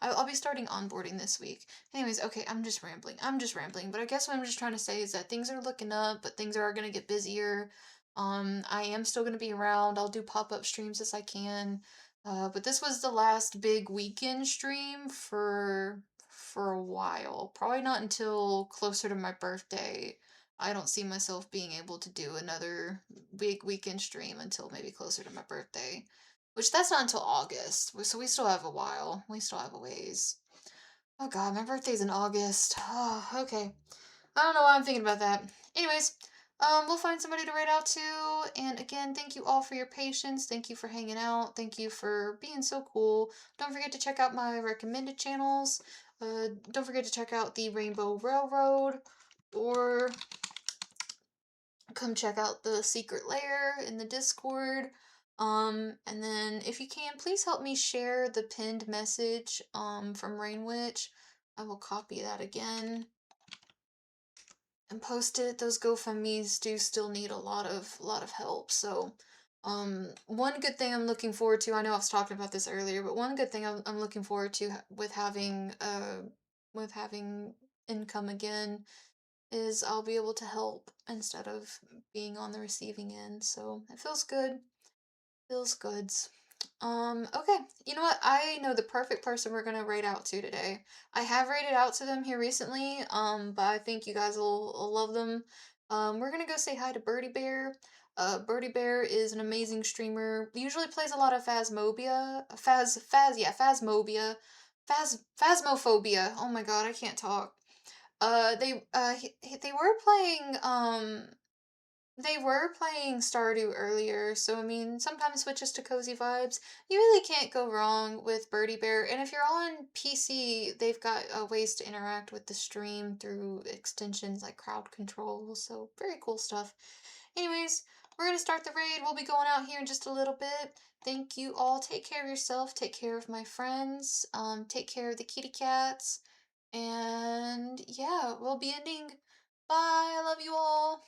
I'll be starting onboarding this week. Anyways, okay, I'm just rambling. But I guess what I'm just trying to say is that things are looking up, but things are gonna get busier. I am still gonna be around. I'll do pop-up streams as I can. But this was the last big weekend stream for a while. Probably not until closer to my birthday. I don't see myself being able to do another big weekend stream until maybe closer to my birthday. Which that's not until August. So we still have a while. We still have a ways. Oh god, my birthday's in August. Oh, okay. I don't know why I'm thinking about that. Anyways, we'll find somebody to write out to. And again, thank you all for your patience. Thank you for hanging out. Thank you for being so cool. Don't forget to check out my recommended channels. Don't forget to check out the Rainbow Railroad, or come check out the secret lair in the Discord. And then if you can, please help me share the pinned message from Rain Witch. I will copy that again and post it. Those GoFundMe's do still need a lot of help. So one good thing I'm looking forward to, I know I was talking about this earlier, but one good thing I'm looking forward to with having income again is I'll be able to help instead of being on the receiving end. So it feels good. Feels goods. Okay, you know what? I know the perfect person we're gonna raid out to today. I have raided out to them here recently, but I think you guys will love them. We're gonna go say hi to Birdie Bear. Birdie Bear is an amazing streamer. He usually plays a lot of Phasmophobia. Phasmophobia. Oh my god, I can't talk. They were playing, They were playing Stardew earlier, so I mean, sometimes switches to Cozy Vibes. You really can't go wrong with Birdie Bear. And if you're on PC, they've got ways to interact with the stream through extensions like crowd control. So very cool stuff. Anyways, we're gonna start the raid. We'll be going out here in just a little bit. Thank you all. Take care of yourself. Take care of my friends. Take care of the kitty cats. And yeah, we'll be ending. Bye. I love you all.